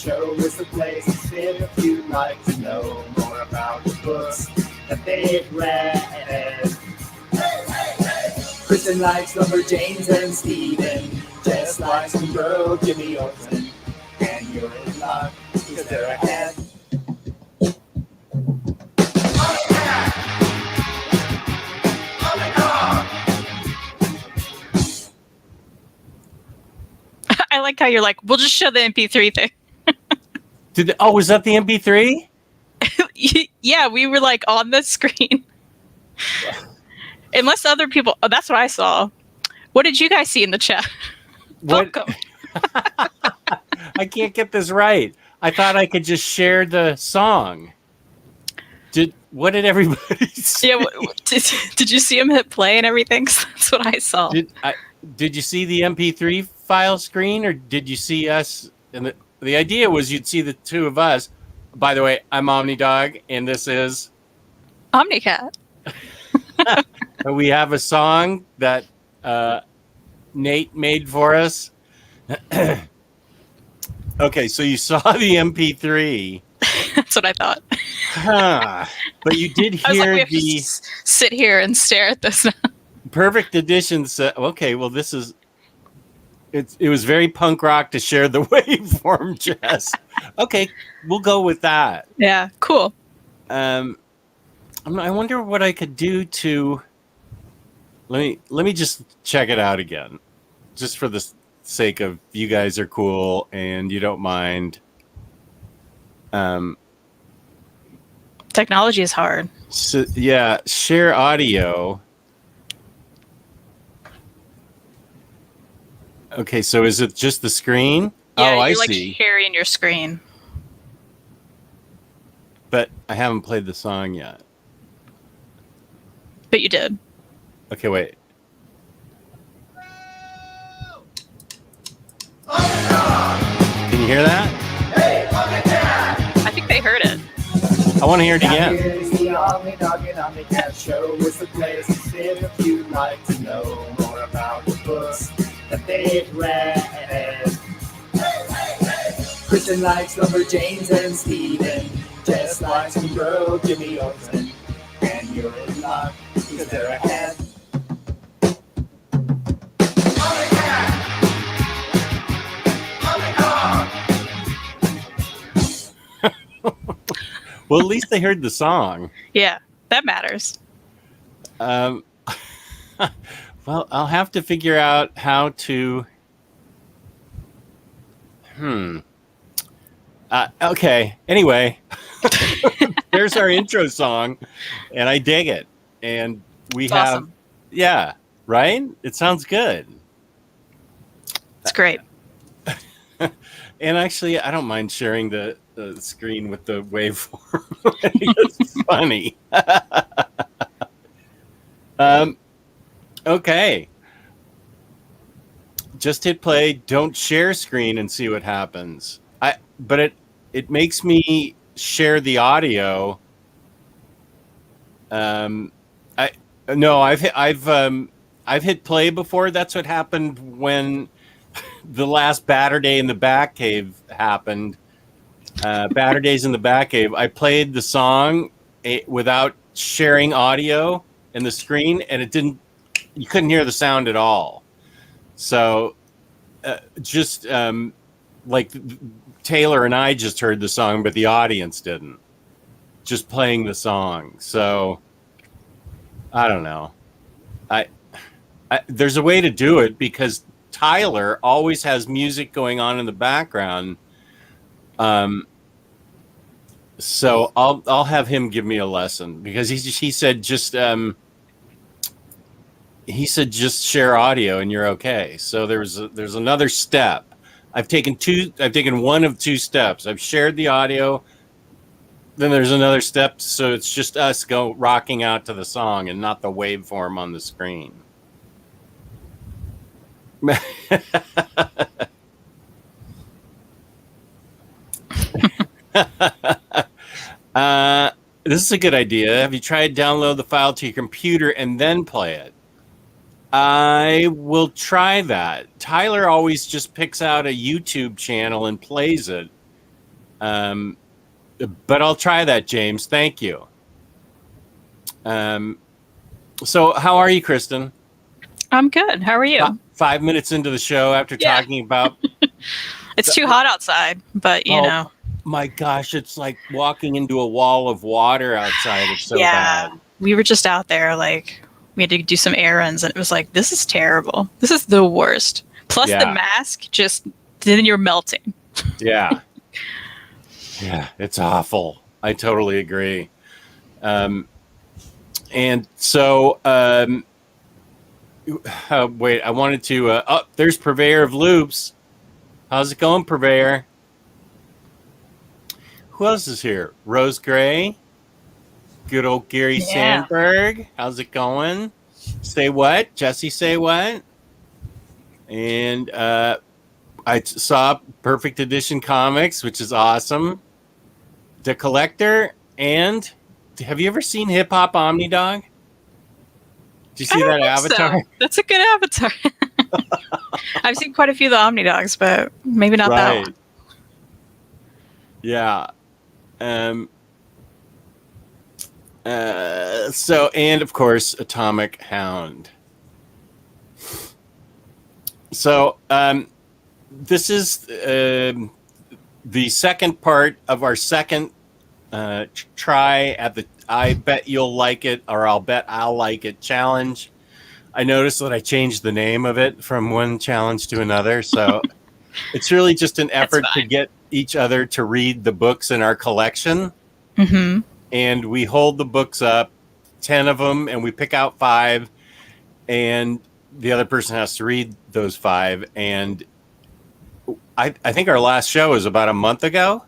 Show is the place to sit if you'd like to know more about the books that they've read. Kristan likes Lumberjanes and Steven. Jess likes some girl Jimmy Olsen. And you're in luck because they're ahead. I like how you're like, we'll just show the MP3 thing. Was that the MP3? Yeah, we were like on the screen. Unless other people, that's what I saw. What did you guys see in the chat? Welcome. I can't get this right. I thought I could just share the song. What did everybody see? Yeah, did you see him hit play and everything? That's what I saw. Did you see the MP3 file screen, or did you see us? And the idea was you'd see the two of us. By the way, I'm OmniDog, and this is OmniCat. We have a song that Nate made for us. Okay, so you saw the MP3. That's what I thought. But you did hear I was like, we have to sit here and stare at this. Perfect Edition said, okay, well, this is... It was very punk rock to share the waveform, Jess. Okay, we'll go with that. Yeah, cool. I wonder what I could do to... Let me just check it out again. Just for the sake of you guys are cool and you don't mind. Technology is hard. So, yeah, share audio. Okay, so is it just the screen? Yeah, I you're like see. sharing your screen. But I haven't played the song yet. But you did. Okay, wait. Can you hear that? I think they heard it. I want to hear it again. Here's the OmniDog and OmniCat show. It's the place to sit if you'd like to know more about the books that they've read. Kristan likes Lumberjanes and Steven. Jess likes some girl Jimmy Olsen. And you're in luck because they're ahead. Well, at least they heard the song. Yeah, that matters. Well, I'll have to figure out how to... Okay, anyway. There's our intro song, and I dig it. And we It's have... awesome. Yeah, right? It sounds good. It's great. And actually, I don't mind sharing the screen with the waveform. It's funny. Okay. Just hit play. Don't share screen and see what happens. But it makes me share the audio. I've hit play before. That's what happened when the last Batter Day in the Batcave happened. Batter Days in the Batcave. I played the song without sharing audio in the screen, and you couldn't hear the sound at all. So just like Taylor and I just heard the song, but the audience didn't. Just playing the song. So I don't know. There's a way to do it because Tyler always has music going on in the background. So I'll have him give me a lesson because he said just share audio and you're okay. So there's another step. I've taken one of two steps. I've shared the audio. Then there's another step, so it's just us rocking out to the song and not the waveform on the screen. This is a good idea. Have you tried download the file to your computer and then play it? I will try that. Tyler always just picks out a YouTube channel and plays it. But I'll try that, James. Thank you. So how are you, Kristan? I'm good. How are you? 5 minutes into the show after talking about... It's too hot outside, but you know. My gosh, it's like walking into a wall of water outside. It's so bad. We were just out there, like, we had to do some errands, and it was like, this is terrible. This is the worst. Plus the mask, then you're melting. Yeah. Yeah, it's awful. I totally agree. And so, wait, I wanted to, there's Purveyor of Loops. How's it going, Purveyor? Who else is here? Rose Gray. Good old Gary Sandberg. How's it going? Say what? Jesse, say what? And I saw Perfect Edition Comics, which is awesome. The Collector. And have you ever seen Hip Hop OmniDog? Did you see that avatar? So. That's a good avatar. I've seen quite a few of the OmniDogs, but maybe not that one. Yeah. So, and of course, Atomic Hound. So, this is the second part of our second try at the I Bet You'll Like It, or I'll Bet I'll Like It challenge. I noticed that I changed the name of it from one challenge to another. So it's really just an effort to get each other to read the books in our collection. Mm-hmm. And we hold the books up, 10 of them, and we pick out 5. And the other person has to read those 5. And I think our last show was about a month ago.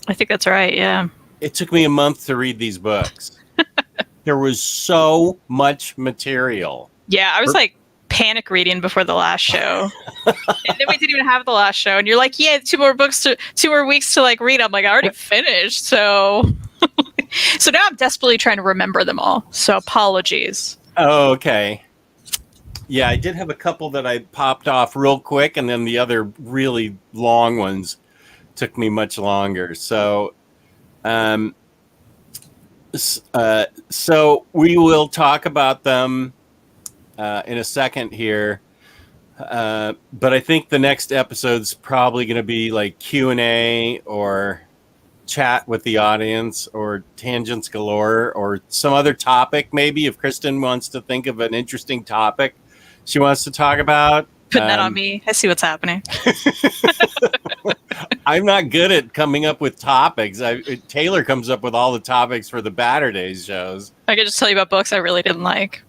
I think that's right, yeah. It took me a month to read these books. There was so much material. Yeah, I was like panic reading before the last show. And then we didn't even have the last show. And you're like, yeah, 2 more weeks to like read. I'm like, I already finished. So so now I'm desperately trying to remember them all. So apologies. Oh, okay. Yeah, I did have a couple that I popped off real quick, and then the other really long ones took me much longer. So so we will talk about them in a second here, but I think the next episode's probably going to be like Q&A or chat with the audience or tangents galore or some other topic. Maybe if Kristan wants to think of an interesting topic she wants to talk about. Putting that on me. I see what's happening. I'm not good at coming up with topics. Taylor comes up with all the topics for the Batter Days shows. I could just tell you about books I really didn't like.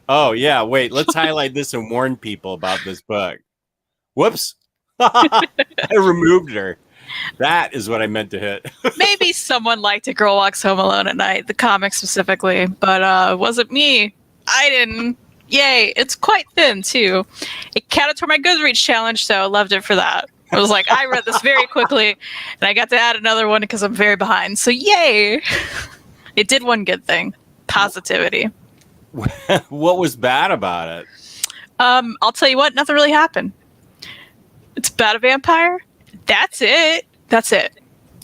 Oh, yeah. Wait, let's highlight this and warn people about this book. Whoops. I removed her. That is what I meant to hit. Maybe someone liked A Girl Walks Home Alone at Night, the comic specifically, but it wasn't me. I didn't. Yay. It's quite thin, too. It counted toward my Goodreads challenge, so I loved it for that. I was like, I read this very quickly, and I got to add another one because I'm very behind. So yay. It did one good thing. Positivity. What was bad about it? I'll tell you what, nothing really happened. It's about a vampire. That's it.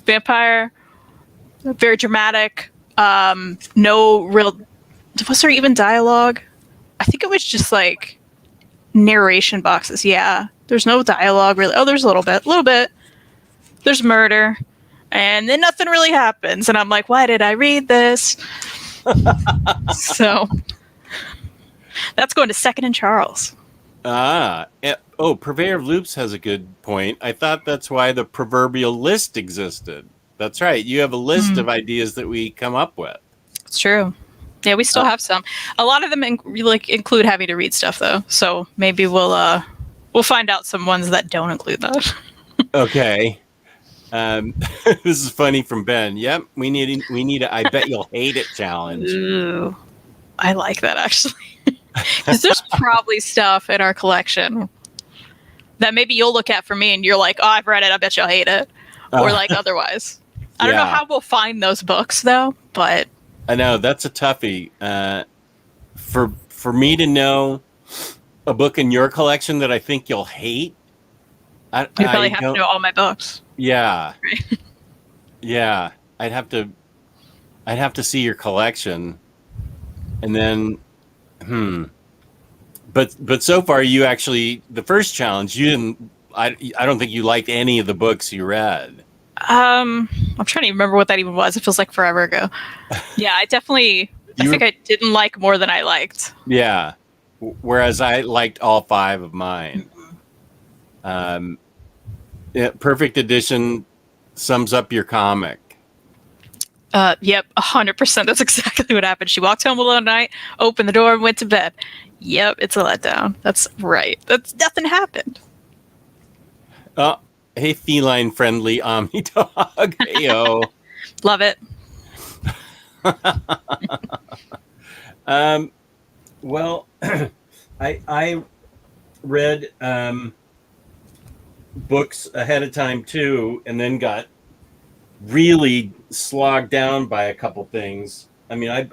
Vampire. Very dramatic. No real... Was there even dialogue? I think it was just like narration boxes. Yeah. There's no dialogue really. Oh, there's a little bit. There's murder. And then nothing really happens. And I'm like, why did I read this? So that's going to Second and Charles. Purveyor of Loops has a good point. I thought that's why the proverbial list existed. That's right. You have a list of ideas that we come up with. It's true. Yeah, we still have some. A lot of them include having to read stuff, though. So maybe we'll find out some ones that don't include that. Okay. This is funny from Ben. Yep, we need a I Bet You'll Hate It challenge. Ooh, I like that actually, because there's probably stuff in our collection that maybe you'll look at for me and you're like, oh, I've read it. I bet you'll hate it, or like otherwise. I don't know how we'll find those books though, but. I know that's a toughie. For me to know a book in your collection that I think you'll hate, I You probably I have to don't. know all my books. Yeah, yeah. I'd have to see your collection, and then But so far, you actually the first challenge you didn't. I don't think you liked any of the books you read. I'm trying to remember what that even was. It feels like forever ago. Yeah, I You think were I didn't like more than I liked. Yeah. Whereas I liked all five of mine. Um, yeah, Perfect Edition sums up your comic. Yep, 100%. That's exactly what happened. She walked home alone at night, opened the door, and went to bed. Yep, it's a letdown. That's right. That's nothing happened. Oh, hey, feline friendly OmniDog. Heyo. Love it. Well, I read books ahead of time too, and then got really slogged down by a couple things. I mean,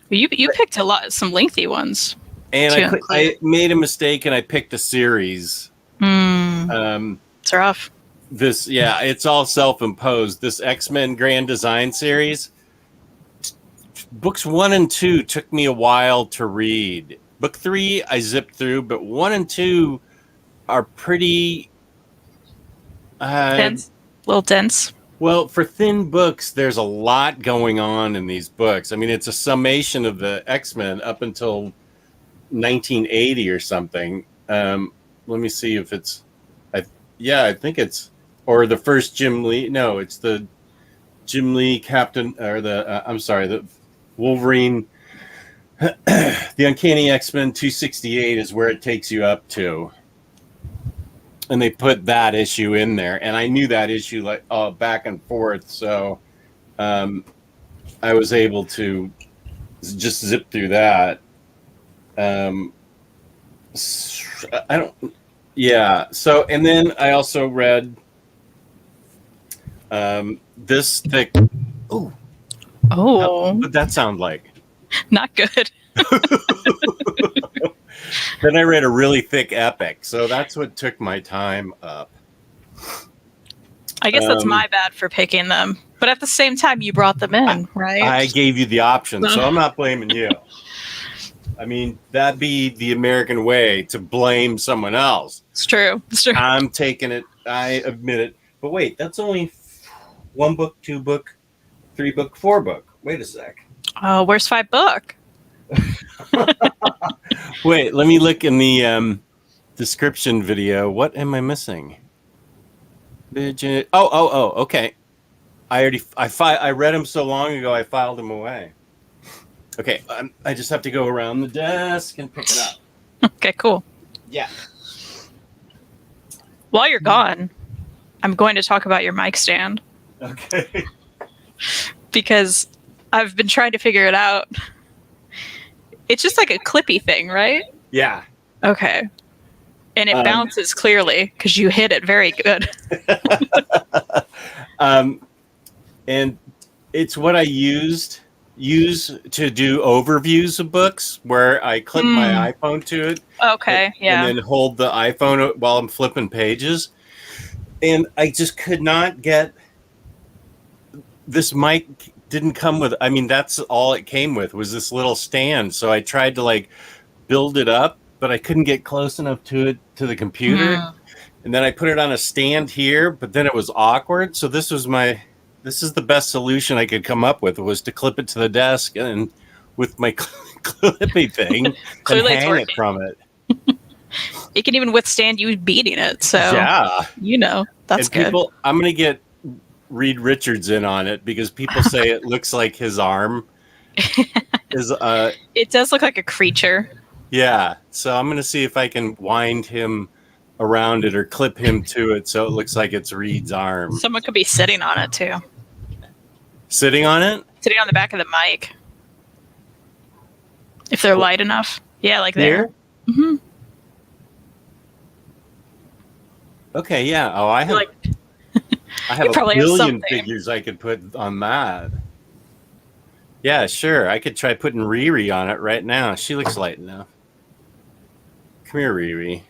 You picked some lengthy ones and to include. I made a mistake and I picked a series. It's rough. It's all self-imposed. This X-Men Grand Design series, books 1 and 2 took me a while to read. Book 3 I zipped through, but 1 and 2 are pretty Dense. A little dense. well, for thin books, there's a lot going on in these books. I mean, it's a summation of the X-Men up until 1980 or something. Let me see if it's I think it's or the first Jim Lee. No, it's the Jim Lee Captain or the Wolverine. The Uncanny X-Men 268 is where it takes you up to. And they put that issue in there, and I knew that issue like back and forth, so I was able to just zip through that. I don't. Yeah. So, and then I also read this thick. Oh, what did that sound like? Not good. Then I read a really thick epic, so that's what took my time up. I guess that's my bad for picking them, but at the same time, you brought them in, right? I gave you the option, so I'm not blaming you. I mean, that'd be the American way to blame someone else. It's true. It's true. I'm taking it. I admit it. But wait, that's only 1 book, 2 book, 3 book, 4 book. Wait a sec. Oh, where's 5 book? Wait, let me look in the description video. What am I missing? Okay. I read them so long ago. I filed them away. Okay, I just have to go around the desk and pick it up. Okay, cool. Yeah. While you're gone, I'm going to talk about your mic stand. Okay. Because I've been trying to figure it out. It's just like a clippy thing, right? Yeah. Okay. And it bounces clearly because you hit it very good. And it's what I use to do overviews of books where I clip my iPhone to it. Okay, yeah. And then hold the iPhone while I'm flipping pages. And I just could not get this mic didn't come with, I mean, that's all it came with was this little stand. So I tried to like build it up, but I couldn't get close enough to the computer. And then I put it on a stand here, but then it was awkward. So this is the best solution I could come up with was to clip it to the desk and with my clippy thing and hang it from it. It can even withstand you beating it. So yeah, that's good. I'm going to get Reed Richards in on it because people say it looks like his arm is it does look like a creature. Yeah, so I'm going to see if I can wind him around it or clip him to it so it looks like it's Reed's arm. Someone could be sitting on it too. Sitting on it? Sitting on the back of the mic. If they're light enough. Yeah, like there. Mm-hmm. Okay, yeah. Oh, I have a billion figures I could put on that. Yeah, sure. I could try putting Riri on it right now. She looks light enough. Come here, Riri.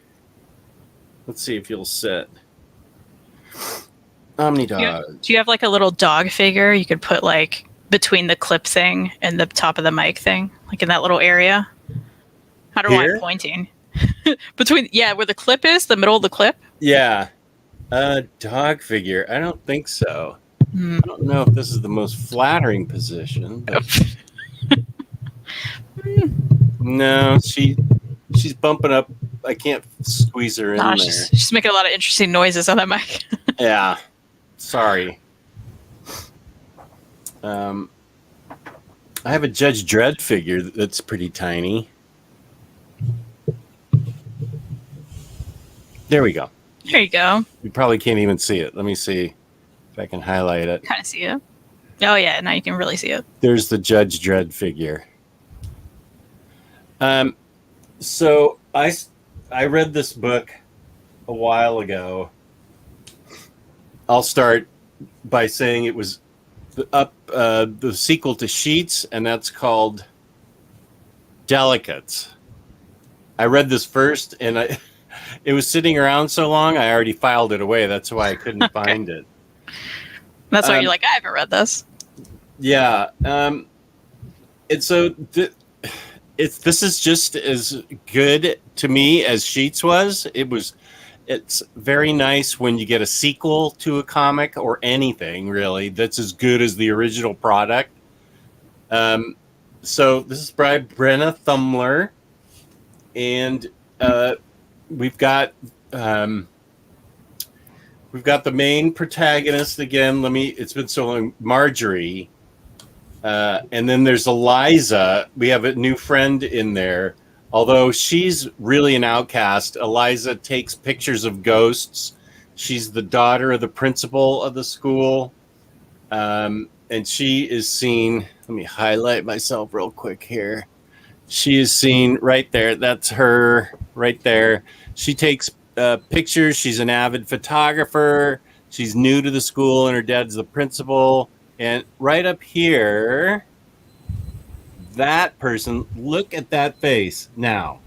Let's see if you'll sit. OmniDog. Do you have like a little dog figure you could put like between the clip thing and the top of the mic thing, like in that little area? I don't know why I'm pointing. Between, where the clip is, the middle of the clip. Yeah. Dog figure. I don't think so. I don't know if this is the most flattering position. But... no, she's bumping up. I can't squeeze her in there. She's making a lot of interesting noises on that mic. Yeah. Sorry. I have a Judge Dredd figure that's pretty tiny. There we go. There you go. You probably can't even see it. Let me see if I can highlight it. Kind of see it. Oh yeah, now you can really see it. There's the Judge Dredd figure. So I read this book a while ago. I'll start by saying it was the sequel to Sheets, and that's called Delicates. I read this first, and it was sitting around so long, I already filed it away. That's why I couldn't find it. That's why you're like, I haven't read this. Yeah. And so this is just as good to me as Sheets was. It's very nice when you get a sequel to a comic or anything really that's as good as the original product. So this is by Brenna Thumler, and we've got the main protagonist again. It's been so long, Marjorie, and then there's Eliza. We have a new friend in there. Although she's really an outcast, Eliza takes pictures of ghosts. She's the daughter of the principal of the school. And she is seen, let me highlight myself real quick here. She is seen right there. That's her right there. She takes pictures. She's an avid photographer. She's new to the school and her dad's the principal. And right up here, that person, look at that face. Now,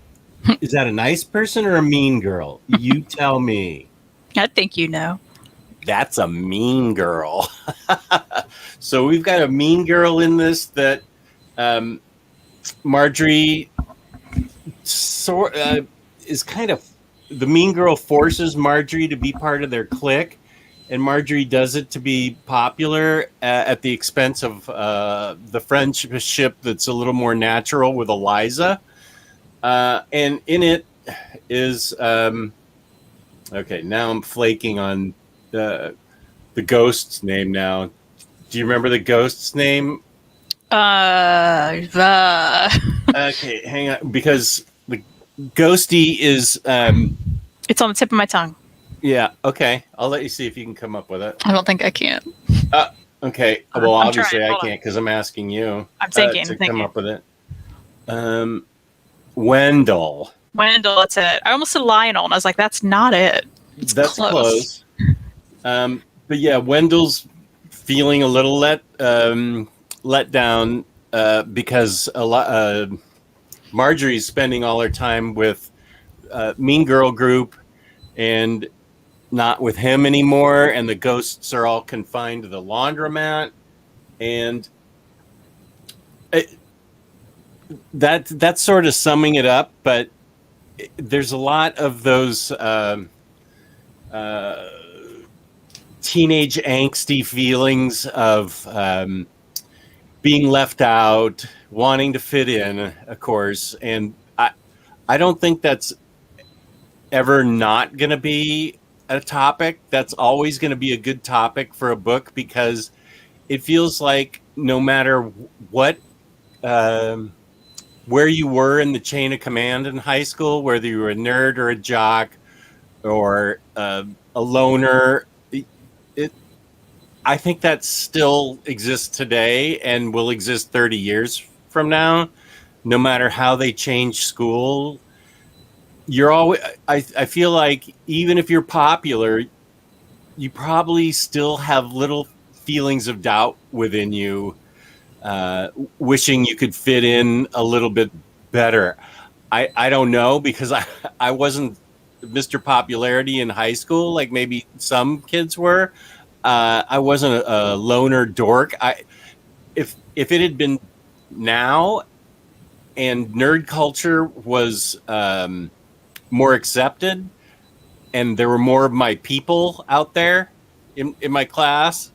is that a nice person or a mean girl? You tell me. I think you know. That's a mean girl. So we've got a mean girl in this that Marjorie is kind of, the mean girl forces Marjorie to be part of their clique. And Marjorie does it to be popular at the expense of the friendship that's a little more natural with Eliza. And in it is... okay, now I'm flaking on the ghost's name now. Do you remember the ghost's name? Okay, hang on. Because the ghosty is... it's on the tip of my tongue. Yeah, okay. I'll let you see if you can come up with it. I don't think I can. Okay. Well, obviously I can't because I'm asking you. I'm thinking. Come up with it. Wendell. Wendell, that's it. I almost said Lionel, and I was like, that's not it. That's close. But yeah, Wendell's feeling a little let down because Marjorie's spending all her time with Mean Girl group and not with him anymore, and the ghosts are all confined to the laundromat, and that's sort of summing it up. But there's a lot of those teenage angsty feelings of being left out, wanting to fit in, of course, and I don't think that's ever not going to be a topic. That's always going to be a good topic for a book because it feels like no matter what, where you were in the chain of command in high school, whether you were a nerd or a jock or a loner, I think that still exists today and will exist 30 years from now, no matter how they change school. You're always, I feel like even if you're popular, you probably still have little feelings of doubt within you, wishing you could fit in a little bit better. I don't know because I wasn't Mr. Popularity in high school, like maybe some kids were. I wasn't a loner dork. If it had been now and nerd culture was more accepted and there were more of my people out there in my class,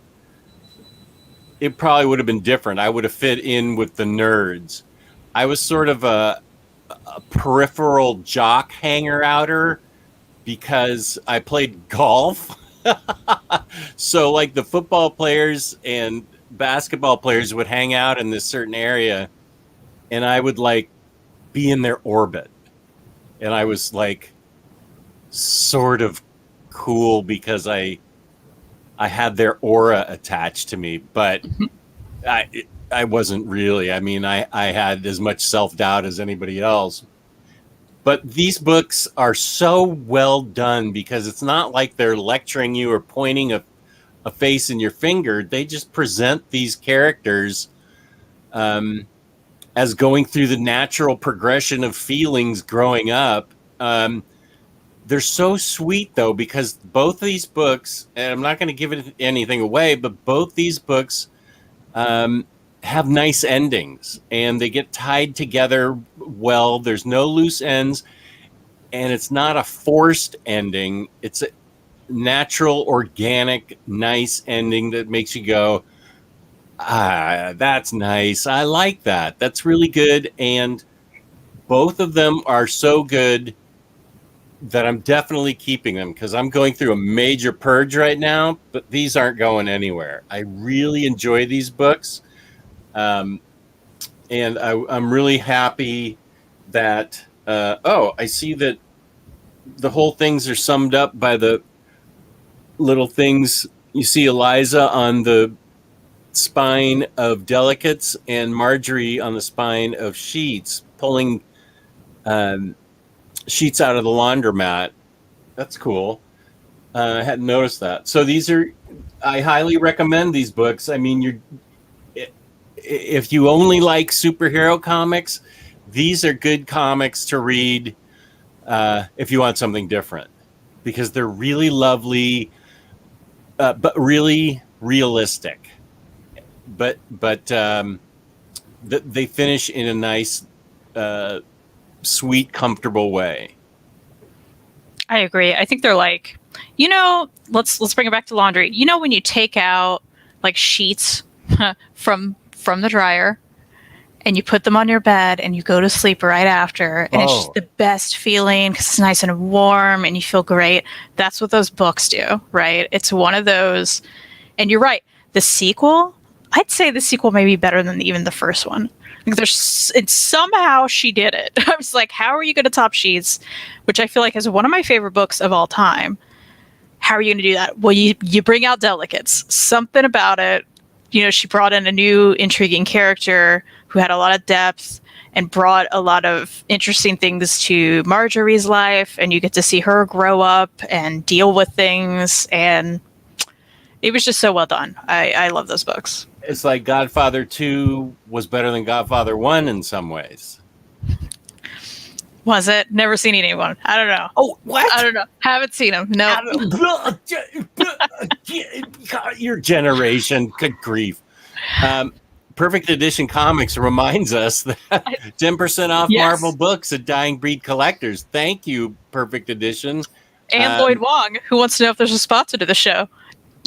it probably would have been different. I would have fit in with the nerds. I was sort of a peripheral jock hanger-outer because I played golf. So like the football players and basketball players would hang out in this certain area and I would like be in their orbit. And I was like sort of cool because I had their aura attached to me, but I wasn't really. I mean, I had as much self-doubt as anybody else. But these books are so well done because it's not like they're lecturing you or pointing a face in your finger. They just present these characters as going through the natural progression of feelings growing up. They're so sweet, though, because both of these books, and I'm not going to give anything away, but both these books have nice endings, and they get tied together well. There's no loose ends, and it's not a forced ending. It's a natural, organic, nice ending that makes you go, that's nice. I like that. That's really good, and both of them are so good that I'm definitely keeping them because I'm going through a major purge right now, but these aren't going anywhere. I really enjoy these books. And I'm really happy that, I see that the whole things are summed up by the little things. You see Eliza on the spine of Delicates and Marjorie on the spine of Sheets, pulling sheets out of the laundromat. That's cool. I hadn't noticed that. So I highly recommend these books. I mean, if you only like superhero comics, these are good comics to read if you want something different, because they're really lovely, but really realistic. But they finish in a nice, sweet, comfortable way. I agree. I think they're like, let's bring it back to laundry. When you take out like sheets from the dryer and you put them on your bed and you go to sleep right after, and it's just the best feeling because it's nice and warm and you feel great. That's what those books do, right? It's one of those. And you're right. The sequel, I'd say the sequel may be better than even the first one. It's somehow she did it. I was like, how are you going to top Sheets, which I feel like is one of my favorite books of all time? How are you going to do that? Well, you bring out Delicates. Something about it. She brought in a new intriguing character who had a lot of depth and brought a lot of interesting things to Marjorie's life, and you get to see her grow up and deal with things, and it was just so well done. I love those books. It's like Godfather 2 was better than Godfather 1 in some ways. Was it? Never seen anyone. I don't know. Oh, what? I don't know. Haven't seen them. No. Your generation. Good grief. Perfect Edition Comics reminds us that 10% off Marvel books at Dying Breed Collectors. Thank you, Perfect Edition. And Lloyd Wong, who wants to know if there's a sponsor to the show.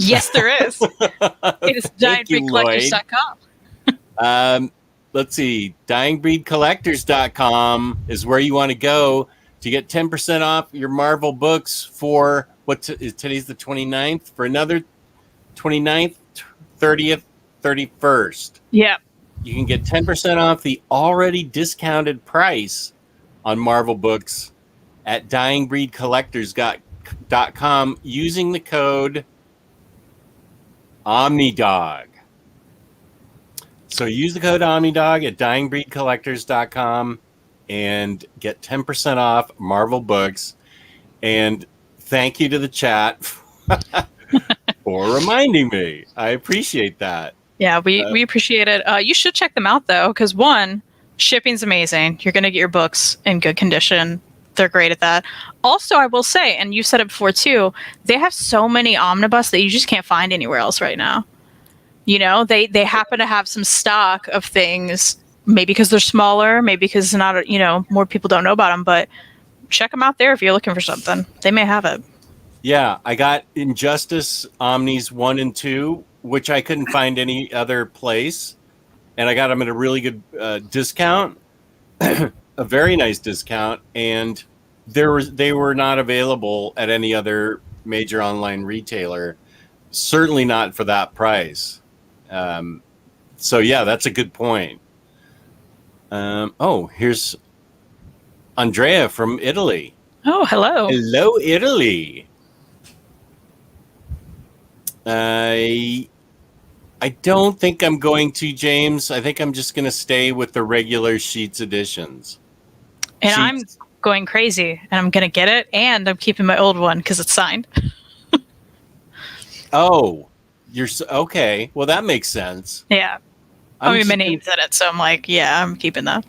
Yes, there is. It is DyingBreedCollectors.com. Let's see. DyingBreedCollectors.com is where you want to go to get 10% off your Marvel books for today's the 29th, for another 29th, 30th, 31st. Yeah. You can get 10% off the already discounted price on Marvel books at DyingBreedCollectors.com using the code OmniDog. So use the code OmniDog at DyingBreedCollectors.com and get 10% off Marvel books. And thank you to the chat for reminding me. I appreciate that. Yeah, we appreciate it. You should check them out, though, because one, shipping's amazing. You're going to get your books in good condition they're great at that. Also, I will say, and you said it before too, they have so many omnibus that you just can't find anywhere else right now. You know, they happen to have some stock of things, maybe because they're smaller, maybe because not, you know, more people don't know about them, but check them out there if you're looking for something. They may have it. Yeah, I got Injustice Omnis 1 and 2, which I couldn't find any other place. And I got them at a really good discount, a very nice discount. And they were not available at any other major online retailer, certainly not for that price. So, yeah, that's a good point. Here's Andrea from Italy. Oh, hello. Hello, Italy. I don't think I'm going to, James. I think I'm just going to stay with the regular Sheets editions. And I'm going crazy, and I'm going to get it, and I'm keeping my old one because it's signed. Oh, okay. Well, that makes sense. Yeah. I mean, my name's in it, so I'm like, yeah, I'm keeping that.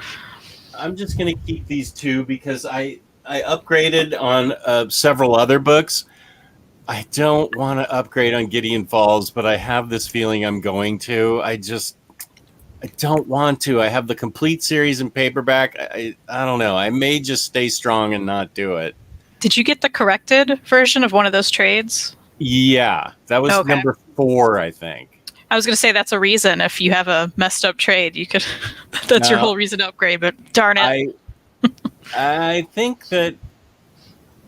I'm just going to keep these two because I upgraded on several other books. I don't want to upgrade on Gideon Falls, but I have this feeling I'm going to. I don't want to. I have the complete series in paperback. I don't know. I may just stay strong and not do it. Did you get the corrected version of one of those trades? Yeah, that was number 4, I think. I was going to say that's a reason. If you have a messed up trade, you could. That's your whole reason to upgrade. But darn it, I think that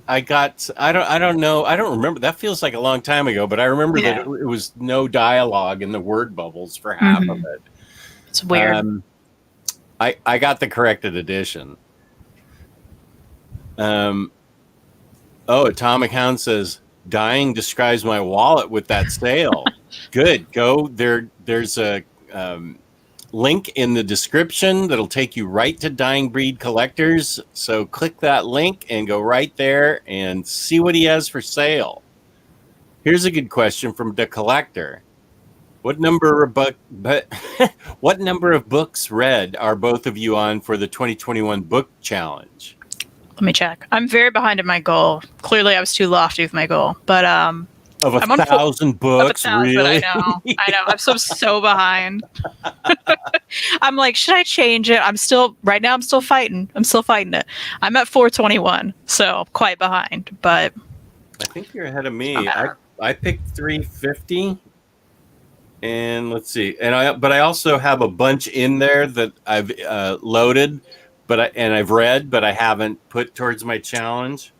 I got. I don't know. I don't remember. That feels like a long time ago. But I remember that it was no dialogue in the word bubbles for half of it. It's weird. I got the corrected edition. Atomic Hound says, "Dying describes my wallet with that sale." Good. Go there. There's a link in the description that'll take you right to Dying Breed Collectors. So click that link and go right there and see what he has for sale. Here's a good question from the collector. What number of what number of books read are both of you on for the 2021 book challenge? Let me check. I'm very behind in my goal. Clearly, I was too lofty with my goal, but of 1,000 books, really? I know. I'm so behind. I'm like, should I change it? I'm still fighting. I'm still fighting it. I'm at 421, so quite behind. But I think you're ahead of me. I picked 350, and let's see. But I also have a bunch in there that I've loaded, I've read, but I haven't put towards my challenge.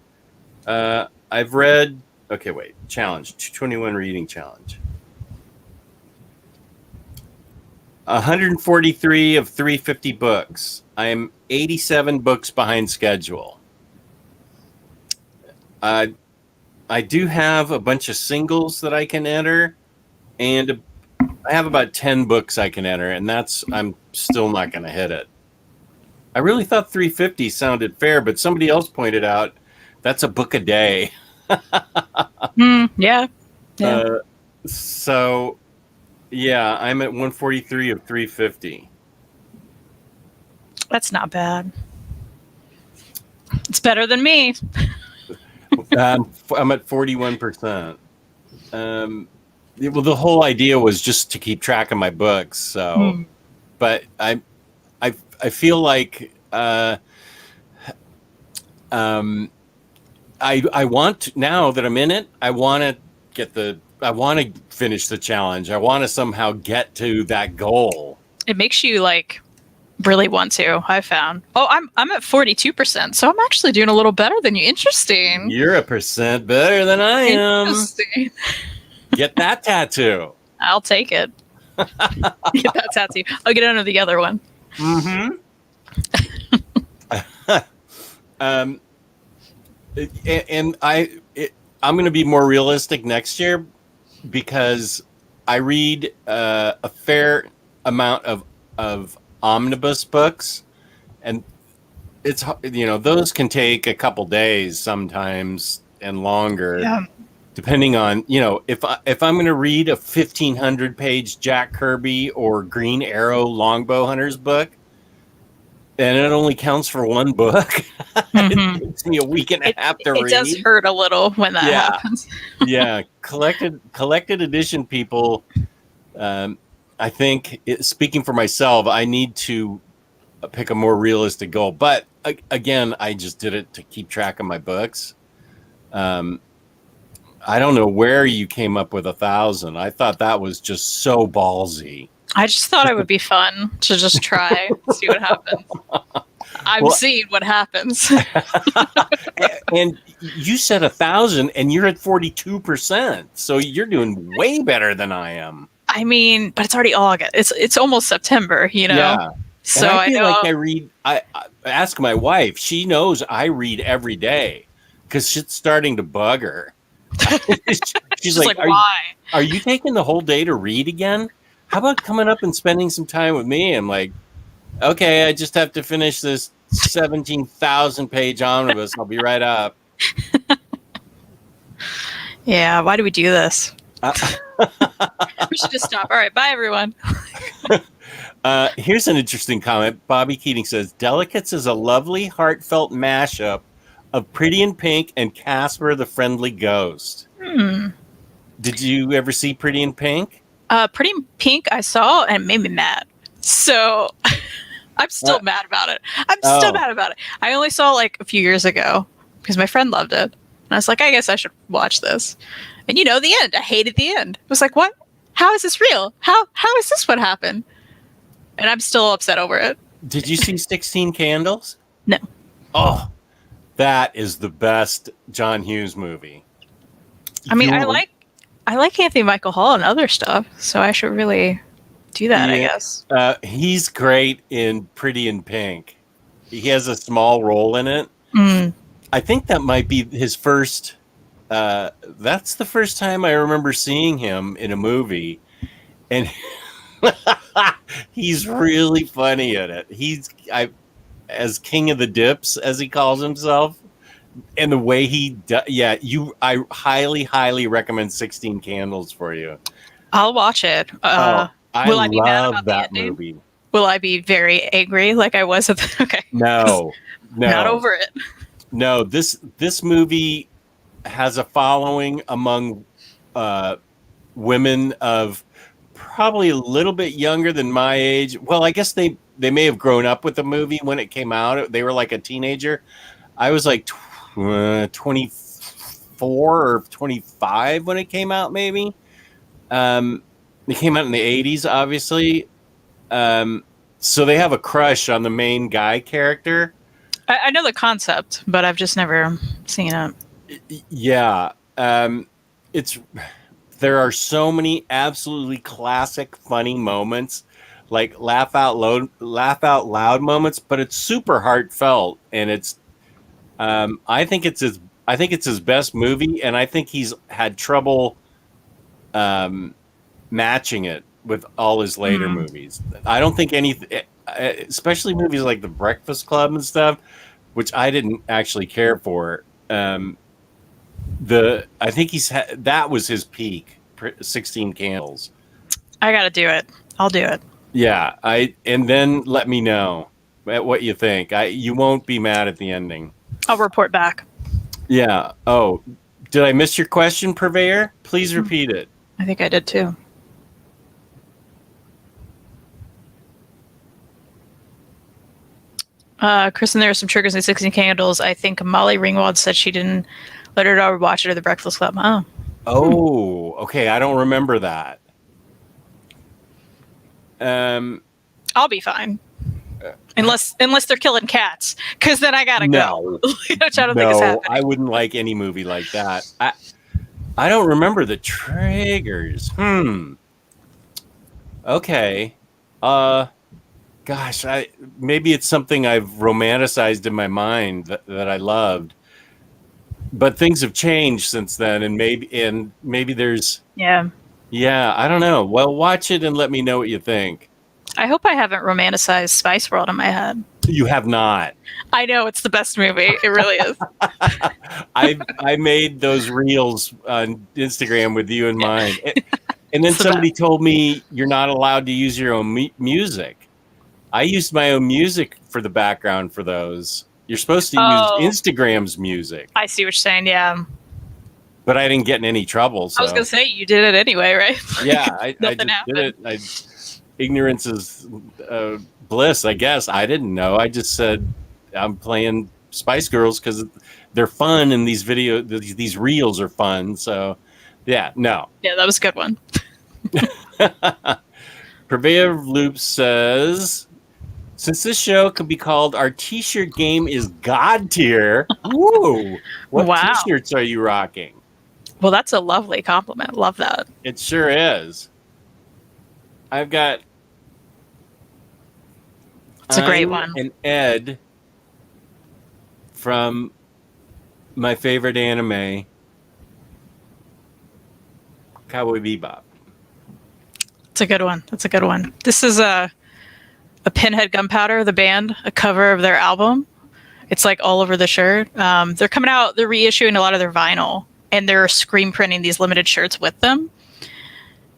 I've read. Okay, wait. Challenge. 221 reading challenge. 143 of 350 books. I am 87 books behind schedule. I do have a bunch of singles that I can enter, and I have about 10 books I can enter, and I'm still not going to hit it. I really thought 350 sounded fair, but somebody else pointed out that's a book a day. Yeah. So, yeah, I'm at 143 of 350. That's not bad. It's better than me. I'm at 41%. The whole idea was just to keep track of my books. So, but I feel like I want now that I'm in it. I want to finish the challenge. I want to somehow get to that goal. It makes you like really want to. I found. Oh, I'm at 42%, so I'm actually doing a little better than you. Interesting. You're 1% better than I am. Interesting. Get that tattoo. I'll take it. Get that tattoo. I'll get under the other one. Mm-hmm. I'm going to be more realistic next year because I read a fair amount of omnibus books, and it's those can take a couple days sometimes and longer. Yeah. Depending on if I'm going to read a 1,500 page Jack Kirby or Green Arrow Longbow Hunters book, and it only counts for one book. Mhm. It takes me a week and a half to read. It does hurt a little when that Yeah. happens. Yeah, collected edition people. I think, speaking for myself, I need to pick a more realistic goal. But again, I just did it to keep track of my books. I don't know where you came up with 1,000. I thought that was just so ballsy. I just thought it would be fun to just try, see what happens. I've seen what happens. And you said 1,000, and you're at 42%. So you're doing way better than I am. I mean, but it's already August. It's almost September, you know. Yeah. So and I feel know. like I read. I ask my wife. She knows I read every day because shit's starting to bug her. She's like, why? Are you taking the whole day to read again? How about coming up and spending some time with me? I'm like, okay, I just have to finish this 17,000 page omnibus. I'll be right up. Yeah, why do we do this? We should just stop. All right, bye everyone. Here's an interesting comment. Bobby Keating says, Delicates is a lovely, heartfelt mashup of Pretty in Pink and Casper the Friendly Ghost. Did you ever see Pretty in Pink? Pretty in Pink I saw, and it made me mad. So I'm still mad about it. Still mad about it. I only saw like a few years ago because my friend loved it. And I was like, I guess I should watch this. And you know, the end. I hated the end. I was like, what? How is this real? How is this what happened? And I'm still upset over it. Did you see 16 Candles? No. Oh, that is the best John Hughes movie. I mean, I like Anthony Michael Hall and other stuff, so I should really do that, I guess. He's great in Pretty in Pink. He has a small role in it. I think that might be his first. That's the first time I remember seeing him in a movie, and he's really funny in it. As King of the Dips, as he calls himself, and the way he I highly recommend 16 Candles for you. I'll watch it. I will be mad love about that the ending? movie. Will I be very angry like I was at the okay? No. Not over it. No, this movie has a following among women of probably a little bit younger than my age. Well, I guess they may have grown up with the movie when it came out. They were like a teenager. I was like 24 or 25 when it came out, maybe. It came out in the 80s, obviously. So they have a crush on the main guy character. I know the concept, but I've just never seen it. Yeah. There are so many absolutely classic funny moments, like laugh out loud moments, but it's super heartfelt, and it's I think it's his best movie, and I think he's had trouble matching it with all his later movies. I don't think especially movies like The Breakfast Club and stuff, which I didn't actually care for. I think that was his peak. 16 Candles. I gotta do it. I'll do it. Yeah, and then let me know what you think. You won't be mad at the ending. I'll report back. Yeah. Oh, did I miss your question, Purveyor? Please repeat it. I think I did too. Kristan, there are some triggers in 16 Candles. I think Molly Ringwald said she didn't let her daughter watch it at the Breakfast Club. Oh, okay. I don't remember that. I'll be fine. Unless they're killing cats, because then I gotta go. Which I don't think is happening. I wouldn't like any movie like that. I don't remember the triggers. Okay. Gosh, maybe it's something I've romanticized in my mind that I loved. But things have changed since then, and maybe there's I don't know. Well, watch it and let me know what you think. I hope I haven't romanticized Spice World in my head. You have not. I know it's the best movie. It really is. I made those reels on Instagram with you in mind, and then somebody told me you're not allowed to use your own music. I used my own music for the background for those. You're supposed to use Instagram's music. I see what you're saying. Yeah. But I didn't get in any trouble. So. I was gonna say you did it anyway, right? Yeah, I just happened. did it. Ignorance is bliss, I guess. I didn't know. I just said I'm playing Spice Girls because they're fun, and these these reels are fun. So, yeah, no. Yeah, that was a good one. Purveyor of Loops says, since this show could be called Our T-Shirt Game is God Tier. Woo! What T-shirts are you rocking? Well, that's a lovely compliment. Love that. It sure is. I've got. It's a great one. And Ed from my favorite anime, Cowboy Bebop. It's a good one. That's a good one. This is a Pinhead Gunpowder, the band, a cover of their album. It's like all over the shirt. They're coming out. They're reissuing a lot of their vinyl. And they're screen printing these limited shirts with them.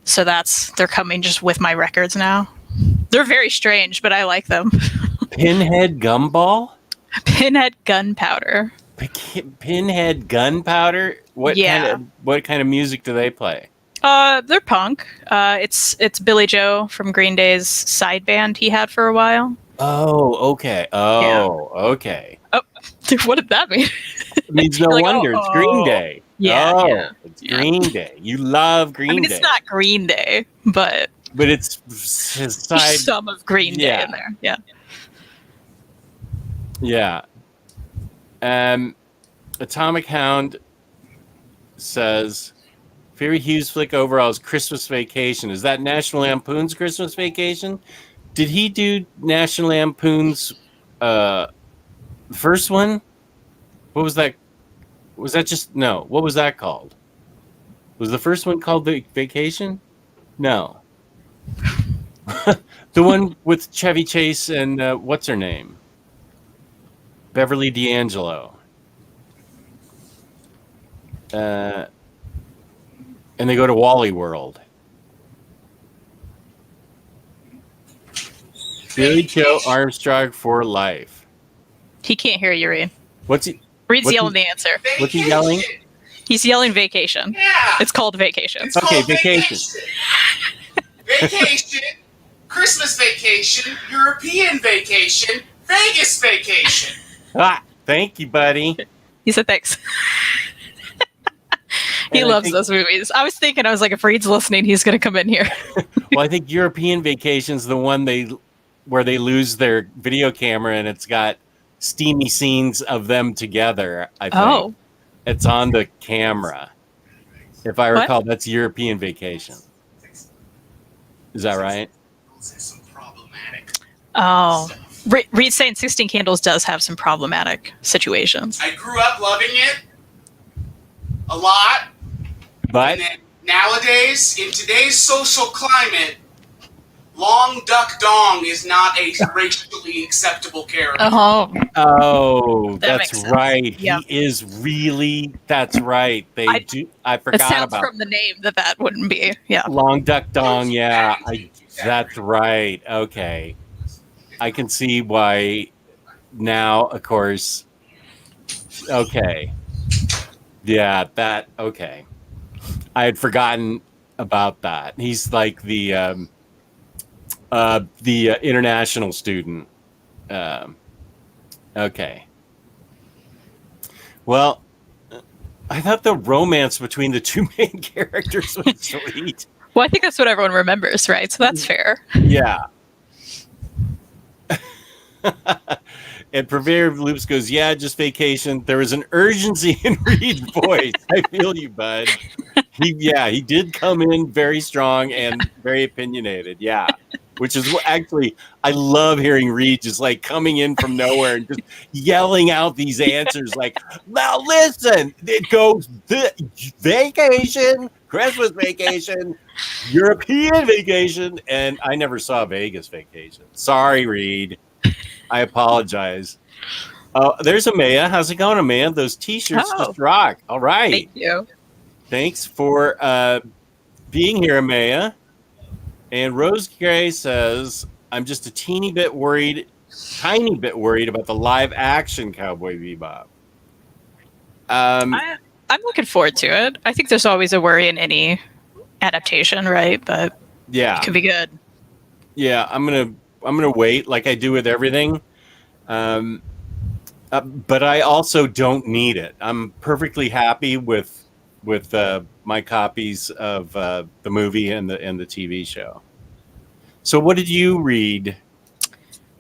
So they're coming just with my records now. They're very strange, but I like them. Pinhead Gumball? Pinhead Gunpowder. Pinhead Gunpowder? What kind of music do they play? They're punk. It's Billy Joe from Green Day's side band he had for a while. Oh, okay. Okay. Oh, what did that mean? It means no wonder. It's Green Day. Yeah. It's Green Day. You love Green Day. It's not Green Day, but it's his side. Some of Green Day in there. Yeah. Yeah. Atomic Hound says, favorite Hughes flick overall is Christmas Vacation. Is that National Lampoon's Christmas Vacation? Did he do National Lampoon's first one? What was that? Was that just no? What was that called? Was the first one called Vacation? No. The one with Chevy Chase and what's her name? Beverly D'Angelo. And they go to Wally World. Billy Joe Armstrong for life. He can't hear you, Reed. Reed's yelling the answer. Vacation. What's he yelling? He's yelling vacation. Yeah. It's called vacation. It's Okay, called vacation. Vacation, Christmas vacation, European vacation, Vegas vacation. Thank you, buddy. He said thanks. He loves those movies. I was thinking, if Reed's listening, he's going to come in here. Well, I think European Vacation's the one where they lose their video camera and it's got steamy scenes of them together, I think. Oh. It's on the camera. If I recall, that's European Vacation. Is that right? Oh. Reed's saying 16 Candles does have some problematic situations. I grew up loving it a lot. But and then nowadays, in today's social climate, Long Duck Dong is not a racially acceptable character. Oh, That that's right. Yep. He is really. That's right. I forgot it sounds about from the name that wouldn't be. Yeah. Long Duck Dong. Yeah, that's right. Okay, I can see why now. Of course. Okay. Yeah. Okay. I had forgotten about that. He's like the international student. Okay. Well, I thought the romance between the two main characters was sweet. Well, I think that's what everyone remembers, right? So that's fair. Yeah. And Purveyor of Loops goes, yeah, just vacation. There was an urgency in Reed's voice. I feel you, bud. He did come in very strong and very opinionated. Yeah. Which is actually, I love hearing Reed just like coming in from nowhere and just yelling out these answers like, now listen, it goes vacation, Christmas vacation, European vacation, and I never saw Vegas vacation. Sorry, Reed. I apologize. There's Amaya. How's it going, Amaya? Those t-shirts just rock. All right. Thank you. Thanks for being here, Amaya. And Rose Gray says, I'm just a tiny bit worried about the live action Cowboy Bebop. I'm looking forward to it. I think there's always a worry in any adaptation, right? But Yeah, it could be good. yeah. I'm gonna wait, like I do with everything. But I also don't need it. I'm perfectly happy with my copies of the movie and the TV show. So, what did you read?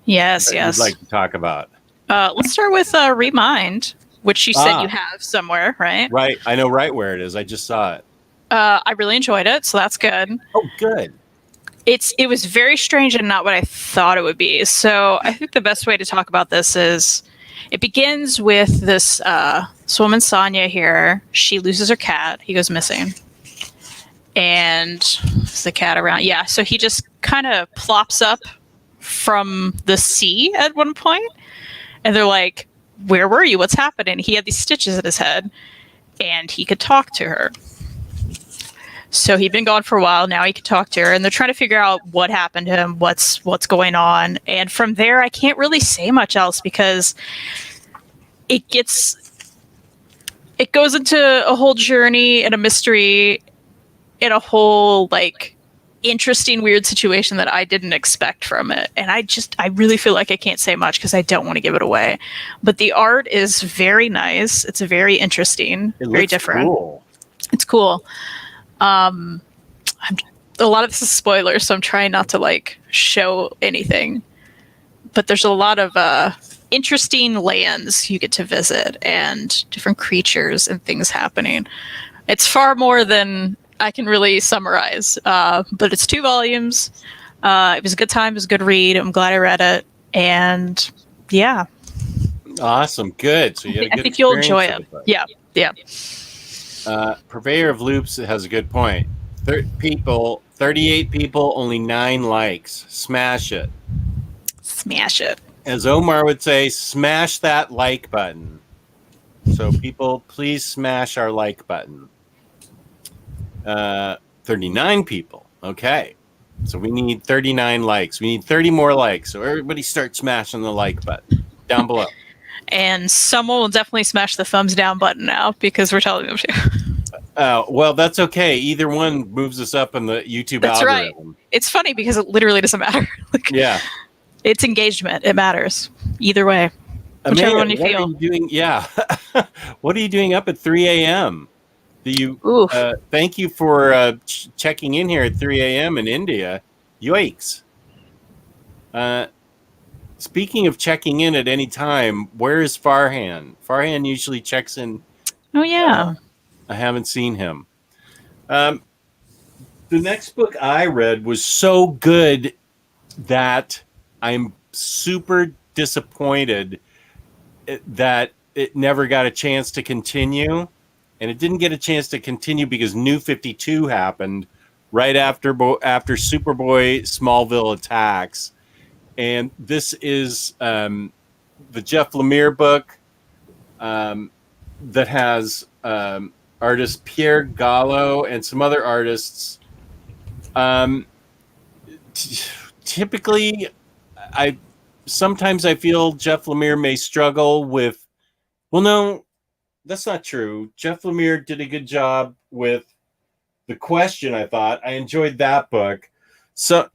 Yes, That yes. you'd like to talk about? Let's start with Remind, which you said you have somewhere, right? Right. I know right where it is. I just saw it. I really enjoyed it, so that's good. Oh, good. It was very strange and not what I thought it would be. So I think the best way to talk about this is it begins with this woman, Sonia, here. She loses her cat. He goes missing. And is the cat around? Yeah, so he just kind of plops up from the sea at one point. And they're like, where were you? What's happening? He had these stitches in his head. And he could talk to her. So he'd been gone for a while. Now he could talk to her, and they're trying to figure out what happened to him, what's going on. And from there, I can't really say much else because it goes into a whole journey and a mystery in a whole like interesting, weird situation that I didn't expect from it. And I really feel like I can't say much because I don't want to give it away. But the art is very nice. It's very interesting, very different. Cool. It's cool. A lot of this is spoilers, so I'm trying not to like show anything. But there's a lot of interesting lands you get to visit and different creatures and things happening. It's far more than I can really summarize. But it's 2 volumes. It was a good time. It was a good read. I'm glad I read it. And yeah. Awesome. Good. So you had a good I think you'll enjoy experience it. with it. Yeah. Purveyor of Loops has a good point. 38 people, only 9 likes. Smash it. Smash it. As Omar would say, smash that like button. So people, please smash our like button. 39 people. Okay. So we need 39 likes. We need 30 more likes. So everybody start smashing the like button down below. And someone will definitely smash the thumbs down button now because we're telling them to. Well, that's okay. Either one moves us up in the YouTube that's algorithm. Right. It's funny because it literally doesn't matter. Yeah. It's engagement. It matters. Either way. Whichever one you feel. What are you doing? Yeah. What are you doing up at 3 a.m.? Thank you for checking in here at 3 a.m. in India. Yikes. Speaking of checking in at any time, where is Farhan? Farhan usually checks in. Oh, yeah. I haven't seen him. The next book I read was so good that I'm super disappointed that it never got a chance to continue. And it didn't get a chance to continue because New 52 happened right after Superboy Smallville Attacks. And this is the Jeff Lemire book that has artist Pierre Gallo and some other artists. Typically, sometimes I feel Jeff Lemire may struggle with. Well, no, that's not true. Jeff Lemire did a good job with The Question. I thought I enjoyed that book. So.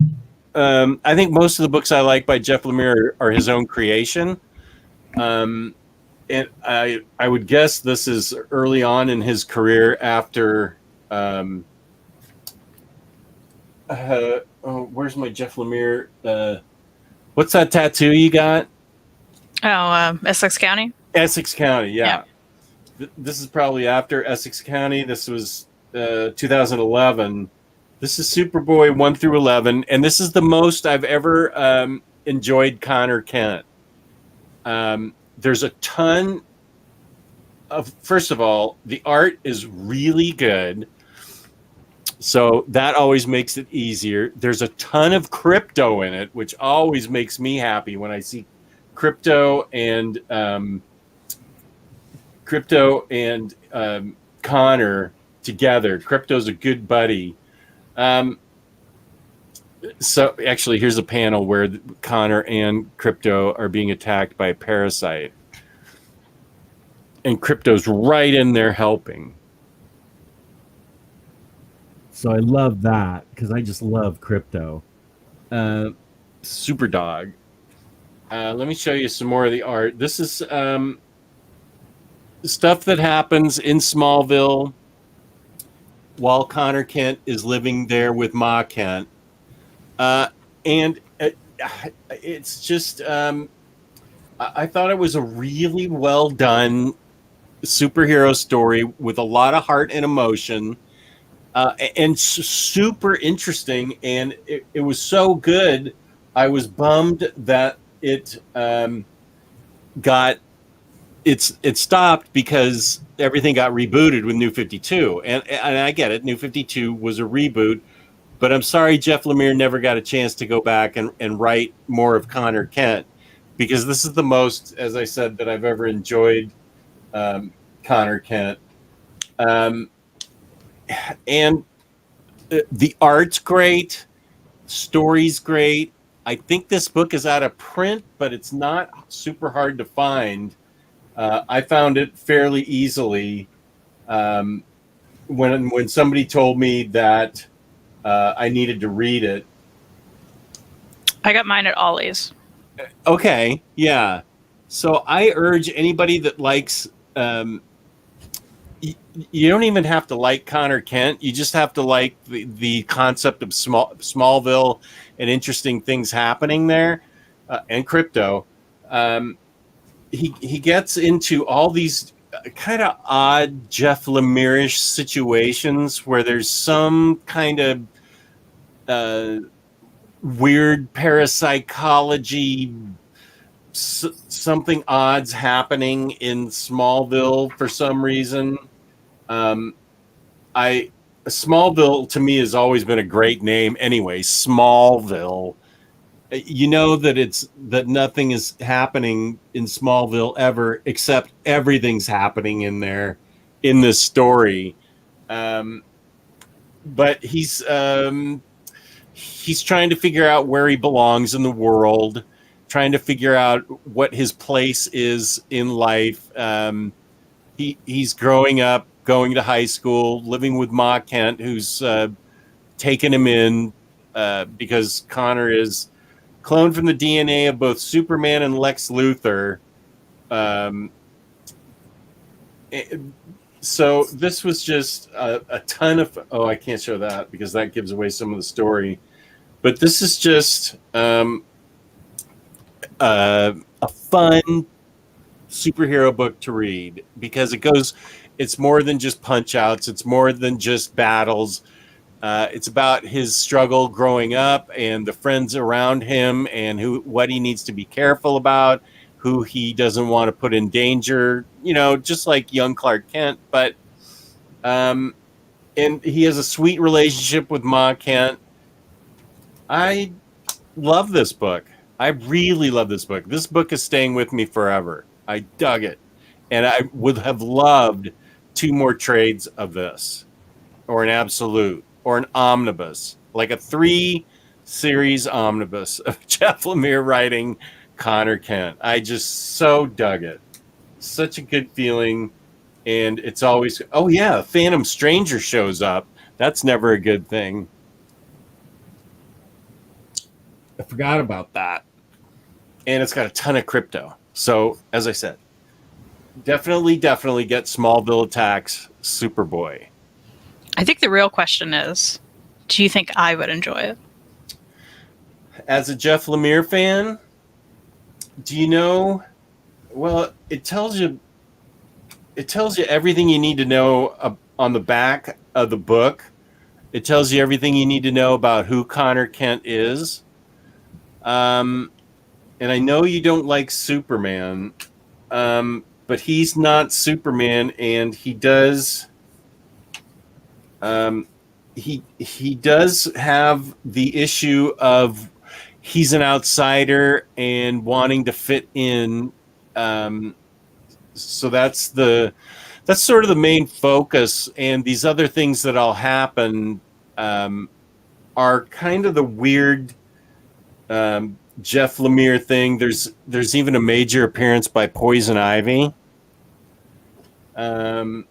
I think most of the books I like by Jeff Lemire are his own creation. And I would guess this is early on in his career after where's my Jeff Lemire? What's that tattoo you got? Oh, Essex County? Essex County, yeah. This is probably after Essex County. This was 2011. This is Superboy 1 through 11, and this is the most I've ever enjoyed Connor Kent. There's a ton of, first of all, the art is really good, so that always makes it easier. There's a ton of crypto in it, which always makes me happy when I see crypto and Connor together. Crypto's a good buddy. So actually, here's a panel where Connor and Crypto are being attacked by a parasite, and Crypto's right in there helping. So I love that because I just love Crypto. Super Dog. Let me show you some more of the art. This is stuff that happens in Smallville while Connor Kent is living there with Ma Kent. And it's just, I thought it was a really well done superhero story with a lot of heart and emotion, and super interesting. And it was so good. I was bummed that it it stopped because everything got rebooted with New 52. And I get it. New 52 was a reboot. But I'm sorry Jeff Lemire never got a chance to go back and write more of Connor Kent, because this is the most, as I said, that I've ever enjoyed Connor Kent. And the art's great, story's great. I think this book is out of print, but it's not super hard to find. I found it fairly easily when somebody told me that I needed to read it. I got mine at Ollie's. Okay, yeah. So I urge anybody that likes. You don't even have to like Connor Kent. You just have to like the concept of Smallville and interesting things happening there, and Crypto. He gets into all these kind of odd Jeff Lemire-ish situations where there's some kind of weird parapsychology, something odd's happening in Smallville for some reason. Smallville to me has always been a great name anyway. Smallville. You know that nothing is happening in Smallville ever, except everything's happening in there in this story. But he's trying to figure out where he belongs in the world, trying to figure out what his place is in life. He's growing up, going to high school, living with Ma Kent, who's taken him in because Connor is cloned from the DNA of both Superman and Lex Luthor. So this was just a ton of... Oh, I can't show that because that gives away some of the story. But this is just a fun superhero book to read because it's more than just punch outs. It's more than just battles. It's about his struggle growing up and the friends around him and what he needs to be careful about, who he doesn't want to put in danger, just like young Clark Kent. But and he has a sweet relationship with Ma Kent. I love this book. I really love this book. This book is staying with me forever. I dug it. And I would have loved 2 more trades of this, or an absolute, or an omnibus, like a 3-series omnibus of Jeff Lemire writing Connor Kent. I just so dug it. Such a good feeling. And it's always, oh yeah, Phantom Stranger shows up. That's never a good thing. I forgot about that. And it's got a ton of Crypto. So, as I said, definitely get Smallville Attacks Superboy. I think the real question is, do you think I would enjoy it? As a Jeff Lemire fan, do you know? Well, it tells you everything you need to know on the back of the book. It tells you everything you need to know about who Connor Kent is. And I know you don't like Superman, but he's not Superman, and he does. He does have the issue of he's an outsider and wanting to fit in. So that's sort of the main focus, and these other things that all happen are kind of the weird Jeff Lemire thing. There's even a major appearance by Poison Ivy. I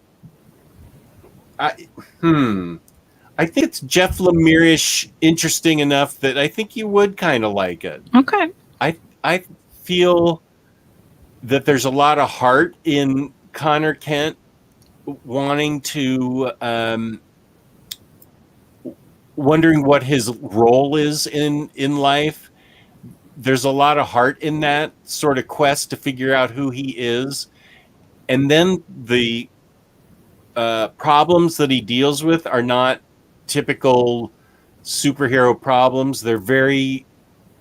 think it's Jeff Lemire-ish interesting enough that I think you would kind of like it. Okay. I feel that there's a lot of heart in Connor Kent wanting to wondering what his role is in life. There's a lot of heart in that sort of quest to figure out who he is. And then the problems that he deals with are not typical superhero problems. They're very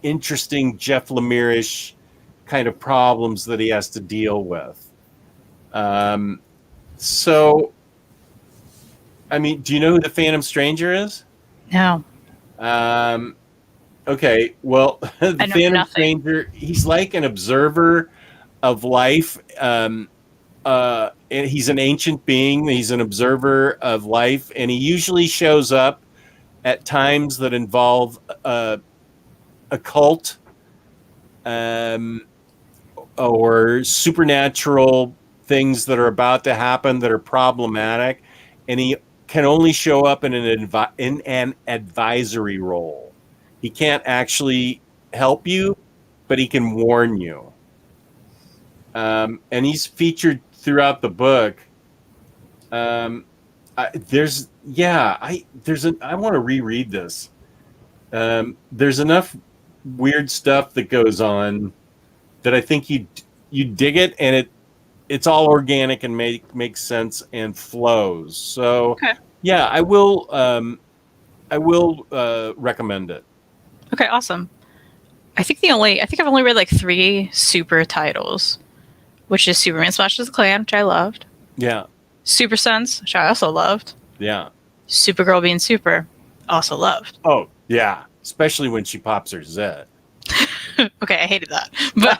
interesting Jeff Lemire-ish kind of problems that he has to deal with. So, I mean, do you know who the Phantom Stranger is? No. Okay, well, the Phantom Stranger, he's like an observer of life. And he's an ancient being. He's an observer of life, and he usually shows up at times that involve occult or supernatural things that are about to happen that are problematic, and he can only show up in an advisory role. He can't actually help you, but he can warn you. And he's featured throughout the book. I want to reread this. There's enough weird stuff that goes on that I think you dig it, and it's all organic and makes sense and flows. So okay. Yeah, I will recommend it. Okay, awesome. I think I've only read like 3 super titles, which is Superman Smashes the Klan, which I loved. Yeah. Super Sense, which I also loved. Yeah. Supergirl Being Super, also loved. Oh, yeah. Especially when she pops her zit. Okay, I hated that. But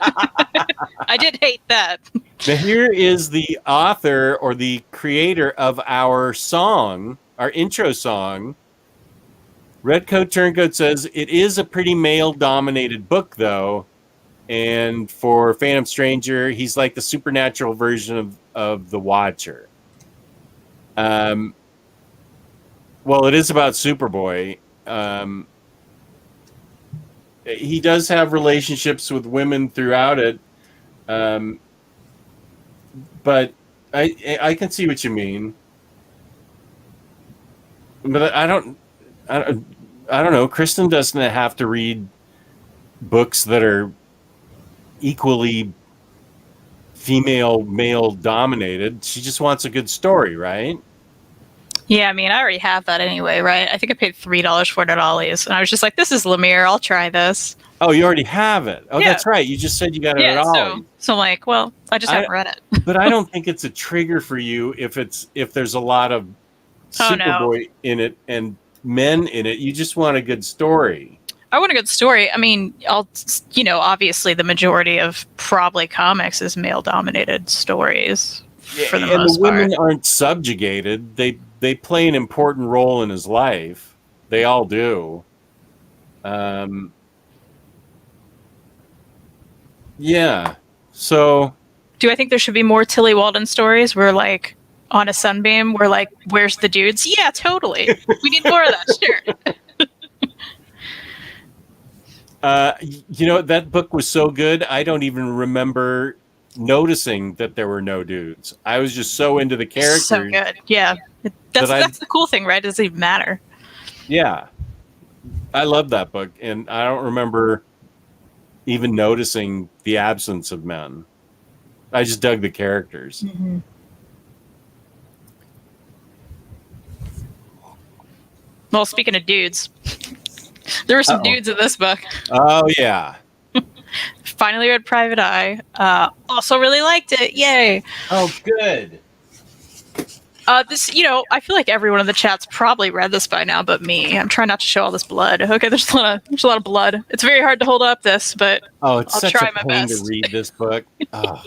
I did hate that. Now here is the author or the creator of our song, our intro song. Redcoat Turncoat says, it is a pretty male-dominated book, though. And for Phantom Stranger, he's like the supernatural version of the Watcher. Well, it is about Superboy. He does have relationships with women throughout it. But I can see what you mean. But I don't know. Kristan doesn't have to read books that are equally female, male dominated. She just wants a good story, right? Yeah, I mean, I already have that anyway, right? I think I paid $3 for it at Ollie's, and I was just like, this is Lemire, I'll try this. Oh, you already have it. Oh, yeah. That's right. You just said you got it at Ollie's. So I'm like, well, I just haven't read it. But I don't think it's a trigger for you if there's a lot of Superboy in it and men in it. You just want a good story. I want a good story. I mean, obviously the majority of probably comics is male-dominated stories for the most part. And the women aren't subjugated. They play an important role in his life. They all do. Yeah. So, do I think there should be more Tilly Walden stories where, like, on a sunbeam, we're like, where's the dudes? Yeah, totally. We need more of that. Sure. That book was so good, I don't even remember noticing that there were no dudes. I was just so into the characters. So good. Yeah. That's the cool thing, right? It doesn't even matter. Yeah. I love that book, and I don't remember even noticing the absence of men. I just dug the characters. Mm-hmm. Well, speaking of dudes, there were some dudes in this book. Oh, yeah. Finally read Private Eye. Also really liked it. Yay. Oh, good. This, I feel like everyone in the chat's probably read this by now, but me. I'm trying not to show all this blood. Okay, there's a lot of blood. It's very hard to hold up this, but I'll such try a my pain best to read this book. Oh.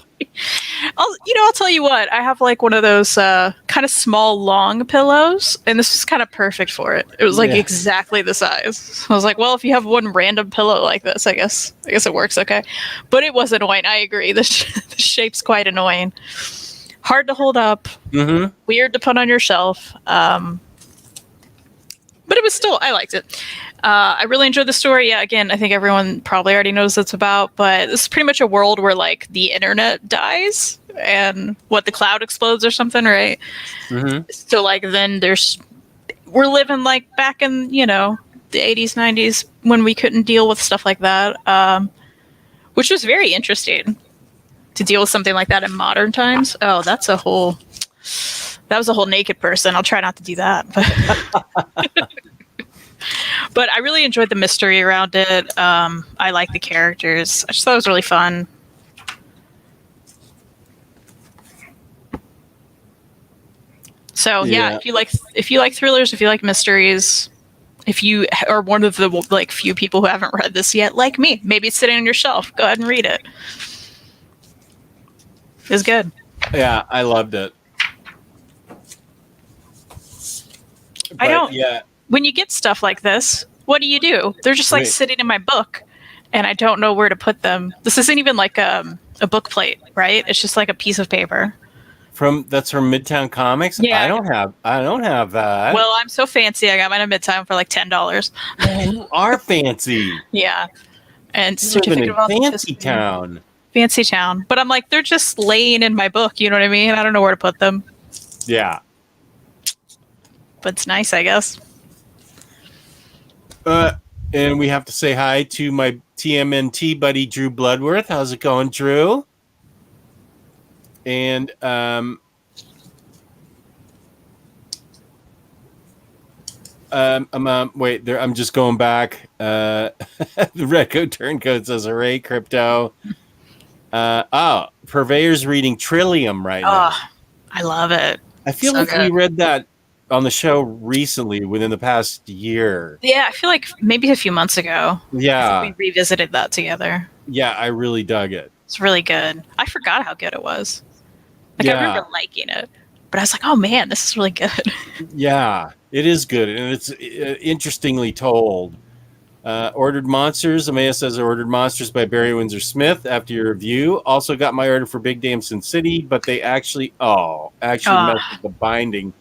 I'll tell you what. I have like one of those kind kind of small, long pillows, and this was kind of perfect for it. It was like Yeah. exactly the size. So I was like, well, if you have one random pillow like this, I guess it works okay. But it was annoying. I agree. The shape's quite annoying. Hard to hold up. Mm-hmm. Weird to put on your shelf. But it was still, I liked it. I really enjoyed the story. Yeah, again, I think everyone probably already knows what it's about, but this is pretty much a world where like the internet dies and the cloud explodes or something, right? Mm-hmm. So like then we're living like back in, the 80s, 90s when we couldn't deal with stuff like that, which was very interesting to deal with something like that in modern times. Oh, that was a whole naked person. I'll try not to do that. But I really enjoyed the mystery around it. I like the characters. I just thought it was really fun. So yeah, if you like thrillers, if you like mysteries, if you are one of the like few people who haven't read this yet, like me, maybe it's sitting on your shelf. Go ahead and read it. It's good. Yeah, I loved it. I don't. Yeah. When you get stuff like this, what do? They're just like sitting in my book, and I don't know where to put them. This isn't even like a book plate, right? It's just like a piece of paper. That's from Midtown Comics. Yeah, I don't have that. Well, I'm so fancy. I got mine at Midtown for like $10. Man, you are fancy. Yeah, and You live certificate in of fancy authenticity. town. Fancy town. But I'm like, they're just laying in my book. You know what I mean? I don't know where to put them. Yeah. But it's nice, I guess. And we have to say hi to my TMNT buddy Drew Bloodworth. How's it going, Drew? And wait, there. I'm just going back. The Redcoat Turncoat says, "Hooray, crypto!" Purveyor's reading Trillium right now. I love it. I feel like we read that on the show recently, within the past year. Yeah, I feel like maybe a few months ago. Yeah, we revisited that together. Yeah, I really dug it. It's really good. I forgot how good it was. I remember liking it, but I was like, oh man, this is really good. Yeah, it is good, and it's interestingly told. Ordered Monsters. Amaya says I ordered Monsters by Barry Windsor Smith after your review. Also got my order for Big Damn Sin City, but they actually messed with the binding.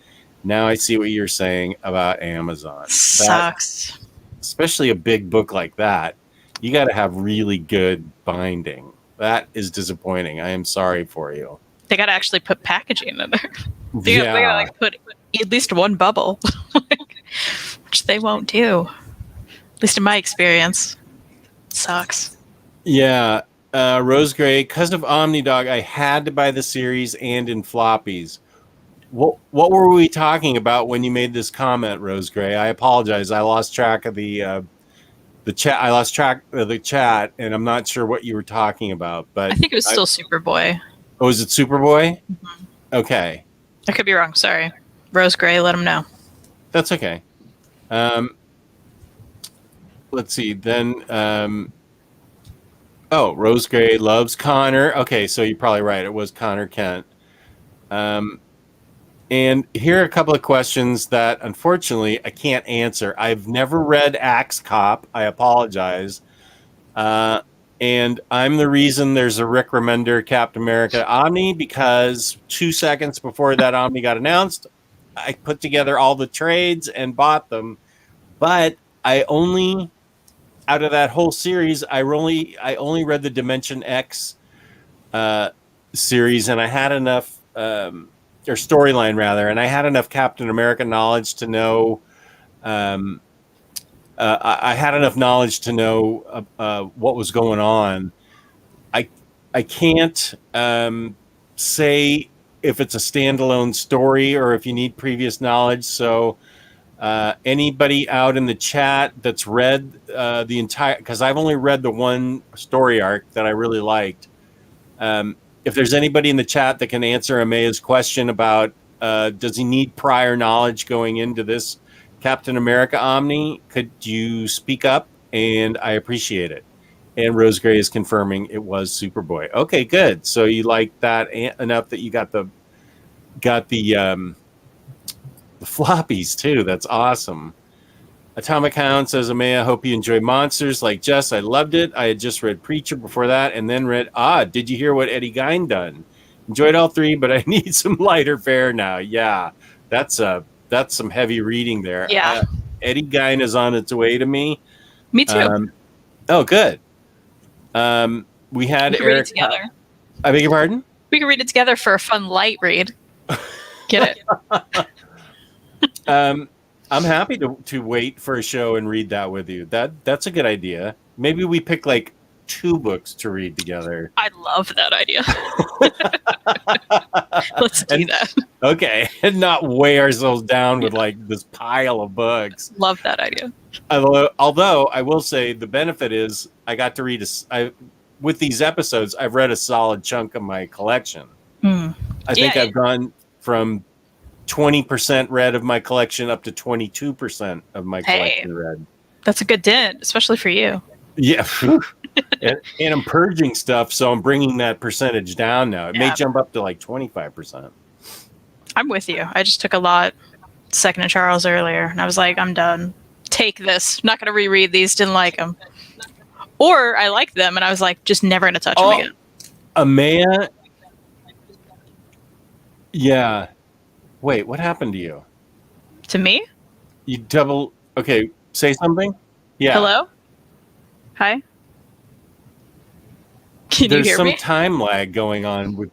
Now I see what you're saying about Amazon. Sucks. Especially a big book like that. You got to have really good binding. That is disappointing. I am sorry for you. They got to actually put packaging in there. They got to like put at least one bubble, which they won't do. At least in my experience. Sucks. Yeah. Rose Gray, because of OmniDog, I had to buy the series and in floppies. What were we talking about when you made this comment, Rose Gray? I apologize. I lost track of the chat. I lost track of the chat, and I'm not sure what you were talking about. But I think it was still Superboy. Oh, is it Superboy? Mm-hmm. Okay. I could be wrong. Sorry. Rose Gray, let him know. That's okay. Let's see. Then, Rose Gray loves Connor. Okay, so you're probably right. It was Connor Kent. And here are a couple of questions that, unfortunately, I can't answer. I've never read Axe Cop. I apologize. And I'm the reason there's a Rick Remender Captain America Omni, because 2 seconds before that Omni got announced, I put together all the trades and bought them. But I only, out of that whole series, I only read the Dimension X series, and I had enough... or storyline rather, and I had enough Captain America knowledge to know. I had enough knowledge to know what was going on. I can't say if it's a standalone story or if you need previous knowledge. So anybody out in the chat that's read the entire, because I've only read the one story arc that I really liked. If there's anybody in the chat that can answer Amaya's question about does he need prior knowledge going into this Captain America Omni, could you speak up? And I appreciate it. And Rose Gray is confirming it was Superboy. Okay, good. So you like that enough that you got the The floppies too. That's awesome. Atomic Hound says, Amaya, hope you enjoy Monsters. Like Jess, I loved it. I had just read Preacher before that and then read Did you hear what Eddie Gein done? Enjoyed all three, but I need some lighter fare now. Yeah, that's some heavy reading there. Yeah. Eddie Gein is on its way to me. Me too. Oh, good. We had We can read Eric it together. I beg your pardon? We can read it together for a fun light read. Get it? I'm happy to wait for a show and read that with you. That's a good idea. Maybe we pick like 2 books to read together. I love that idea. Let's do that. Okay, and not weigh ourselves down with like this pile of books. Love that idea. Although I will say the benefit is I got to read with these episodes. I've read a solid chunk of my collection. I think I've gone from 20% read of my collection up to 22% of my collection read. That's a good dent, especially for you. Yeah. and I'm purging stuff, so I'm bringing that percentage down now. It may jump up to like 25%. I'm with you. I just took a lot Second and Charles earlier, and I was like, I'm done. Take this. Not going to reread these. Didn't like them. Or I liked them, and I was like, just never going to touch them again. Amaya. Yeah. Wait, what happened to you? To me? You okay, say something? Yeah. Hello? Hi? Can you hear me? There's some time lag going on with...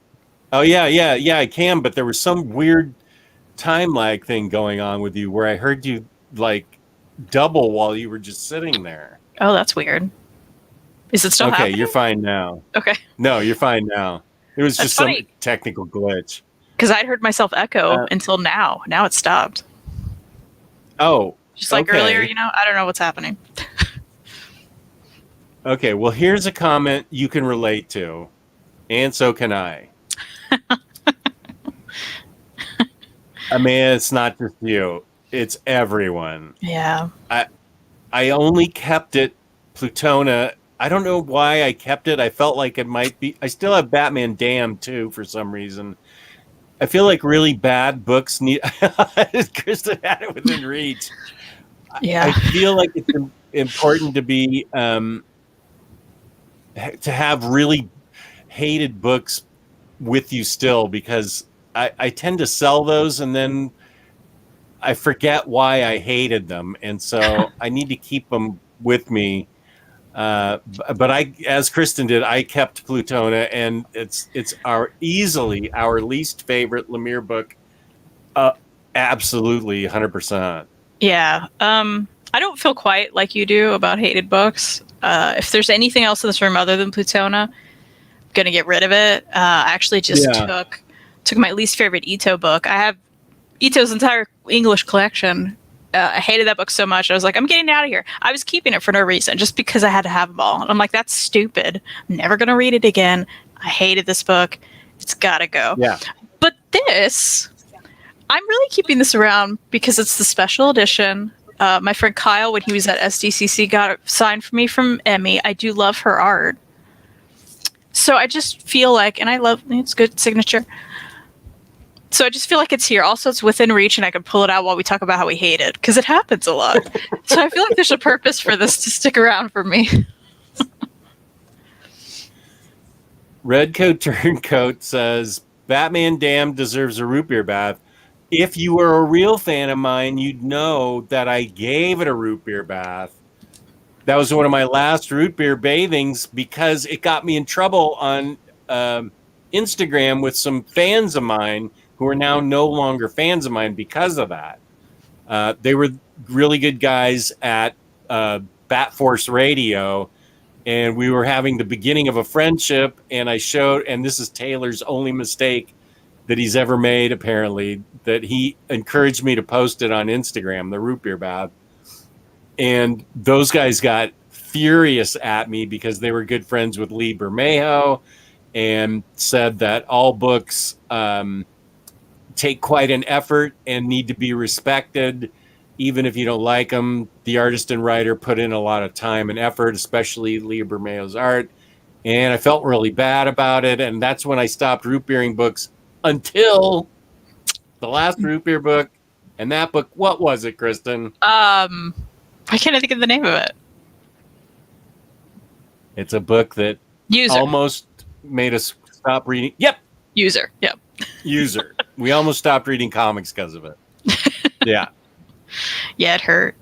Oh, yeah, I can, but there was some weird time lag thing going on with you where I heard you, like, double while you were just sitting there. Oh, that's weird. Is it still happening? Okay, you're fine now. Okay. No, you're fine now. It was That's just funny. some technical glitch. Because I'd heard myself echo until now. Now it stopped. Oh, just like earlier, I don't know what's happening. Okay, well, here's a comment you can relate to, and so can I. I mean, it's not just you. It's everyone. Yeah. I only kept it Plutona. I don't know why I kept it. I felt like it might be... I still have Batman Damned, too, for some reason. I feel like really bad books need... Kristan had it within reach. Yeah. I feel like it's important to be... to have really hated books with you still, because I tend to sell those and then I forget why I hated them. And so I need to keep them with me. But as Kristan did, I kept Plutona, and it's easily our least favorite Lemire book. Absolutely 100%. Yeah. I don't feel quite like you do about hated books. If there's anything else in this room other than Plutona, I'm gonna get rid of it. I actually just took my least favorite Ito book. I have Ito's entire English collection. I hated that book so much. I was like, I'm getting out of here. I was keeping it for no reason, just because I had to have them all. And I'm like, that's stupid. I'm never gonna read it again. I hated this book. It's gotta go. Yeah. But this, I'm really keeping this around because it's the special edition. My friend Kyle, when he was at SDCC, got it signed for me from Emmy. I do love her art. So I just feel like, and I love, it's good signature. So I just feel like it's here. Also, it's within reach, and I can pull it out while we talk about how we hate it, because it happens a lot. So I feel like there's a purpose for this to stick around for me. Redcoat Turncoat says, Batman Damned deserves a root beer bath. If you were a real fan of mine, you'd know that I gave it a root beer bath. That was one of my last root beer bathings because it got me in trouble on Instagram with some fans of mine who are now no longer fans of mine because of that. They were really good guys at Bat Force Radio, and we were having the beginning of a friendship, and I showed, and this is Taylor's only mistake that he's ever made, apparently, that he encouraged me to post it on Instagram, the root beer bath. And those guys got furious at me because they were good friends with Lee Bermejo and said that all books take quite an effort and need to be respected. Even if you don't like them, the artist and writer put in a lot of time and effort, especially Lee Bermejo's art. And I felt really bad about it. And that's when I stopped root beering books until the last root beer book And that book, what was it, Kristan? Why can't I think of the name of it? It's a book that User. almost made us stop reading. Yep. User. Yep. User. We almost stopped reading comics because of it. Yeah. Yeah, it hurt.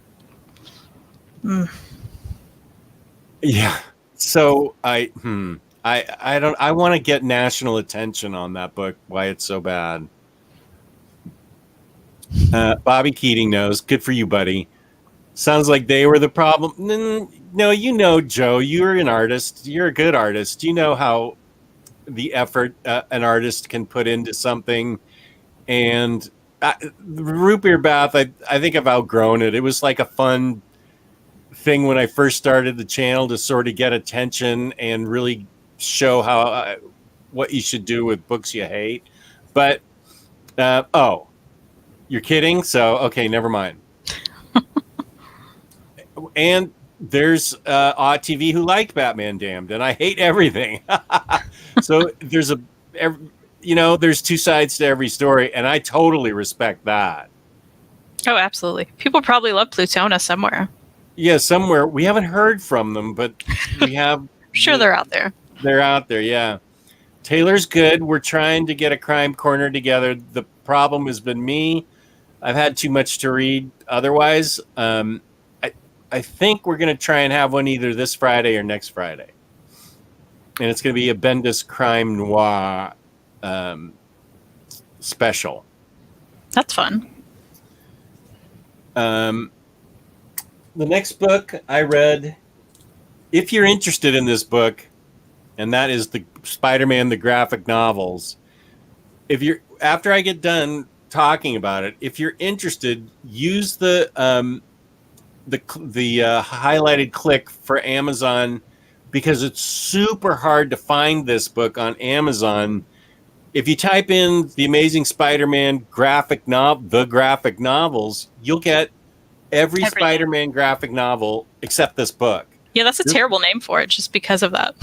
Yeah. So I want to get national attention on that book, why it's so bad. Bobby Keating knows. Good for you, buddy. Sounds like they were the problem. No, you know, Joe, you're an artist. You're a good artist. You know how the effort an artist can put into something. And the root beer bath, I think I've outgrown it. It was like a fun thing when I first started the channel to sort of get attention and really show how what you should do with books you hate. But you're kidding? So okay, never mind. And there's Odd TV who liked Batman Damned, and I hate everything. So there's there's two sides to every story, and I totally respect that. Oh, absolutely. People probably love Plutona somewhere. Yeah, somewhere. We haven't heard from them, but we have. Sure, they're out there. They're out there, yeah. Taylor's good. We're trying to get a crime corner together. The problem has been me. I've had too much to read otherwise. I think we're going to try and have one either this Friday or next Friday. And it's going to be a Bendis Crime Noir special. That's fun. The next book I read, if you're interested in this book, and that is the Spider-Man, the graphic novels. After I get done talking about it, if you're interested, use the highlighted click for Amazon, because it's super hard to find this book on Amazon. If you type in The Amazing Spider-Man graphic novels, you'll get every Spider-Man graphic novel except this book. Yeah, that's a terrible name for it, just because of that.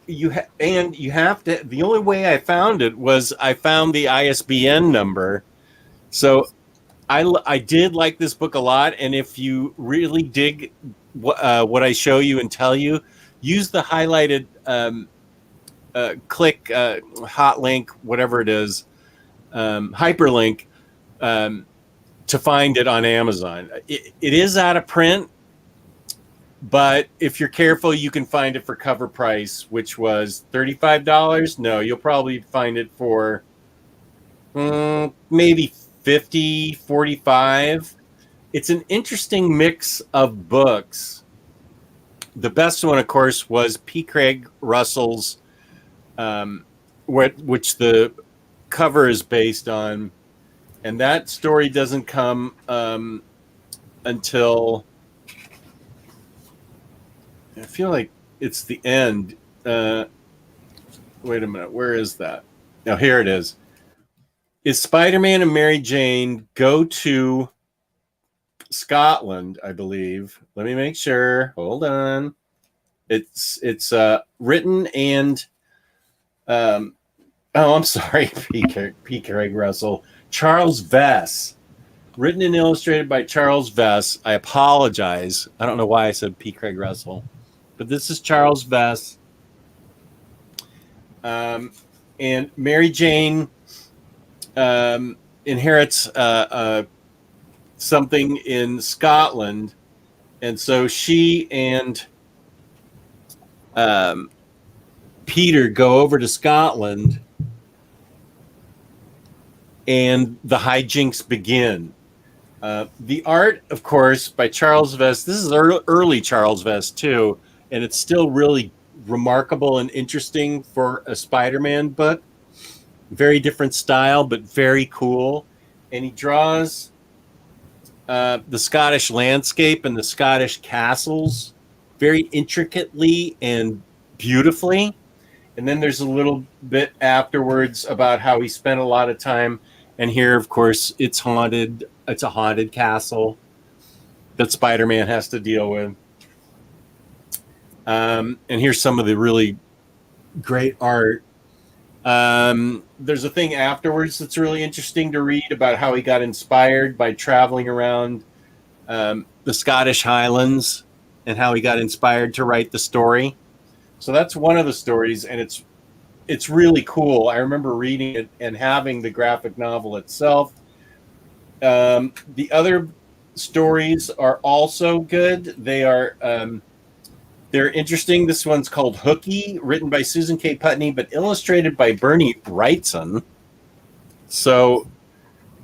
You have to. The only way I found it was I found the ISBN number. So I did like this book a lot, and if you really dig what I show you and tell you, use the highlighted click hot link, whatever it is, hyperlink to find it on Amazon. It is out of print, but if you're careful, you can find it for cover price, which was $35. No, you'll probably find it for maybe $50, $45. It's an interesting mix of books. The best one, of course, was P. Craig Russell's, which the cover is based on. And that story doesn't come until... I feel like it's the end. Wait a minute. Where is that? Now, here it is. Is Spider-Man and Mary Jane go to Scotland, I believe. Let me make sure. Hold on. It's written and... I'm sorry, P. Craig Russell. Charles Vess. Written and illustrated by Charles Vess. I apologize. I don't know why I said P. Craig Russell. But this is Charles Vess. And Mary Jane inherits something in Scotland. And so she and Peter go over to Scotland, and the hijinks begin. The art, of course, by Charles Vess. This is early Charles Vess, too. And it's still really remarkable and interesting for a Spider-Man book. Very different style, but very cool. And he draws the Scottish landscape and the Scottish castles very intricately and beautifully. And then there's a little bit afterwards about how he spent a lot of time. And here, of course, it's haunted. It's a haunted castle that Spider-Man has to deal with. And here's some of the really great art. There's a thing afterwards that's really interesting to read about how he got inspired by traveling around the Scottish Highlands and how he got inspired to write the story. So that's one of the stories, and it's really cool. I remember reading it and having the graphic novel itself. The other stories are also good. They're interesting. This one's called Hooky, written by Susan K. Putney, but illustrated by Bernie Wrightson. So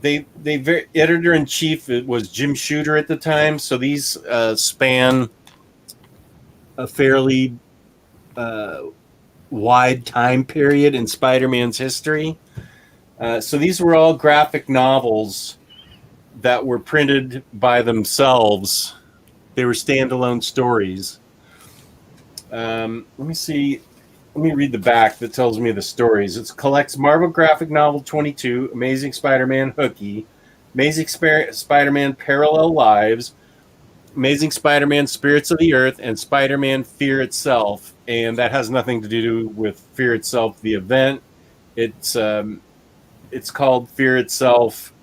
editor in chief was Jim Shooter at the time. So these span a fairly wide time period in Spider-Man's history. So these were all graphic novels that were printed by themselves. They were standalone stories. Let me see. Let me read the back that tells me the stories. It collects Marvel Graphic Novel 22, Amazing Spider-Man Hooky, Amazing Spider-Man Parallel Lives, Amazing Spider-Man Spirits of the Earth, and Spider-Man Fear Itself. And that has nothing to do with Fear Itself, the event. It's called Fear Itself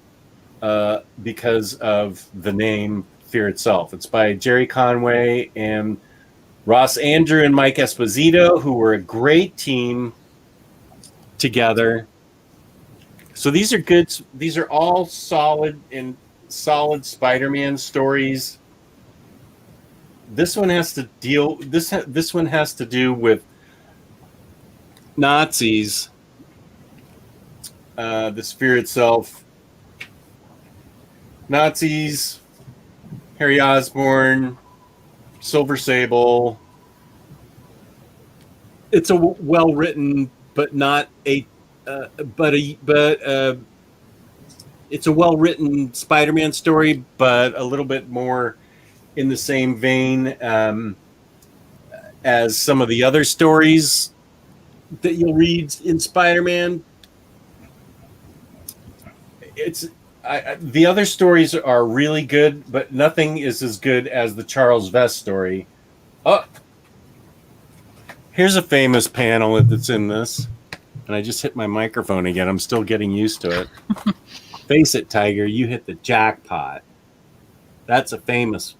because of the name Fear Itself. It's by Jerry Conway and Ross Andrew and Mike Esposito, who were a great team together. So these are good. These are all solid Spider-Man stories. This one has to deal. This one has to do with Nazis. The Fear Itself. Nazis. Harry Osborn. Silver Sable. It's a well-written, but not a, it's a well-written Spider-Man story, but a little bit more in the same vein as some of the other stories that you'll read in Spider-Man. The other stories are really good, but nothing is as good as the Charles Vess story. Oh, here's a famous panel that's in this. And I just hit my microphone again. I'm still getting used to it. Face it, Tiger, you hit the jackpot. That's a famous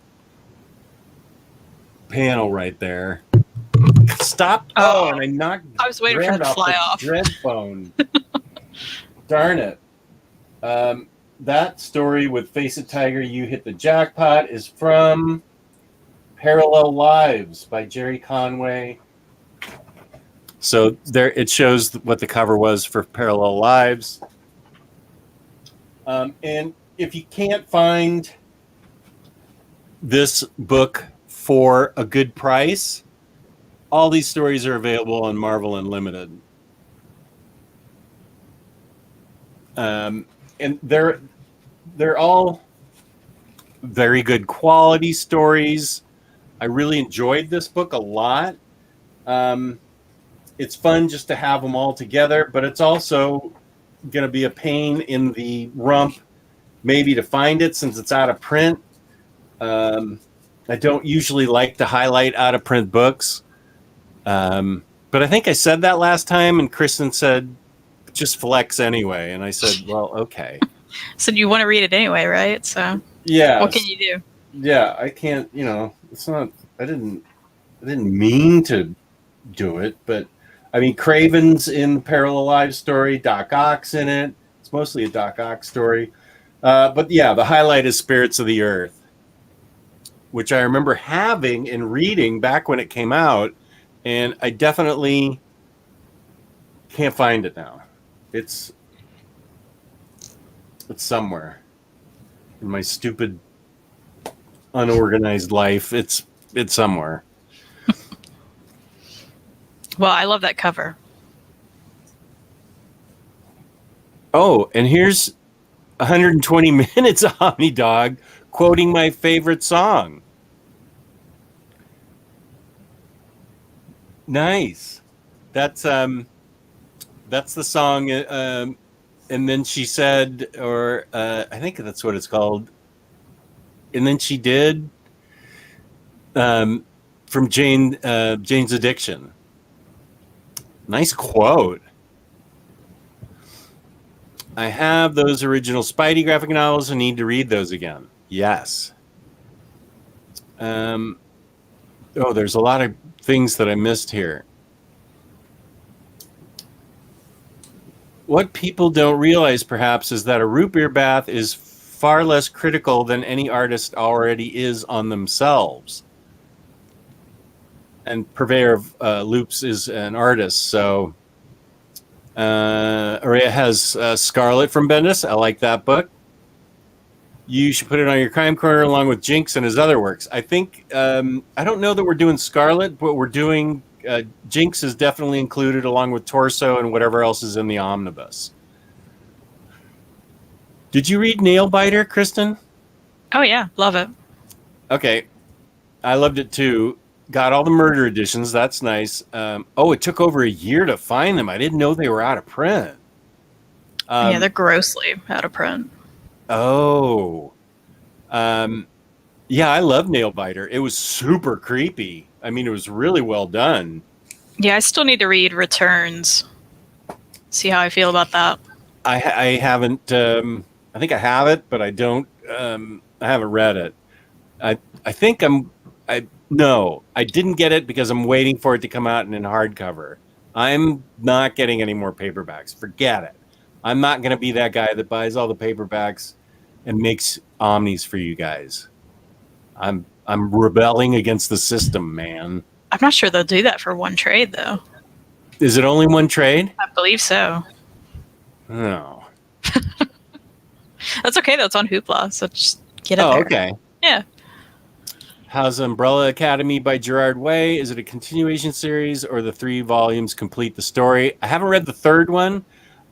panel right there. Stop. Oh, and I knocked I was waiting for it to fly off. Dread phone. Darn it. That story with Face It, Tiger, You Hit the Jackpot is from Parallel Lives by Jerry Conway. So there it shows what the cover was for Parallel Lives. And if you can't find this book for a good price, all these stories are available on Marvel Unlimited. And they're all very good quality stories. I really enjoyed this book a lot. It's fun just to have them all together, but it's also going to be a pain in the rump maybe to find it since it's out of print. I don't usually like to highlight out of print books. But I think I said that last time, and Kristan said, just flex anyway. And I said, well, okay. So you want to read it anyway, right? So yeah, what can you do? Yeah, I can't, it's not, I didn't mean to do it, but I mean, Craven's in the Parallel Lives story, Doc Ock's in it. It's mostly a Doc Ock story. But yeah, the highlight is Spirits of the Earth, which I remember having and reading back when it came out, and I definitely can't find it now. It's somewhere in my stupid, unorganized life. It's somewhere. Well, I love that cover. Oh, and here's 120 minutes of OmniDog quoting my favorite song. Nice. That's the song. And then she said, or I think that's what it's called. And then she did from Jane's Addiction. Nice quote. I have those original Spidey graphic novels and need to read those again. Yes. There's a lot of things that I missed here. What people don't realize, perhaps, is that a root beer bath is far less critical than any artist already is on themselves. And Purveyor of Loops is an artist, so Araya has Scarlet from Bendis. I like that book. You should put it on your crime corner along with Jinx and his other works. I think I don't know that we're doing Scarlet, but we're doing Jinx is definitely included along with Torso and whatever else is in the omnibus. Did you read Nailbiter, Kristan? Oh yeah, love it. Okay, I loved it too. Got all the murder editions. That's nice. It took over a year to find them. I didn't know they were out of print. Yeah, they're grossly out of print. Oh. Yeah, I love Nailbiter. It was super creepy. I mean, it was really well done. Yeah, I still need to read Returns. See how I feel about that. I haven't. I think I have it, but I don't. I haven't read it. I think No, I didn't get it because I'm waiting for it to come out in hardcover. I'm not getting any more paperbacks. Forget it. I'm not going to be that guy that buys all the paperbacks and makes omnis for you guys. I'm rebelling against the system, man. I'm not sure they'll do that for one trade, though. Is it only one trade? I believe so. No. That's okay, though. It's on Hoopla, so just get it there. Oh, okay. Yeah. How's Umbrella Academy by Gerard Way? Is it a continuation series or the 3 volumes complete the story? I haven't read the third one.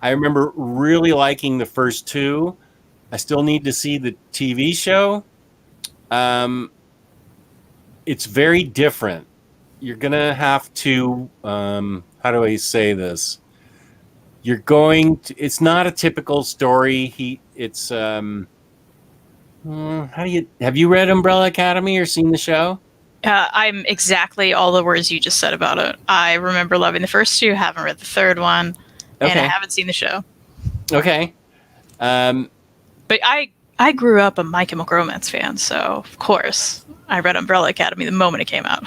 I remember really liking the first 2. I still need to see the TV show. It's very different. You're going to have to, how do I say this? You're going to, it's not a typical story. Have you read Umbrella Academy or seen the show? I'm exactly all the words you just said about it. I remember loving the first 2, haven't read the third one, and I haven't seen the show. Okay. But I grew up a My Chemical Romance fan, so of course I read Umbrella Academy the moment it came out.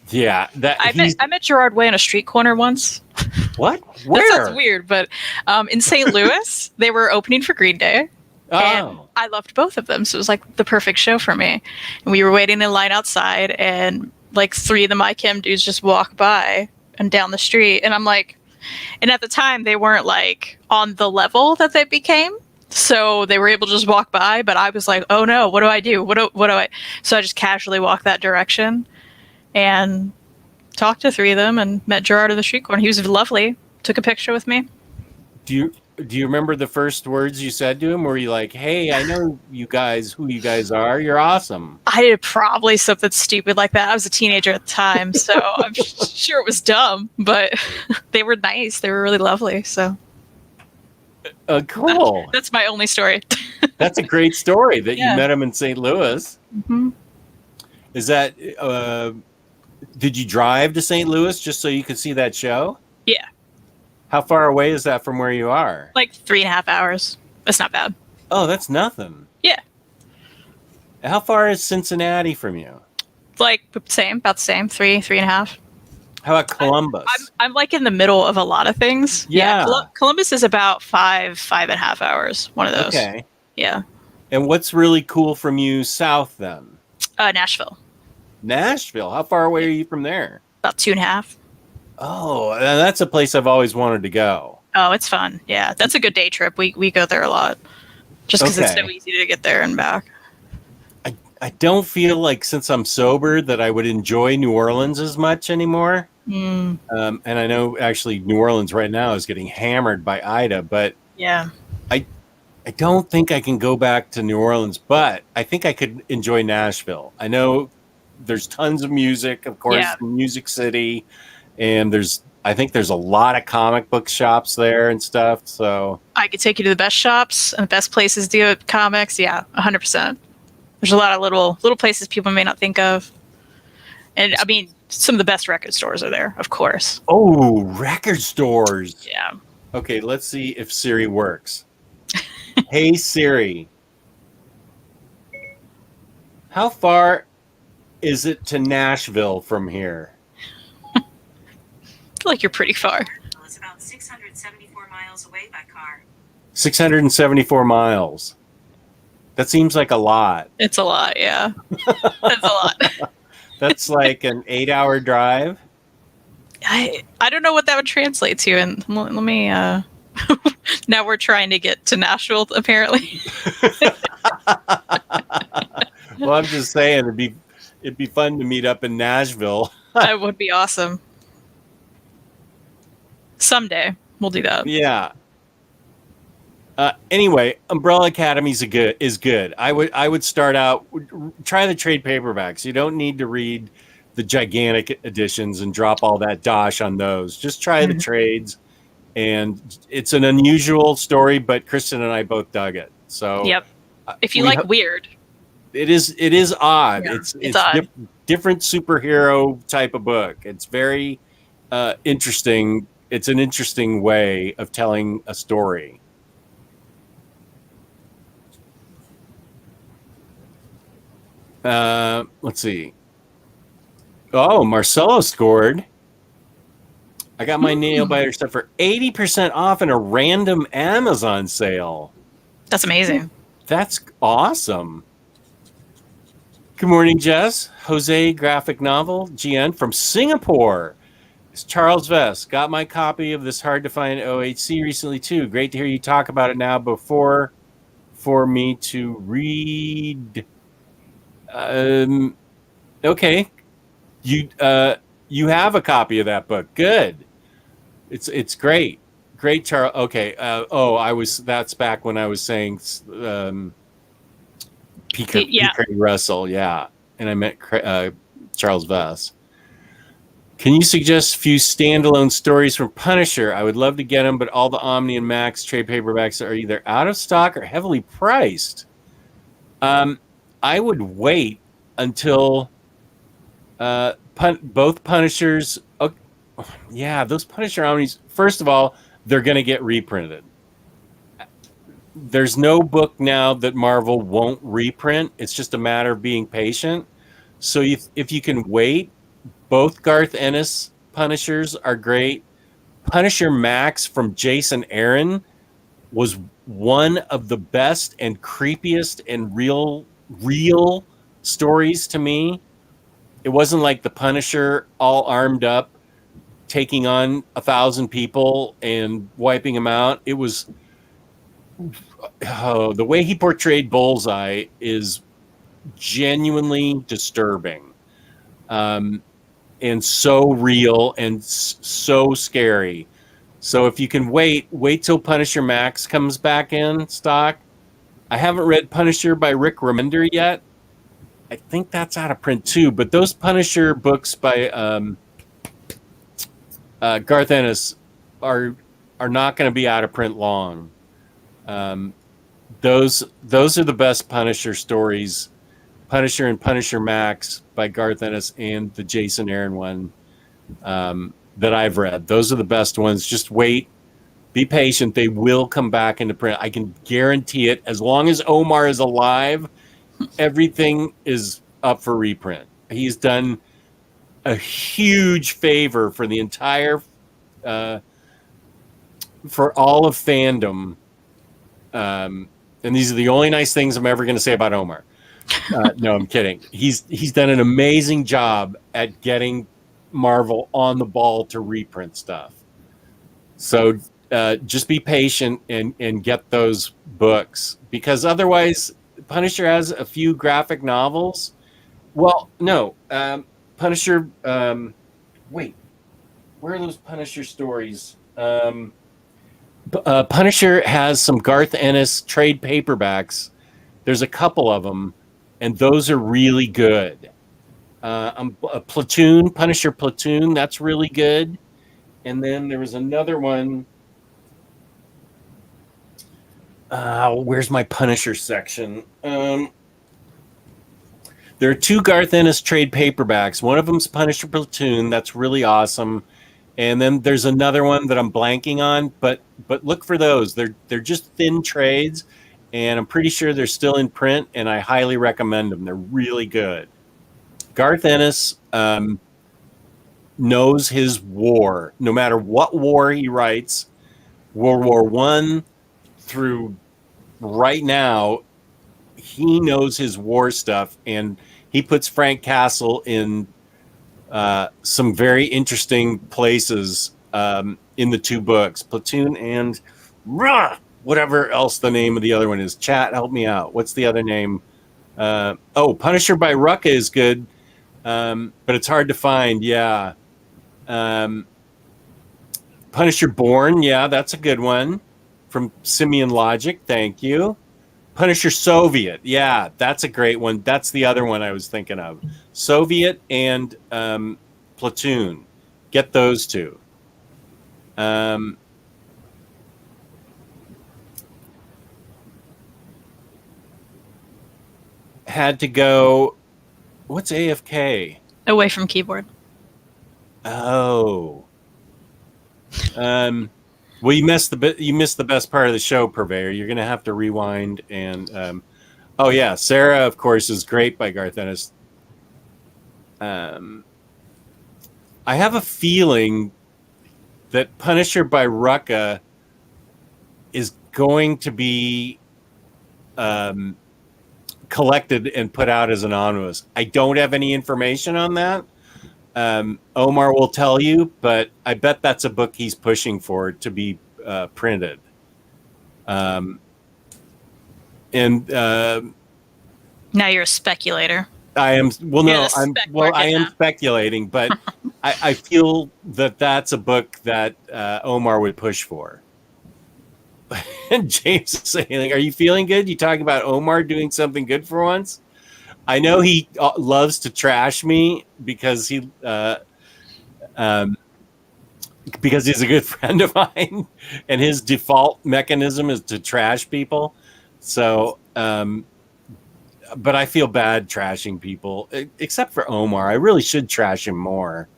Yeah, I met Gerard Way on a street corner once. What? Where? That sounds weird, but in St. Louis, they were opening for Green Day. Oh. And I loved both of them, so it was like the perfect show for me. And we were waiting in line outside, and like 3 of the My Chem dudes just walk by and down the street, and I'm like, and at the time they weren't like on the level that they became, so they were able to just walk by. But I was like, oh no, what do I do? What do I? So I just casually walked that direction and talked to 3 of them and met Gerard at the street corner. He was lovely. Took a picture with me. Do you remember the first words you said to him? Were you like, hey, I know you guys, who you guys are. You're awesome. I did probably something stupid like that. I was a teenager at the time, so I'm sure it was dumb, but they were nice. They were really lovely. So cool. That's my only story. That's a great story that you met him in St. Louis. Mm-hmm. Is that, did you drive to St. Louis just so you could see that show? Yeah. How far away is that from where you are? Like 3.5 hours. That's not bad. Oh, that's nothing. Yeah. How far is Cincinnati from you? Like about the same, 3.5. How about Columbus? I'm like in the middle of a lot of things. Yeah. Columbus is about 5.5 hours. One of those. Okay. Yeah. And what's really cool from you south then? Nashville. Nashville. How far away are you from there? About 2.5. Oh, that's a place I've always wanted to go. Oh, it's fun. Yeah, that's a good day trip. We go there a lot, just because it's so easy to get there and back. I don't feel like, since I'm sober, that I would enjoy New Orleans as much anymore. And I know actually New Orleans right now is getting hammered by Ida, but yeah, I don't think I can go back to New Orleans, but I think I could enjoy Nashville. I know there's tons of music, of course, Music City. And I think there's a lot of comic book shops there and stuff. So I could take you to the best shops and the best places to get comics. Yeah, 100%. There's a lot of little places people may not think of. And I mean, some of the best record stores are there, of course. Oh, record stores. Yeah. Okay, let's see if Siri works. Hey Siri, how far is it to Nashville from here? I feel like you're pretty far. It's about 674 miles away by car. 674 miles. That seems like a lot. It's a lot, yeah. That's a lot. That's like an 8-hour drive. I don't know what that would translate to, and let me. Now we're trying to get to Nashville, apparently. Well, I'm just saying it'd be fun to meet up in Nashville. That would be awesome. Someday we'll do that. Yeah. Anyway, Umbrella Academy is good. I would start out, try the trade paperbacks. You don't need to read the gigantic editions and drop all that dosh on those. Just try the trades, and it's an unusual story, but Kristan and I both dug it. So Yep. If you like weird, it is odd. Yeah, it's odd. Different superhero type of book. It's very interesting. It's an interesting way of telling a story. Let's see. Oh, Marcelo scored. I got my nail biter stuff for 80% off in a random Amazon sale. That's amazing. That's awesome. Good morning, Jess. Jose graphic novel, GN from Singapore. It's Charles Vest. Got my copy of this hard to find OHC recently too. Great to hear you talk about it now before for me to read. Okay. You have a copy of that book. Good. It's great. Great, Charles. Okay. That's back when I was saying P.K. Russell. Yeah. And I meant Charles Vest. Can you suggest a few standalone stories from Punisher? I would love to get them, but all the Omni and Max trade paperbacks are either out of stock or heavily priced. I would wait until both Punishers. Those Punisher Omnis. First of all, they're going to get reprinted. There's no book now that Marvel won't reprint. It's just a matter of being patient. So if you can wait, both Garth Ennis Punishers are great. Punisher Max from Jason Aaron was one of the best and creepiest and real stories to me. It wasn't like the Punisher all armed up, taking on 1,000 people and wiping them out. It was the way he portrayed Bullseye is genuinely disturbing, and so real and so scary. So if you can wait till Punisher Max comes back in stock. I haven't read Punisher by Rick Remender yet. I think that's out of print too. But those Punisher books by Garth Ennis are not going to be out of print long. Those are the best Punisher stories. Punisher and Punisher Max by Garth Ennis and the Jason Aaron one that I've read. Those are the best ones. Just wait. Be patient. They will come back into print. I can guarantee it. As long as Omar is alive, everything is up for reprint. He's done a huge favor for the entire, for all of fandom. And these are the only nice things I'm ever going to say about Omar. No, I'm kidding. He's done an amazing job at getting Marvel on the ball to reprint stuff. So just be patient and get those books, because otherwise Punisher has a few graphic novels. Well, no, Punisher. Wait, where are those Punisher stories? Punisher has some Garth Ennis trade paperbacks. There's a couple of them, and those are really good. Platoon, Punisher Platoon, that's really good. And then there was another one. Where's my Punisher section? There are two Garth Ennis trade paperbacks. One of them's Punisher Platoon. That's really awesome. And then there's another one that I'm blanking on, but look for those. They're just thin trades, and I'm pretty sure they're still in print, and I highly recommend them. They're really good. Garth Ennis knows his war. No matter what war he writes, World War I through right now, he knows his war stuff, and he puts Frank Castle in some very interesting places in the two books, Platoon and whatever else the name of the other one is. Chat, help me out. What's the other name? Punisher by Rucka is good, but it's hard to find. Yeah. Punisher Born, yeah, that's a good one from Simian Logic. Thank you. Punisher Soviet, yeah, that's a great one. That's the other one I was thinking of. Soviet and Platoon. Get those two. Had to go. What's AFK? Away from keyboard. Oh. Well, you missed the best part of the show, Purveyor. You're going to have to rewind and. Oh yeah, Sarah, of course, is great by Garth Ennis. I have a feeling that Punisher by Rucka is going to be collected and put out as an omnibus. I don't have any information on that. Omar will tell you, but I bet that's a book he's pushing for to be printed. Now you're a speculator. I am. Well, no, I am now. speculating, but I feel that that's a book that Omar would push for. And James is saying, "Are you feeling good? You talking about Omar doing something good for once?" I know he loves to trash me because he's a good friend of mine, and his default mechanism is to trash people. So, but I feel bad trashing people, except for Omar. I really should trash him more.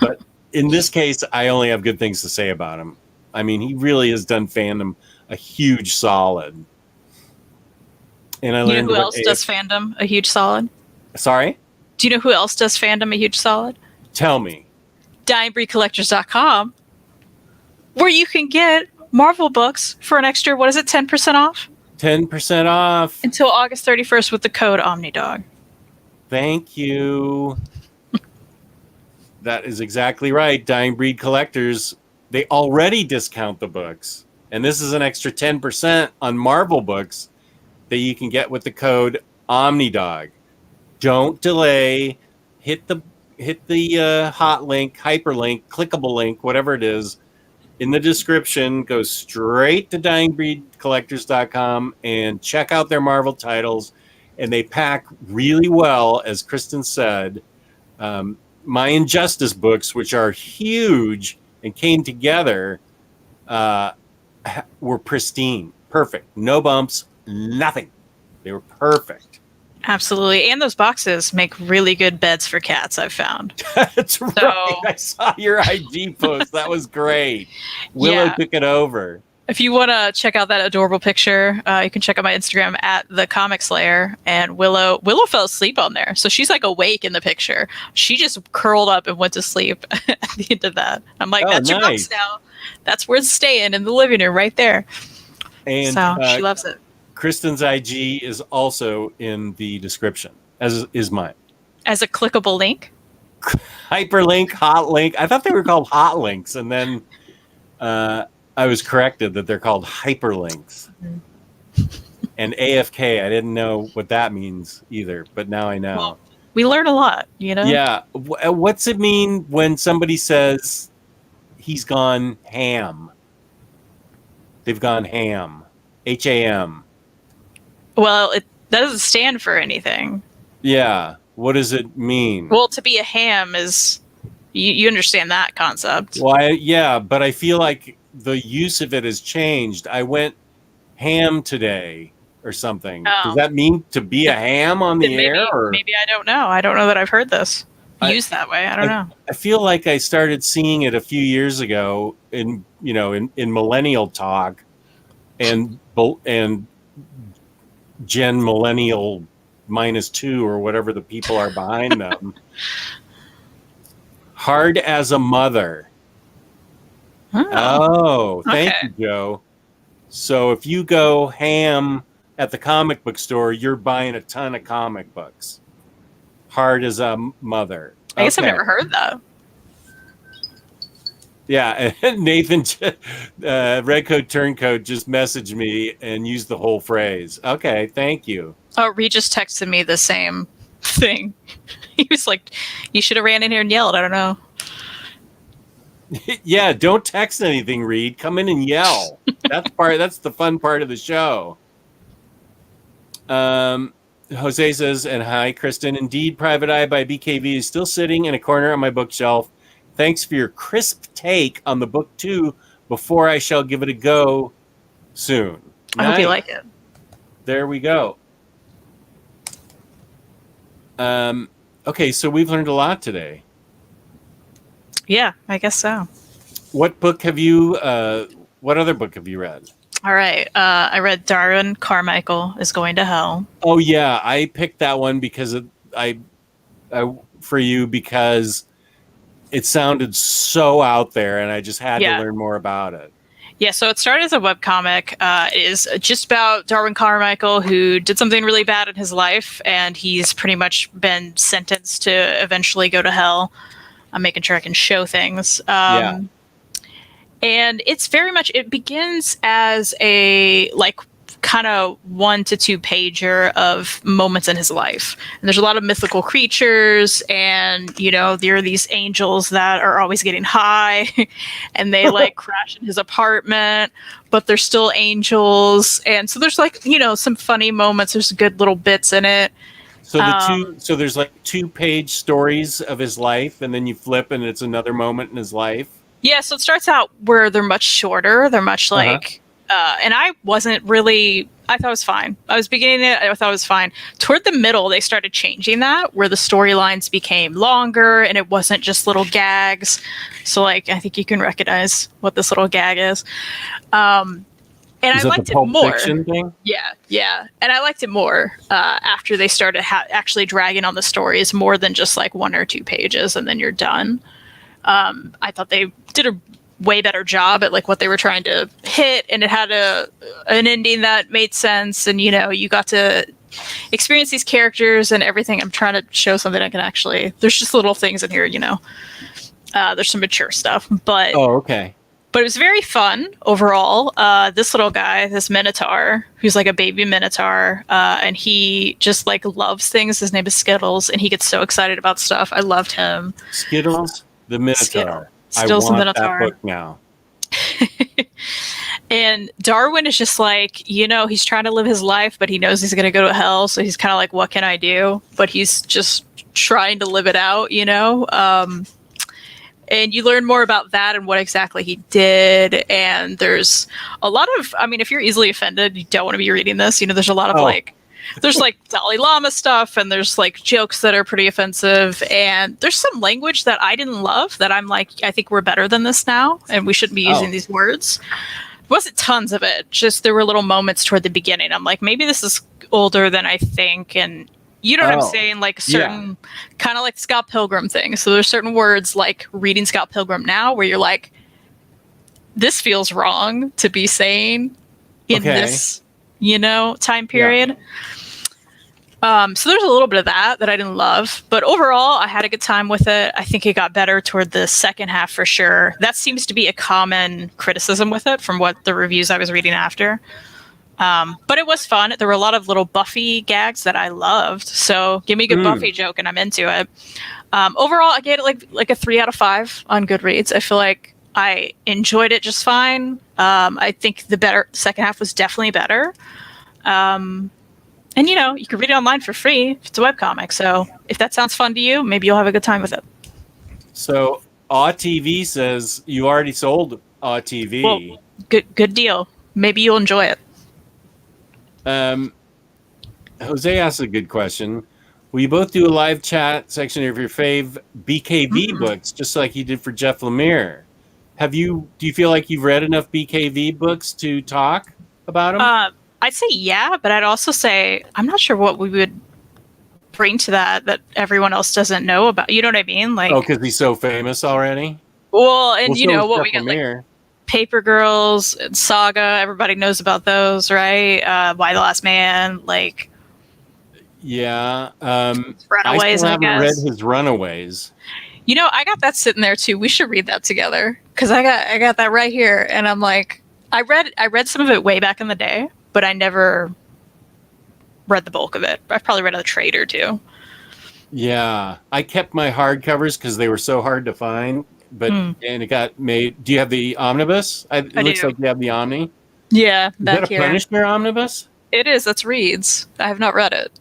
But in this case, I only have good things to say about him. I mean, he really has done fandom a huge solid. And I learned who else does fandom a huge solid? Sorry? Do you know who else does fandom a huge solid? Tell me. DyingBreedCollectors.com, where you can get Marvel books for an extra, 10% off? 10% off. Until August 31st with the code OmniDog. Thank you. That is exactly right. Dying Breed Collectors, they already discount the books. And this is an extra 10% on Marvel books that you can get with the code OmniDog. Don't delay. Hit the hot link, hyperlink, clickable link, whatever it is, in the description. Go straight to DyingBreedCollectors.com and check out their Marvel titles. And they pack really well, as Kristan said. My Injustice books, which are huge and came together, were pristine, perfect, no bumps, nothing. They were perfect. Absolutely. And those boxes make really good beds for cats, I've found. That's right. I saw your IG post. That was great. Willow took it over. If you want to check out that adorable picture, you can check out my Instagram at The Comic Slayer. And Willow fell asleep on there. So she's like awake in the picture. She just curled up and went to sleep at the end of that. I'm like, that's nice. Your books now. That's where it's staying, in the living room right there. And so she loves it. Kristen's IG is also in the description, as is mine. As a clickable link? Hyperlink, hot link. I thought they were called hot links, and then I was corrected that they're called hyperlinks. Mm-hmm. And AFK, I didn't know what that means either, but now I know. Well, we learn a lot, you know? Yeah. What's it mean when somebody says he's gone ham? They've gone ham. HAM. Well, that doesn't stand for anything. Yeah. What does it mean? Well, to be a ham is... You understand that concept. Well, but I feel like the use of it has changed. I went ham today or something. Oh. Does that mean to be a ham on the air? Or? Maybe I don't know. I don't know that I've heard this. used that way. I don't know. I feel like I started seeing it a few years ago in millennial talk and Gen Millennial -2 or whatever the people are behind them. Hard as a mother. Oh, thank you, Joe. So if you go ham at the comic book store, you're buying a ton of comic books. Hard as a mother. I guess I've never heard that. Yeah, and Nathan, Redcoat Turncoat, just messaged me and used the whole phrase. Okay, thank you. Oh, Reed just texted me the same thing. He was like, "You should have ran in here and yelled." I don't know. Yeah, don't text anything, Reed. Come in and yell. That's the fun part of the show. Jose says, and hi, Kristan. Indeed, Private Eye by BKV is still sitting in a corner on my bookshelf. Thanks for your crisp take on the book 2 before I shall give it a go soon. I hope you like it. There we go. Okay, so we've learned a lot today. Yeah, I guess so. What book have you, what other book have you read? All right. I read Darwin Carmichael is Going to Hell. Oh, yeah. I picked that one because for you because it sounded so out there and I just had to learn more about it. Yeah, so it started as a webcomic. It is just about Darwin Carmichael, who did something really bad in his life, and he's pretty much been sentenced to eventually go to hell. I'm making sure I can show things. And it's very much, it begins as a kind of 1 to 2 pager of moments in his life. And there's a lot of mythical creatures, and there are these angels that are always getting high and they crash in his apartment, but they're still angels. And so there's some funny moments. There's good little bits in it. So there's 2-page stories of his life, and then you flip and it's another moment in his life. Yeah, so it starts out where they're much shorter. They're much and I wasn't really, I thought it was fine. I was beginning it, I thought it was fine. Toward the middle, they started changing that, where the storylines became longer and it wasn't just little gags. So I think you can recognize what this little gag is. And I liked it more. Fiction thing? Yeah. And I liked it more after they started actually dragging on the stories more than just 1 or 2 pages and then you're done. I thought they did a way better job at what they were trying to hit, and it had an ending that made sense, and you got to experience these characters and everything. I'm trying to show something I can actually, there's just little things in here, there's some mature stuff, but okay. But it was very fun overall. This little guy, this Minotaur, who's a baby Minotaur, and he just loves things. His name is Skittles, and he gets so excited about stuff. I loved him. Skittles, the Minotaur. Skittle. I want that book now. And Darwin is just he's trying to live his life, but he knows he's going to go to hell. So he's kind of what can I do? But he's just trying to live it out, and you learn more about that and what exactly he did. And there's a lot of, if you're easily offended, you don't want to be reading this. There's a lot of there's Dalai Lama stuff, and there's jokes that are pretty offensive, and there's some language that I didn't love that I'm I think we're better than this now, and we shouldn't be using these words. It wasn't tons of it, just there were little moments toward the beginning. I'm maybe this is older than I think, and you know what I'm saying? Certain kind of Scott Pilgrim thing. So there's certain words reading Scott Pilgrim now where you're this feels wrong to be saying in this time period. So there's a little bit of that I didn't love, but overall I had a good time with it. I think it got better toward the second half for sure. That seems to be a common criticism with it from what the reviews I was reading after. But it was fun. There were a lot of little Buffy gags that I loved. So give me a good Buffy joke and I'm into it. Overall I gave it like a 3 out of 5 on Goodreads. I feel like I enjoyed it just fine. I think the second half was definitely better. And you can read it online for free if it's a webcomic. So if that sounds fun to you, maybe you'll have a good time with it. So AWTV says you already sold AWTV. Well, good deal. Maybe you'll enjoy it. Jose asked a good question. Will you both do a live chat section of your fave BKV Mm. books, just like you did for Jeff Lemire? Do you feel like you've read enough BKV books to talk about them? I'd say yeah, but I'd also say I'm not sure what we would bring to that everyone else doesn't know about. You know what I mean? Like, Oh, because he's so famous already? well, and Well, you so know is what Jeff we got, like Lemire. Paper Girls and Saga. Everybody knows about those, right? Why the Last Man, like Yeah. I Runaways, still I haven't read guess. his Runaways. You know, I got that sitting there too. We should read that together because I got that right here, and I'm like, I read some of it way back in the day, but I never read the bulk of it. I've probably read a trade or two. Yeah. I kept my hardcovers because they were so hard to find, and it got made. Do you have the omnibus? It I looks do. like you have the Omni. Yeah, Is that back a here. Punisher omnibus? It is. That's Reads. I have not read it.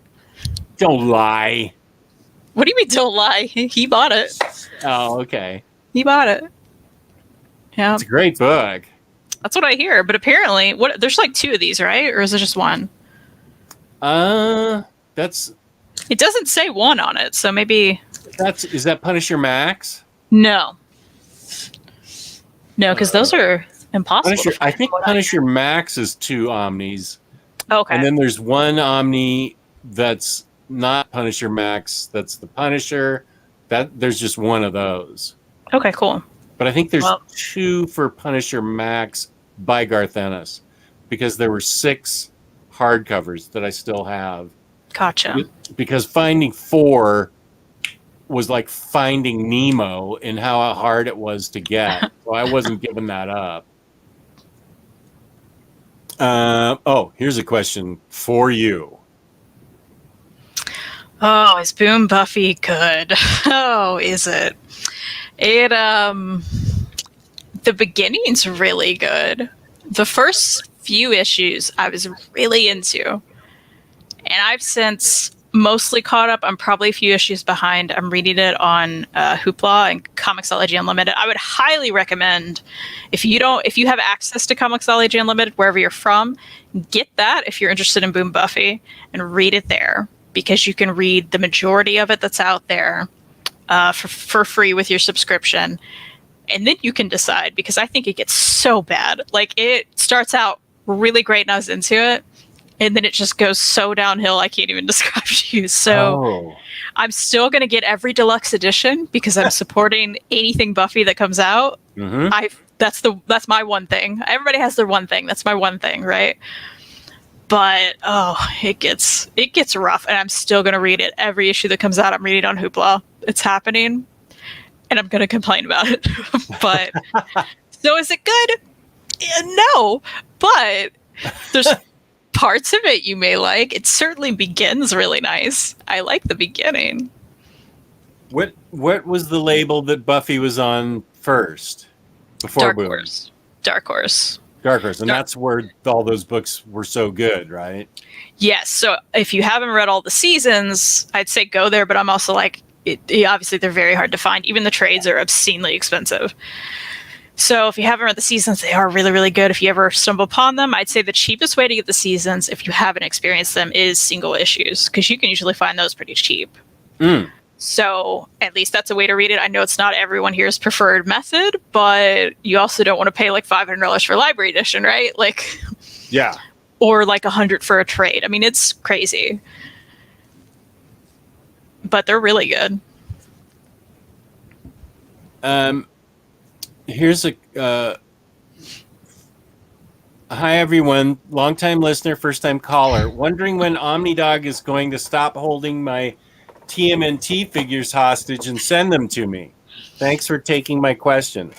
Don't lie. What do you mean? Don't lie. He bought it. Oh, okay. He bought it. Yeah, It's a great book. that's what I hear. But apparently, there's like two of these, right? Or is it just one? That's It doesn't say one on it, so maybe is that Punisher Max? no. No, because those are impossible. Punisher, to I find think from what Punisher Max is 2 Omnis, Okay. and then there's one Omni that's not Punisher Max. That's the Punisher. There's just one of those. Okay, cool. But I think there's Well- 2 for Punisher Max by Garth Ennis, because there were 6 hardcovers that I still have. Gotcha. Because finding 4 was like finding Nemo in how hard it was to get. So I wasn't giving that up. Here's a question for you. Oh, is Boom Buffy good? Oh, is it? It the beginning's really good. The first few issues I was really into. And I've since mostly caught up. I'm probably a few issues behind. I'm reading it on Hoopla and Comixology Unlimited. I would highly recommend if you have access to Comixology Unlimited wherever you're from, get that if you're interested in Boom Buffy and read it there, because you can read the majority of it that's out there for free with your subscription. And then you can decide, because I think it gets so bad. Like, it starts out really great and I was into it, and then it just goes so downhill I can't even describe to you. So I'm still going to get every deluxe edition because I'm supporting anything Buffy that comes out. Mm-hmm. That's my one thing. Everybody has their one thing. That's my one thing, right? But it gets rough, and I'm still going to read it. Every issue that comes out, I'm reading on Hoopla. It's happening, and I'm going to complain about it. But so is it good? No, but there's parts of it you may like. It certainly begins really nice. I like the beginning. What was the label that Buffy was on first? Before Dark Boom? Horse. Dark Horse. Dark Horse, and that's where all those books were so good, right? Yes. So if you haven't read all the seasons, I'd say go there. But I'm also like, obviously they're very hard to find. Even the trades are obscenely expensive. So if you haven't read the seasons, they are really, really good. If you ever stumble upon them, I'd say the cheapest way to get the seasons, if you haven't experienced them, is single issues, because you can usually find those pretty cheap. So at least that's a way to read it. I know it's not everyone here's preferred method, but you also don't want to pay like $500 for library edition, right? Like, Yeah. or like $100 for a trade. I mean, it's crazy, but they're really good. Here's hi everyone, long-time listener, first-time caller. Wondering when OmniDog is going to stop holding my TMNT figures hostage and send them to me. Thanks for taking my question.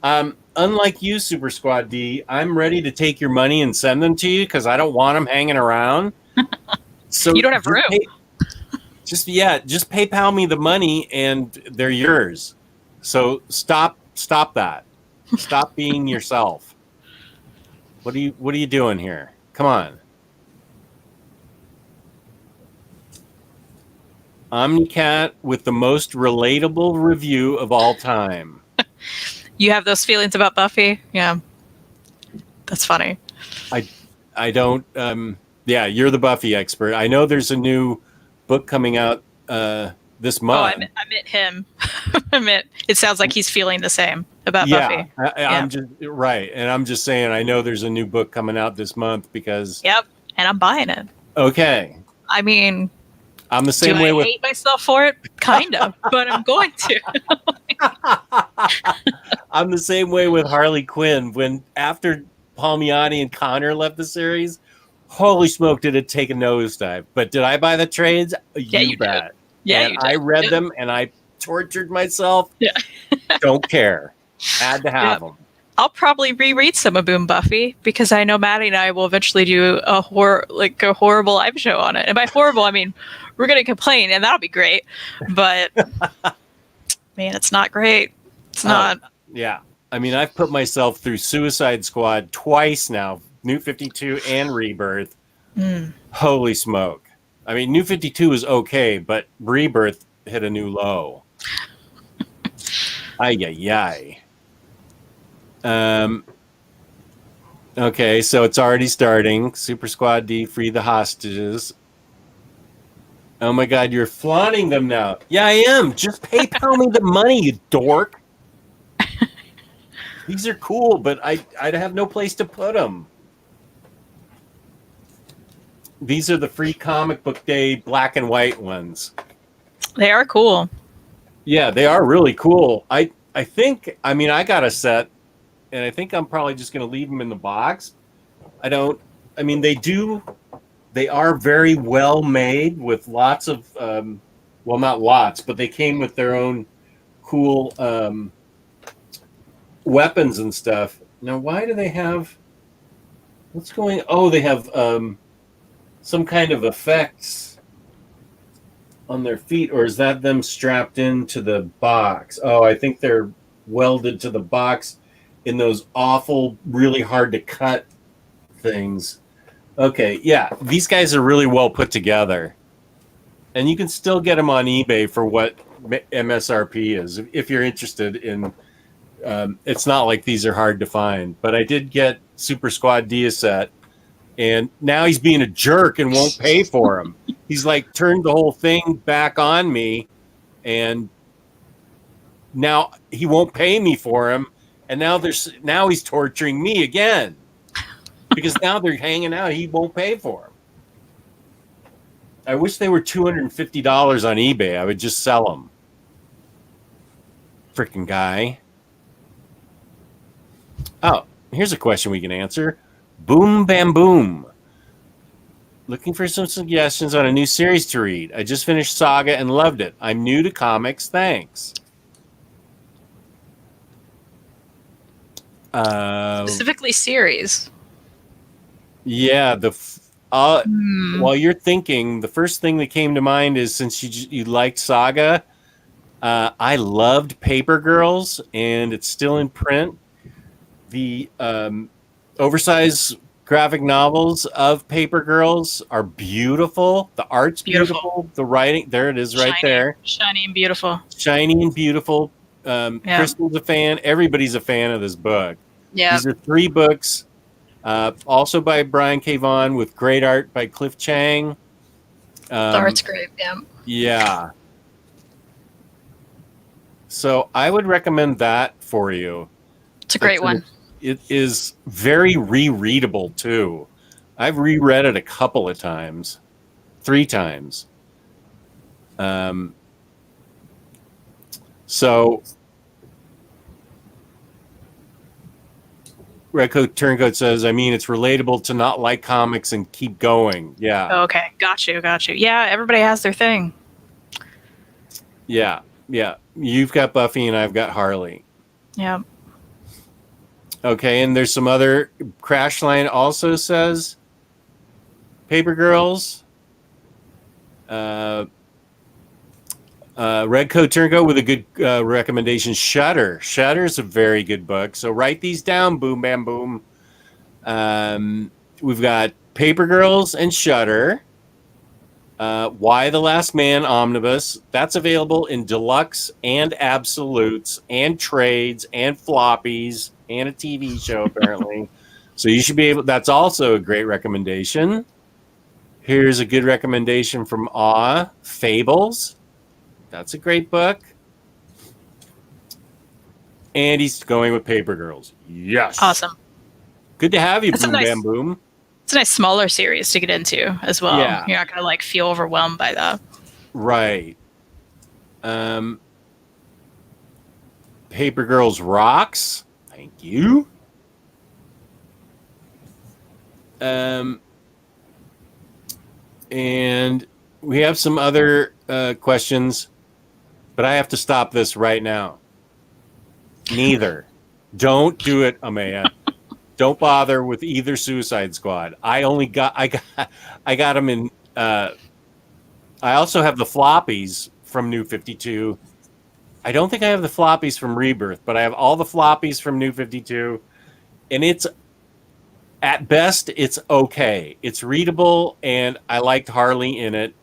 Unlike you, Super Squad D, I'm ready to take your money and send them to you because I don't want them hanging around. So You don't have room. Just PayPal me the money and they're yours. So stop that. Stop being yourself. What are you doing here? Come on. OmniCat with the most relatable review of all time. You have those feelings about Buffy? Yeah. That's funny. I don't, you're the Buffy expert. I know there's a new book coming out this Oh, month. I meant him. I meant it sounds like he's feeling the same about Yeah, Buffy. I'm just right, and I'm just saying. I know there's a new book coming out this month because. Yep, and I'm buying it. Okay, I mean, I'm the same do way I with. hate myself for it? Kind of, but I'm going to. I'm the same way with Harley Quinn. When after Palmiotti and Connor left the series, holy smoke, did it take a nosedive? But did I buy the trades? Yeah, you did. Bet. Yeah, and you did. I read Yep. them and I tortured myself. Yeah. Don't care. Had to have Yep. them. I'll probably reread some of Boom Buffy because I know Maddie and I will eventually do a horrible live show on it. And by horrible, I mean we're gonna complain, and that'll be great. But man, it's not great. It's not. Yeah. I mean, I've put myself through Suicide Squad twice now, New 52 and Rebirth. Holy smoke. I mean, New 52 is okay, but Rebirth hit a new low. Ay, ay, ay. Okay, so it's already starting. Super Squad D, free the hostages. Oh my God, you're flaunting them now. Yeah, I am. Just PayPal me the money, you dork. These are cool, but I'd have no place to put them. These are the free comic book day black and white ones. They are cool. Yeah, they are really cool. I think, I mean, I got a set, and I think I'm probably just going to leave them in the box. I mean, they are very well made with lots of, well, not lots, but they came with their own cool weapons and stuff. Now, why do they have, what's going, oh, they have some kind of effects on their feet, or is that them strapped into the box? Oh, I think they're welded to the box in those awful, really hard to cut things. Okay, yeah, these guys are really well put together, and you can still get them on eBay for what MSRP is if you're interested in. It's not like these are hard to find, but I did get Super Squad D a set, and now he's being a jerk and won't pay for them. He's like turned the whole thing back on me, and now he won't pay me for him. And now he's torturing me again because now they're hanging out. He won't pay for them. I wish they were $250 on eBay. I would just sell them. Freaking guy. Oh, here's a question we can answer. Boom, bam, boom. Looking for some suggestions on a new series to read. I just finished Saga and loved it. I'm new to comics. Thanks. Specifically series. Yeah, while you're thinking, the first thing that came to mind is since you liked Saga, I loved Paper Girls, and it's still in print. The oversized graphic novels of Paper Girls are beautiful. The art's beautiful. The writing, there it is, right there. Shiny and beautiful. Shiny and beautiful. Kristan's a fan. Everybody's a fan of this book. Yeah. These are 3 books, also by Brian K. Vaughan with great art by Cliff Chang. The art's great. Yeah. Yeah. So I would recommend that for you. It's a great one. It is very rereadable too. I've reread it a couple of times, 3 times. So Redcoat Turncoat says, I mean, it's relatable to not like comics and keep going. Yeah. Okay. Got you. Yeah. Everybody has their thing. Yeah. Yeah. You've got Buffy and I've got Harley. Yeah. Okay. And there's some other. Crashline also says Paper Girls. Redcoat Turncoat with a good recommendation. Shudder's a very good book. So write these down. Boom, bam, boom. We've got Paper Girls and Shudder. Why the Last Man Omnibus. That's available in deluxe and absolutes and trades and floppies and a TV show apparently. So you should be able. That's also a great recommendation. Here's a good recommendation from Awe, Fables. That's a great book. And he's going with Paper Girls. Yes. Awesome. Good to have you, That's a Boom nice- Bam Boom. It's a nice smaller series to get into as well. Yeah. You're not gonna like feel overwhelmed by that. Right. Paper Girls rocks. Thank you. And we have some other questions, but I have to stop this right now. Neither. Don't do it, Amaya. Don't bother with either Suicide Squad. I got them in. I also have the floppies from New 52. I don't think I have the floppies from Rebirth, but I have all the floppies from New 52, and it's at best it's okay. It's readable, and I liked Harley in it.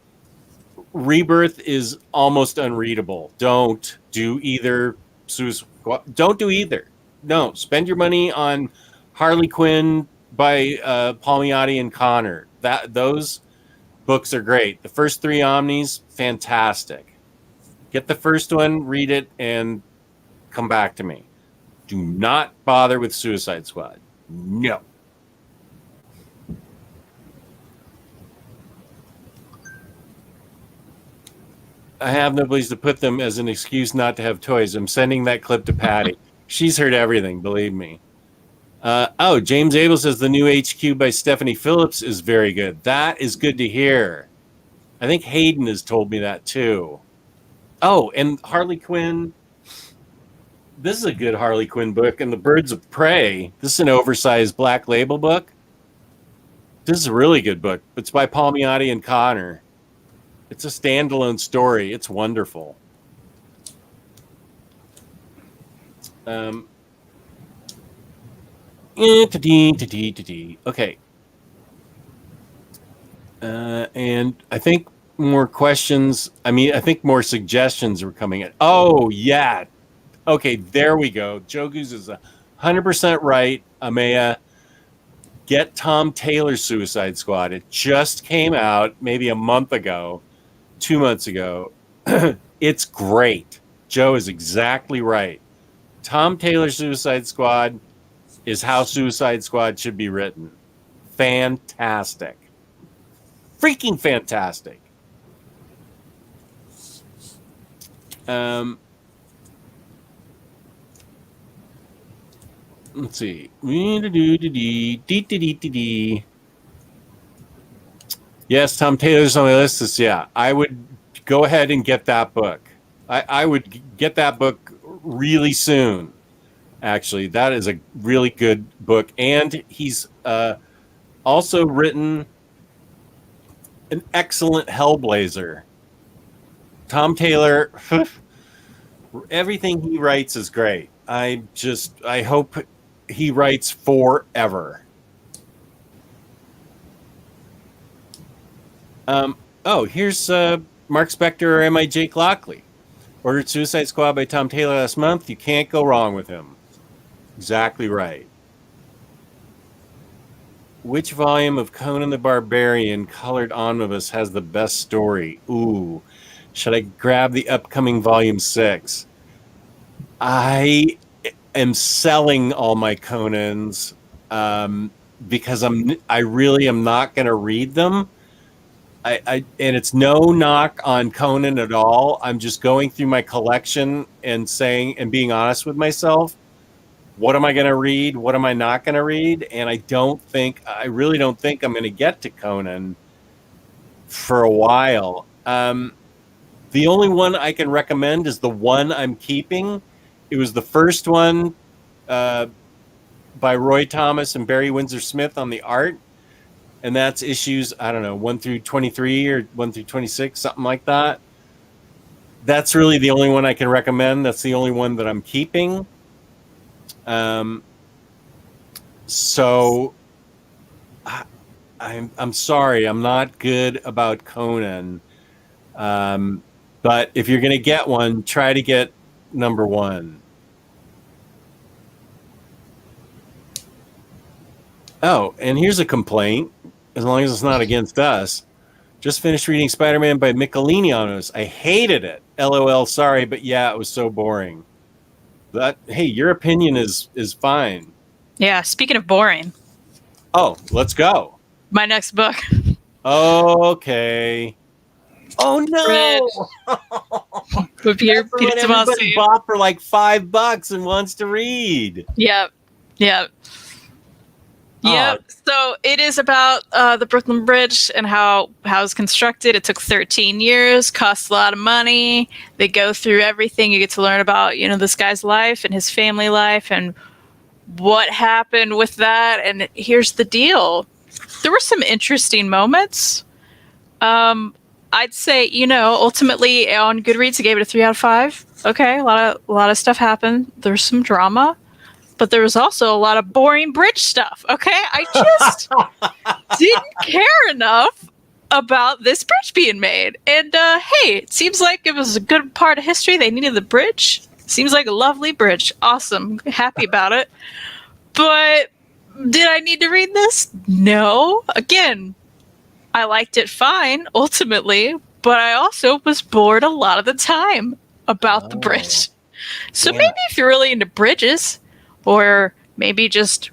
Rebirth is almost unreadable. Don't do either. Don't do either. No, spend your money on Harley Quinn by Palmiotti and Connor. Those books are great. The first 3 Omnis, fantastic. Get the first one, read it, and come back to me. Do not bother with Suicide Squad. No. I have no place to put them as an excuse not to have toys. I'm sending that clip to Patty. She's heard everything, believe me. James Abel says the new HQ by Stephanie Phillips is very good. That is good to hear. I think Hayden has told me that too. Oh, and Harley Quinn. This is a good Harley Quinn book. And the Birds of Prey. This is an oversized Black Label book. This is a really good book. It's by Palmiotti and Connor. It's a standalone story. It's wonderful. Okay. And I think more questions. I think more suggestions are coming in. Oh, yeah. Okay, there we go. Joe Goose is 100% right, Amaya. Get Tom Taylor's Suicide Squad. It just came out maybe a month ago, 2 months ago. It's great. Joe is exactly right. Tom Taylor's Suicide Squad is how Suicide Squad should be written. Fantastic. Freaking fantastic. Let's see. Yes, Tom Taylor's on my list. I would go ahead and get that book. I would get that book really soon. Actually, that is a really good book. And he's also written an excellent Hellblazer. Tom Taylor, everything he writes is great. I hope he writes forever. Here's Mark Spector or Am I Jake Lockley? Ordered Suicide Squad by Tom Taylor last month. You can't go wrong with him. Exactly right. Which volume of Conan the Barbarian colored omnibus has the best story? Ooh, should I grab the upcoming volume 6? I am selling all my Conans because I really am not going to read them. And it's no knock on Conan at all. I'm just going through my collection and being honest with myself. What am I going to read? What am I not going to read? And I really don't think I'm going to get to Conan for a while. The only one I can recommend is the one I'm keeping. It was the first one by Roy Thomas and Barry Windsor Smith on the art. And that's issues, 1 through 23 or 1 through 26, something like that. That's really the only one I can recommend. That's the only one that I'm keeping. So I'm sorry, I'm not good about Conan. But if you're going to get one, try to get number 1. Oh, and here's a complaint. As long as it's not against us. Just finished reading Spiderman by Michelini on us. I hated it. LOL, sorry, but yeah, it was so boring. Hey, your opinion is fine. Yeah, speaking of boring, Oh, let's go. my next book. Okay. Oh no! With Peter That's what everybody Tomasi. bought for like $5 and wants to read. Yep. Oh. So it is about the Brooklyn Bridge and how it's constructed. It took 13 years, costs a lot of money. They go through everything. You get to learn about, this guy's life and his family life and what happened with that. And here's the deal. There were some interesting moments. I'd say, ultimately on Goodreads, I gave it a 3 out of 5. Okay, a lot of stuff happened. There's some drama. But there was also a lot of boring bridge stuff. Okay, I just didn't care enough about this bridge being made. And hey, it seems like it was a good part of history. They needed the bridge. Seems like a lovely bridge. Awesome, happy about it. But did I need to read this? No. Again, I liked it fine ultimately, but I also was bored a lot of the time about the bridge. So maybe if you're really into bridges, or maybe just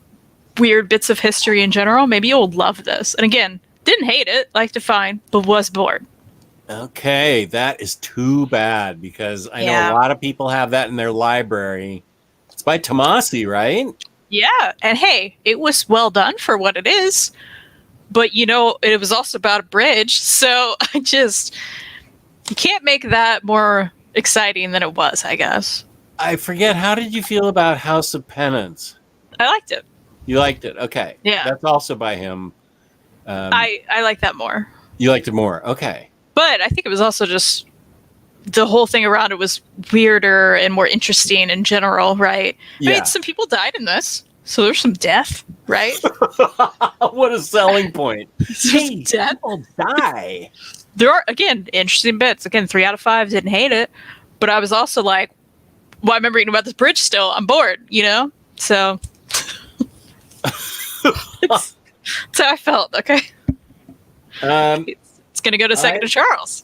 weird bits of history in general, maybe you'll love this. And again, didn't hate it, liked it fine, but was bored. Okay, that is too bad because I know a lot of people have that in their library. It's by Tomasi, right? Yeah, and hey, it was well done for what it is. But it was also about a bridge, so you can't make that more exciting than it was, I guess. I forget, how did you feel about House of Penance? I liked it. You liked it? Okay. Yeah. That's also by him. I like that more. You liked it more? Okay. But I think it was also just the whole thing around it was weirder and more interesting in general, right? Yeah. I mean, some people died in this, so there's some death, right? What a selling point. Hey, death. People die. There are, again, interesting bits. Again, 3 out of 5, didn't hate it. But I was also like, well, I remember reading about this bridge still. I'm bored, So that's how I felt, okay? It's going to go to second to Charles.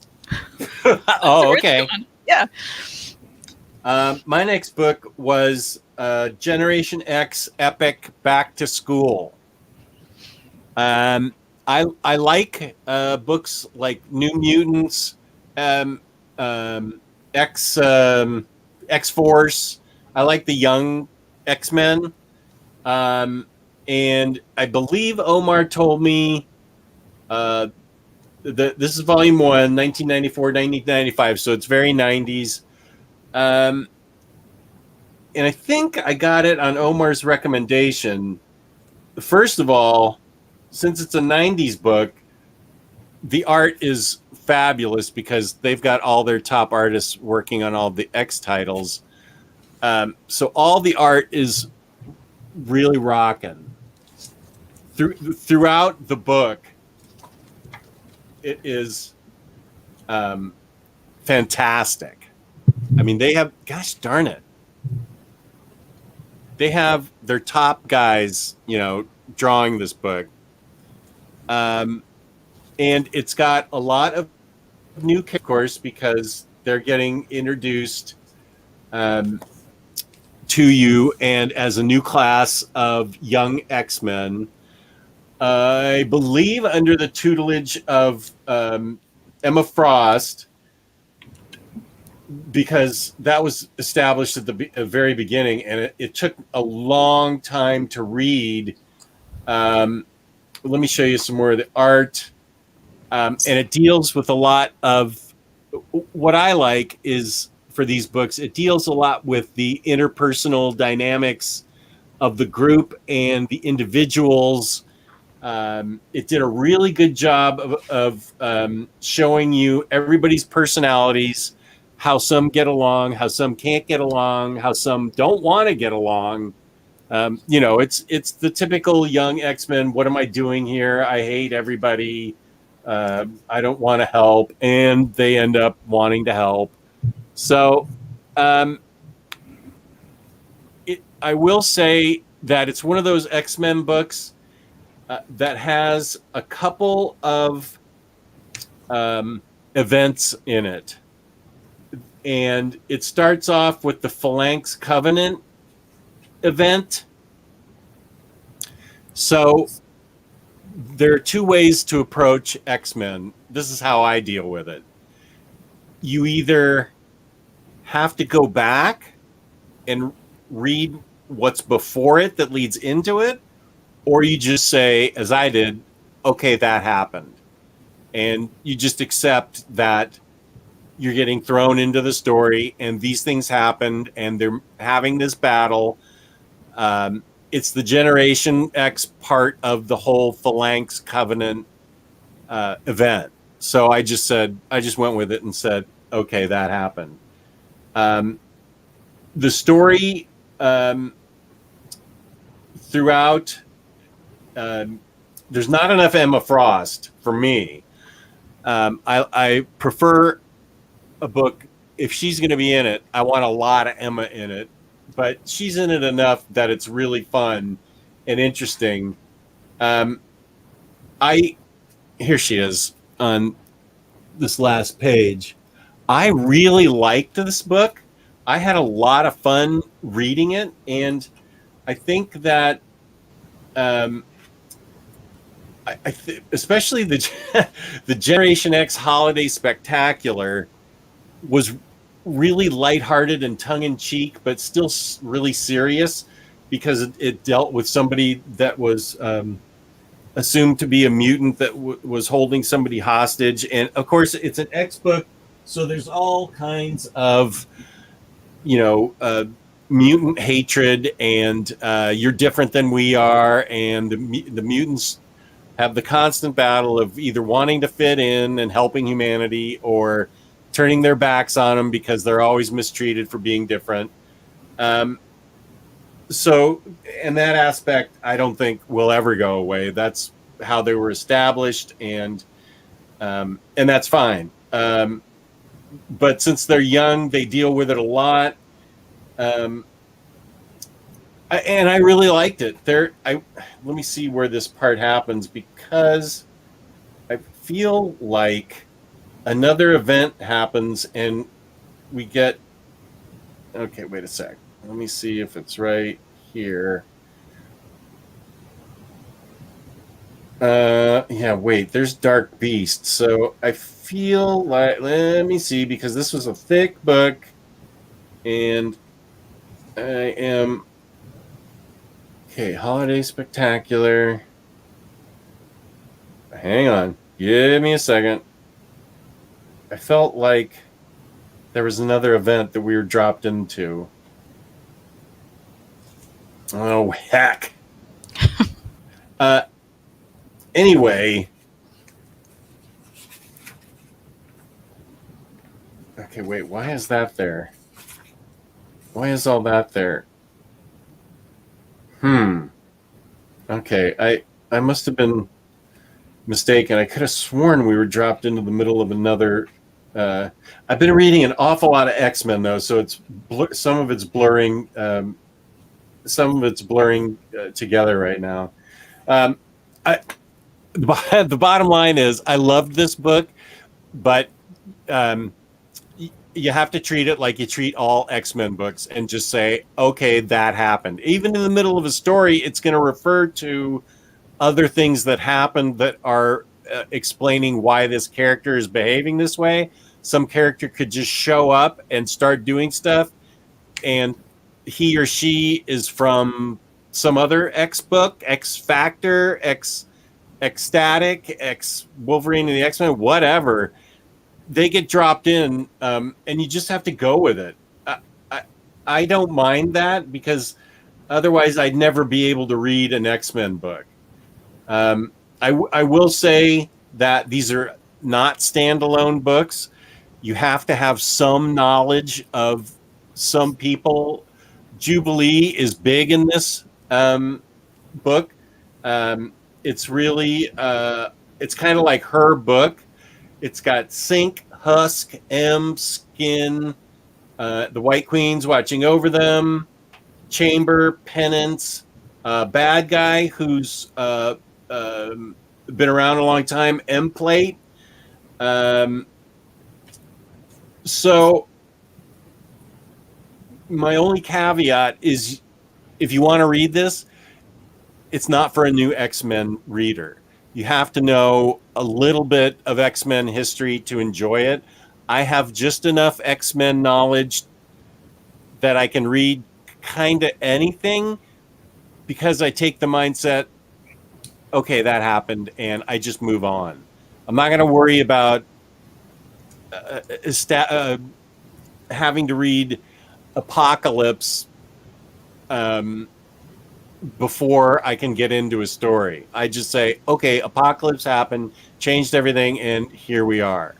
Oh, okay. Yeah. My next book was Generation X Epic Back to School. I like books like New Mutants, X-Force. I like the young X-Men. And I believe Omar told me this is volume 1, 1994, 1995, so it's very 90s. And I think I got it on Omar's recommendation. First of all, since it's a 90s book, the art is fabulous because they've got all their top artists working on all the X titles. So all the art is really rocking. Throughout the book, it is fantastic. I mean, they have, gosh darn it, they have their top guys, drawing this book. And it's got a lot of new characters, of course, because they're getting introduced to you and as a new class of young X-Men. I believe under the tutelage of Emma Frost, because that was established at the very beginning, and it took a long time to read. Let me show you some more of the art. And it deals with a lot of what I like is for these books. It deals a lot with the interpersonal dynamics of the group and the individuals. It did a really good job of showing you everybody's personalities, how some get along, how some can't get along, how some don't want to get along. It's the typical young X-Men. What am I doing here? I hate everybody. I don't want to help, and they end up wanting to help. So, I will say that it's one of those X-Men books that has a couple of events in it. And it starts off with the Phalanx Covenant event. So there are two ways to approach X-Men. This is how I deal with it. You either have to go back and read what's before it that leads into it, or you just say, as I did, okay, that happened. And you just accept that you're getting thrown into the story and these things happened and they're having this battle. It's the Generation X part of the whole Phalanx Covenant event. So I just went with it and said, okay, that happened. The story throughout, there's not enough Emma Frost for me. I prefer a book, if she's going to be in it, I want a lot of Emma in it, but she's in it enough that it's really fun and interesting. Here she is on this last page. I really liked this book. I had a lot of fun reading it, and I think that especially the Generation X Holiday Spectacular was really lighthearted and tongue-in-cheek, but still really serious, because it dealt with somebody that was assumed to be a mutant that was holding somebody hostage. And of course, it's an X book, so there's all kinds of, mutant hatred, and you're different than we are, and the mutants have the constant battle of either wanting to fit in and helping humanity, or turning their backs on them because they're always mistreated for being different. So, and that aspect, I don't think will ever go away. That's how they were established, and that's fine. But since they're young, they deal with it a lot. And I really liked it. Let me see where this part happens, because I feel like another event happens and we get, okay, wait a sec. Let me see if it's right here. Wait, there's Dark Beast. So I feel like, let me see, because this was a thick book and I am, okay, Holiday Spectacular. Hang on. Give me a second. I felt like there was another event that we were dropped into. Oh, heck. Anyway. Okay, wait. Why is that there? Why is all that there? Okay, I must have been mistaken. I could have sworn we were dropped into the middle of another. I've been reading an awful lot of X-Men, though, so it's some of it's blurring. Together right now. The bottom line is, I loved this book, but you have to treat it like you treat all X-Men books and just say, okay, that happened. Even in the middle of a story, it's going to refer to other things that happened that are explaining why this character is behaving this way. Some character could just show up and start doing stuff, and he or she is from some other X book, X Factor, X Ecstatic, X Wolverine and the X-Men, whatever. They get dropped in, and you just have to go with it. I don't mind that, because otherwise I'd never be able to read an X-Men book. I will say that these are not standalone books. You have to have some knowledge of some people. Jubilee is big in this book. It's really, it's kind of like her book. It's got Sync, Husk, M, Skin, the White Queen's watching over them, Chamber, Penance, Bad Guy, who's been around a long time, M-Plate, So my only caveat is, if you want to read this, it's not for a new X-Men reader. You have to know a little bit of X-Men history to enjoy it. I have just enough X-Men knowledge that I can read kind of anything, because I take the mindset, okay, that happened, and I just move on. I'm not going to worry about having to read Apocalypse before I can get into a story. I just say, okay, Apocalypse happened, changed everything, and here we are.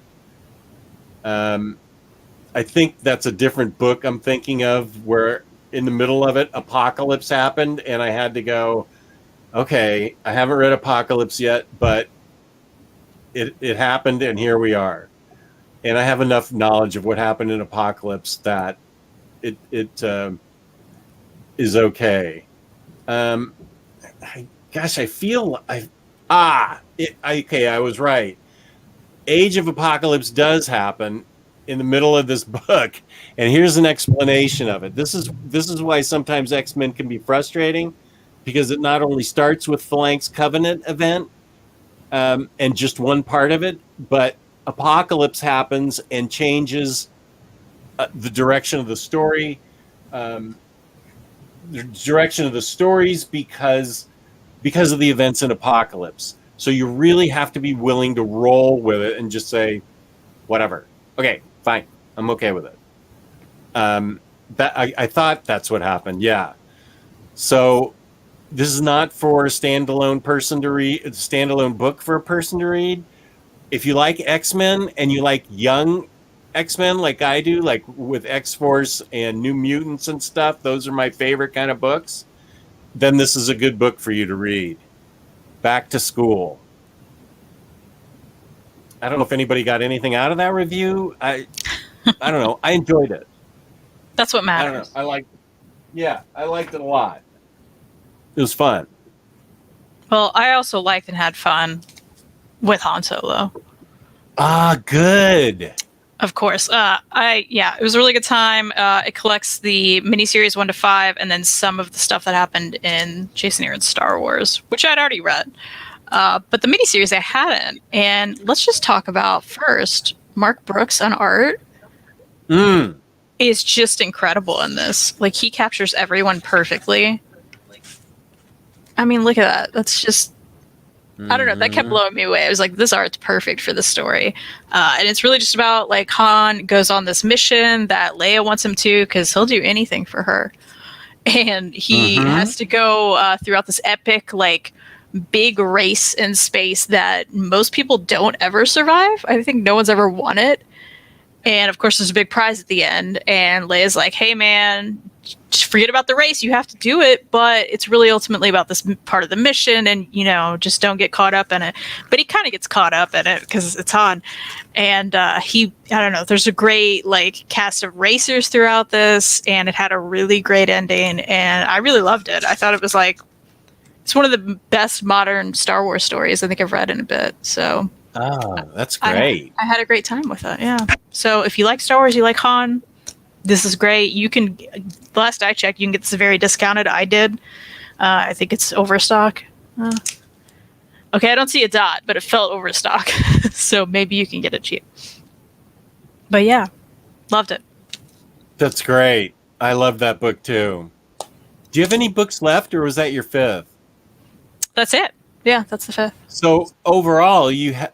I think that's a different book I'm thinking of, where in the middle of it, Apocalypse happened, and I had to go, okay, I haven't read Apocalypse yet, but it happened, and here we are. And I have enough knowledge of what happened in Apocalypse that it is okay. I feel I was right. Age of Apocalypse does happen in the middle of this book, and here's an explanation of it. This is why sometimes X-Men can be frustrating, because it not only starts with Phalanx Covenant event and just one part of it, but Apocalypse happens and changes the direction of the story. The direction of the stories because of the events in Apocalypse. So you really have to be willing to roll with it and just say, whatever. Okay, fine. I'm okay with it. I thought that's what happened. Yeah. So this is not for a standalone person to read, a standalone book for a person to read. If you like X-Men and you like young X-Men like I do, like with X-Force and New Mutants and stuff, those are my favorite kind of books, then this is a good book for you to read. Back to School. I don't know if anybody got anything out of that review. I don't know. I enjoyed it. That's what matters. I don't know. I liked it a lot. It was fun. Well, I also liked and had fun with Han Solo. Ah, good. Of course. It was a really good time. It collects the miniseries 1 to 5 and then some of the stuff that happened in Jason Aaron's Star Wars, which I'd already read. But the miniseries I hadn't. And let's just talk about first, Mark Brooks on art is just incredible in this. Like, he captures everyone perfectly. I mean, look at that. That's just... I don't know. That kept blowing me away. I was like, this art's perfect for this story. And it's really just about, like, Han goes on this mission that Leia wants him to, because he'll do anything for her. And he has to go throughout this epic, like, big race in space that most people don't ever survive. I think no one's ever won it. And, of course, there's a big prize at the end. And Leia's like, hey, man, forget about the race. You have to do it. But it's really ultimately about this part of the mission. And, just don't get caught up in it. But he kind of gets caught up in it because it's Han. And I don't know, there's a great, like, cast of racers throughout this. And it had a really great ending. And I really loved it. I thought it was, like, it's one of the best modern Star Wars stories I think I've read in a bit. So... Oh, that's great. I had a great time with it, yeah. So if you like Star Wars, you like Han, this is great. You can, the last I checked, you can get this very discounted. I did. I think it's overstock. Okay, I don't see a dot, but it felt overstock. So maybe you can get it cheap. But yeah, loved it. That's great. I love that book too. Do you have any books left, or was that your 5th? That's it. Yeah, that's the 5th. So overall, you had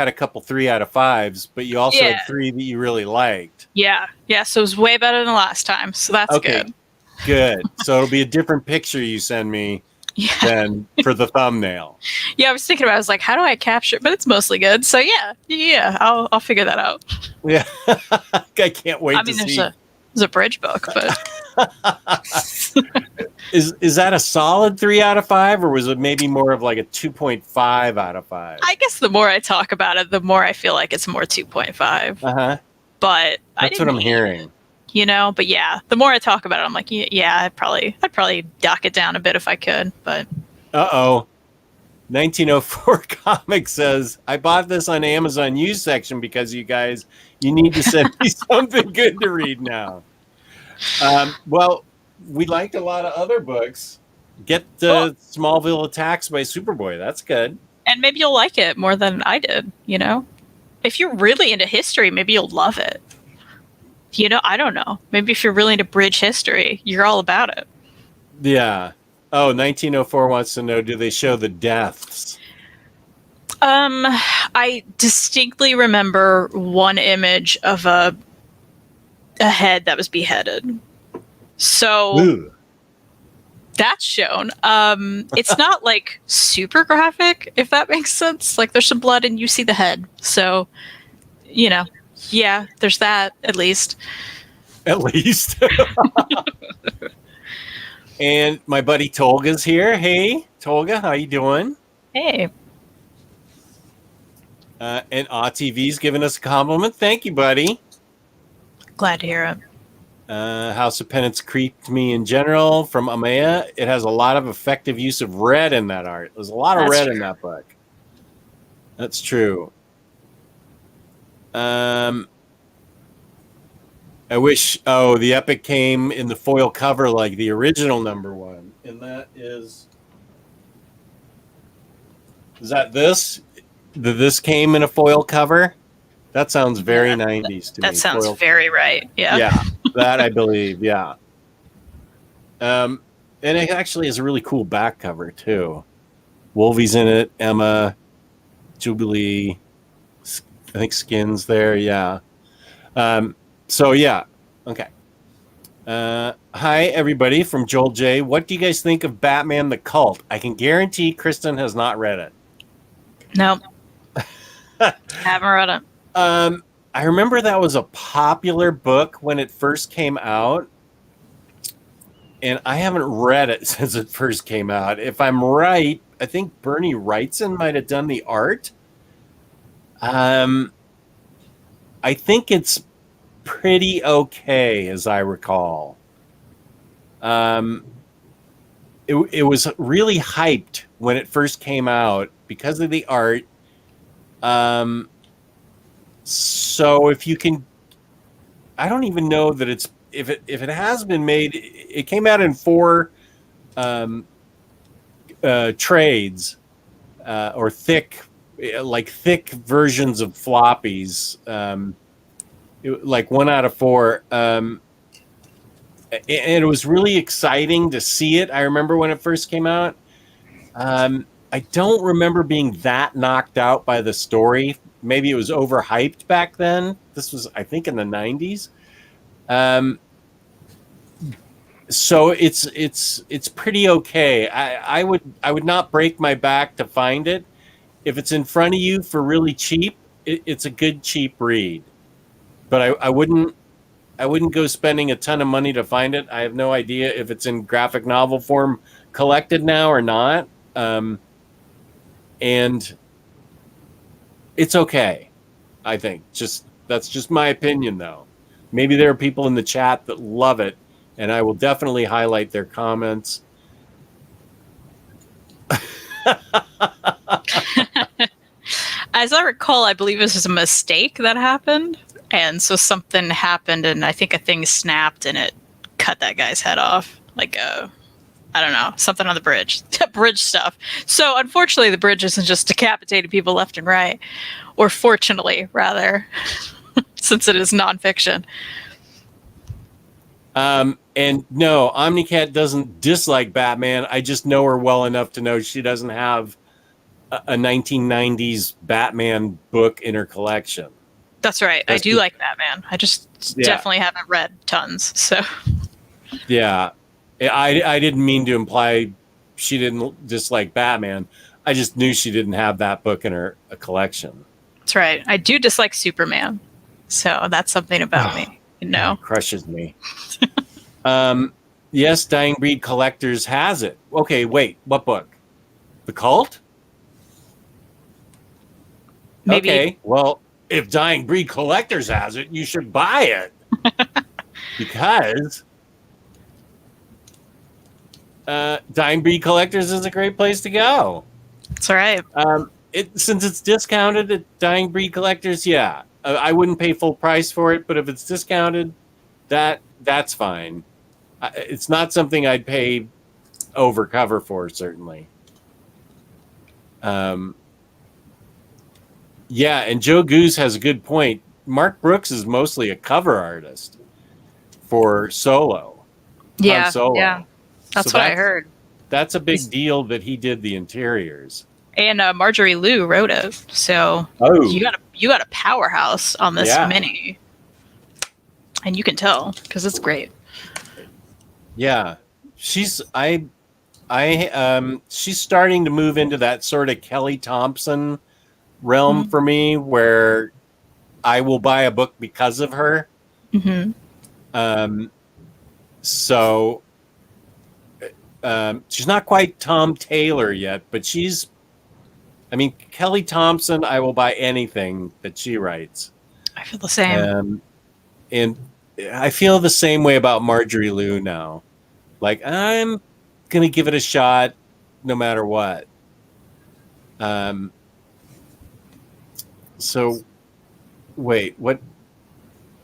a couple 3 out of 5s, but you also had 3 that you really liked. Yeah. So it was way better than the last time. So that's good. Good. So it'll be a different picture you send me than for the thumbnail. Yeah, I was thinking about it. I was like, how do I capture it? But it's mostly good. So yeah, I'll figure that out. Yeah. I can't wait to see. There's a bridge book, but is that a solid 3 out of 5, or was it maybe more of like a 2.5 out of 5? I guess the more I talk about it, the more I feel like it's more 2.5. But that's what I'm hearing. But yeah, the more I talk about it, I'm like, I'd probably dock it down a bit if I could. But 1904 Comic says, I bought this on Amazon used section because you need to send me something good to read now. Well, we liked a lot of other books. Get the Smallville Attacks by Superboy. That's good. And maybe you'll like it more than I did, If you're really into history, maybe you'll love it. I don't know. Maybe if you're really into bridge history, you're all about it. Yeah. Oh, 1904 wants to know, do they show the deaths? I distinctly remember one image of a head that was beheaded. So Ooh. That's shown. It's not like super graphic, if that makes sense. Like there's some blood and you see the head. So, yeah, there's that at least. At least. And my buddy Tolga's here. Hey, Tolga, how you doing? Hey. And ATV's giving us a compliment. Thank you, buddy. Glad to hear it. House of Penance creeped me in general from Amaya. It has a lot of effective use of red in that art. There's a lot of red in that book. That's true. I wish, the epic came in the foil cover like the original #1. And that is that this? This came in a foil cover? That sounds very 90s to me. That sounds very right. Yeah. Yeah, that I believe, yeah. And it actually has a really cool back cover, too. Wolvie's in it, Emma, Jubilee, I think Skin's there, yeah. So, yeah, okay. Hi, everybody, from Joel J. What do you guys think of Batman the Cult? I can guarantee Kristan has not read it. No. Haven't read it. I remember that was a popular book when it first came out, and I haven't read it since it first came out. If I'm right, I think Bernie Wrightson might have done the art. I think it's pretty okay, as I recall. It was really hyped when it first came out because of the art. So if you can, I don't even know that it's if it has been made. It came out in 4 trades or thick versions of floppies, like 1 out of 4. And it was really exciting to see it. I remember when it first came out. I don't remember being that knocked out by the story. Maybe it was overhyped back then. This was, I think, in the 90s. So it's pretty okay. I would not break my back to find it. If it's in front of you for really cheap, it's a good cheap read. But I wouldn't go spending a ton of money to find it. I have no idea if it's in graphic novel form collected now or not. And it's okay, I think. That's just my opinion, though. Maybe there are people in the chat that love it, and I will definitely highlight their comments. As I recall, I believe this was a mistake that happened. And so something happened, and I think a thing snapped, and it cut that guy's head off. Like I don't know, something on the bridge. Bridge stuff. So unfortunately, the bridge isn't just decapitating people left and right. Or fortunately, rather, since it is nonfiction. And no, OmniCat doesn't dislike Batman. I just know her well enough to know she doesn't have a 1990s Batman book in her collection. That's right. I do like Batman. I just definitely haven't read tons. So yeah, I didn't mean to imply she didn't dislike Batman. I just knew she didn't have that book in her collection. That's right. I do dislike Superman. So that's something about me. It crushes me. Yes, Dying Breed Collectors has it. Okay, wait. What book? The Cult? Maybe. Okay, well, if Dying Breed Collectors has it, you should buy it. Because Dying Breed Collectors is a great place to go. It's all right. Since it's discounted at Dying Breed Collectors, yeah, I wouldn't pay full price for it. But if it's discounted, that's fine. It's not something I'd pay over cover for, certainly. Yeah, and Joe Goose has a good point. Mark Brooks is mostly a cover artist for Solo. Yeah, Solo. yeah. That's what I heard. That's a big deal that he did the interiors. And Marjorie Liu wrote it, so you got a powerhouse on this mini, and you can tell because it's great. Yeah, she's starting to move into that sort of Kelly Thompson realm for me, where I will buy a book because of her. So she's not quite Tom Taylor yet, but Kelly Thompson, I will buy anything that she writes. I feel the same. And I feel the same way about Marjorie Liu now. Like, I'm going to give it a shot no matter what. So, wait, what?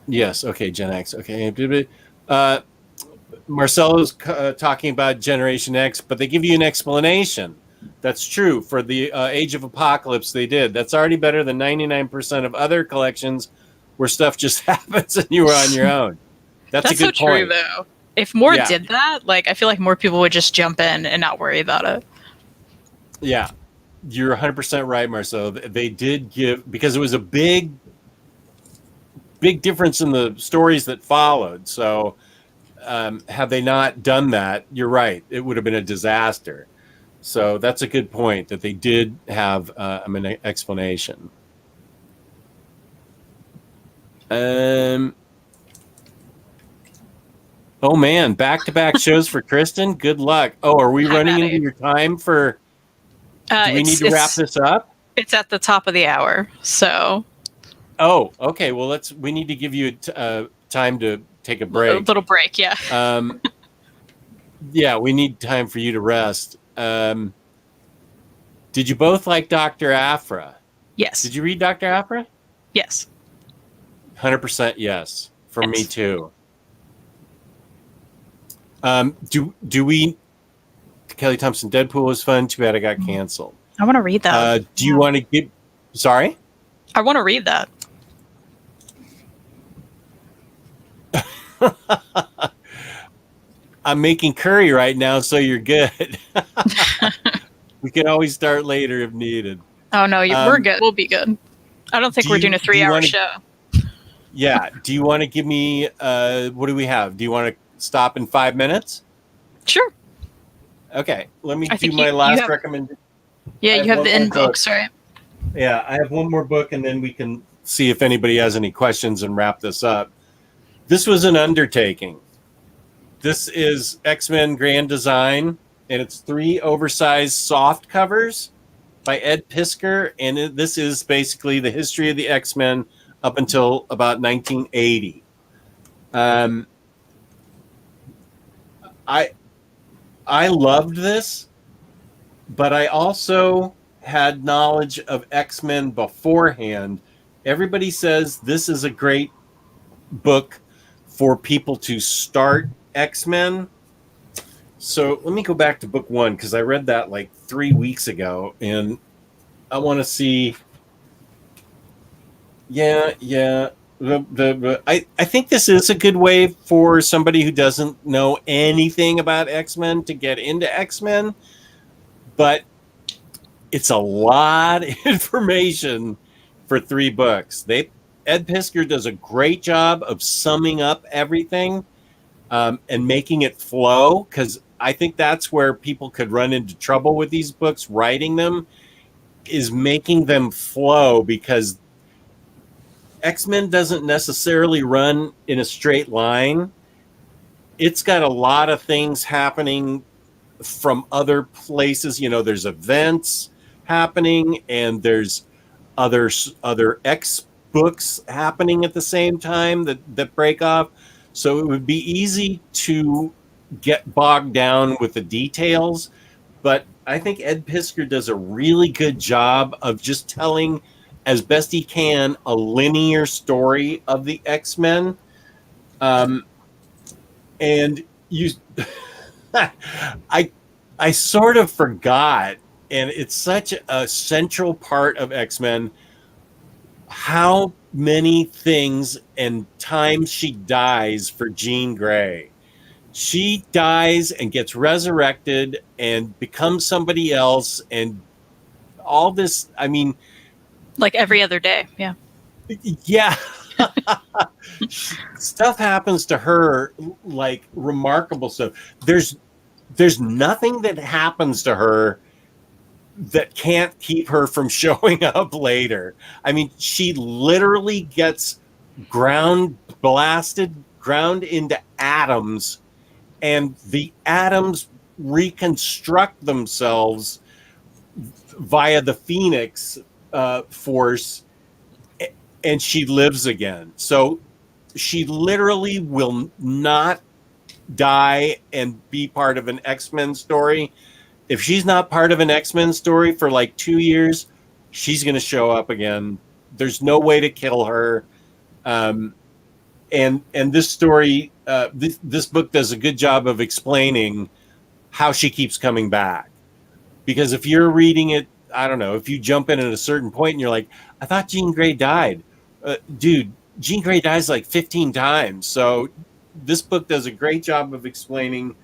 Yes, okay, Gen X. Okay. Marcelo's talking about Generation X, but they give you an explanation. That's true. For the Age of Apocalypse, they did. That's already better than 99% of other collections where stuff just happens and you were on your own. That's a good so point. True, though. If more did that, I feel like more people would just jump in and not worry about it. Yeah, you're 100% right, Marcelo. They did give, because it was a big difference in the stories that followed. So had they not done that, you're right, it would have been a disaster. So that's a good point that they did have an explanation. Oh man, back-to-back shows for Kristan. Good luck. Oh, are we running into your time for? Do we need to wrap this up? It's at the top of the hour, so. Oh, okay. Well, we need to give you time to take a break. A little break, yeah. Yeah, we need time for you to rest. Did you both like Dr. Aphra? Yes. Did you read Dr. Aphra? Yes. 100% yes. For me too. Do we? Kelly Thompson Deadpool was fun. Too bad it got canceled. I want to read that. Do you want to give? Sorry. I want to read that. I'm making curry right now, so you're good. We can always start later if needed. Oh no, we're good. We'll be good. I don't think we're doing a 3-hour show. Yeah. Do you want to give me? What do we have? Do you want to stop in 5 minutes? Sure. Okay. Let me do my last recommendation. Yeah, you have the end books, right? Yeah, I have one more book, and then we can see if anybody has any questions and wrap this up. This was an undertaking. This is X-Men Grand Design, and it's 3 oversized soft covers by Ed Piskor, and this is basically the history of the X-Men up until about 1980. I loved this, but I also had knowledge of X-Men beforehand. Everybody says this is a great book for people to start X-Men. So let me go back to book 1 because I read that like 3 weeks ago, and I want to see. Yeah. I think this is a good way for somebody who doesn't know anything about X-Men to get into X-Men, but it's a lot of information for 3 books. Ed Piskor does a great job of summing up everything and making it flow, because I think that's where people could run into trouble with these books, writing them, is making them flow, because X-Men doesn't necessarily run in a straight line. It's got a lot of things happening from other places. You know, there's events happening, and there's other X books happening at the same time that break off. So it would be easy to get bogged down with the details, but I think Ed Piskor does a really good job of just telling, as best he can, a linear story of the X-Men. And you, I sort of forgot, and it's such a central part of X-Men, how many things and times she dies for Jean Grey. She dies and gets resurrected and becomes somebody else, and all this. I mean, Like every other day. Yeah. yeah. Stuff happens to her, like remarkable stuff. There's nothing that happens to her that can't keep her from showing up later. I mean, she literally gets ground into atoms, and the atoms reconstruct themselves via the Phoenix force, and she lives again. So she literally will not die and be part of an X-Men story. If she's not part of an X-Men story for like 2 years, she's going to show up again. There's no way to kill her. And this story, this book does a good job of explaining how she keeps coming back. Because if you're reading it, I don't know, if you jump in at a certain point and you're like, I thought Jean Grey died. Dude, Jean Grey dies like 15 times. So this book does a great job of explaining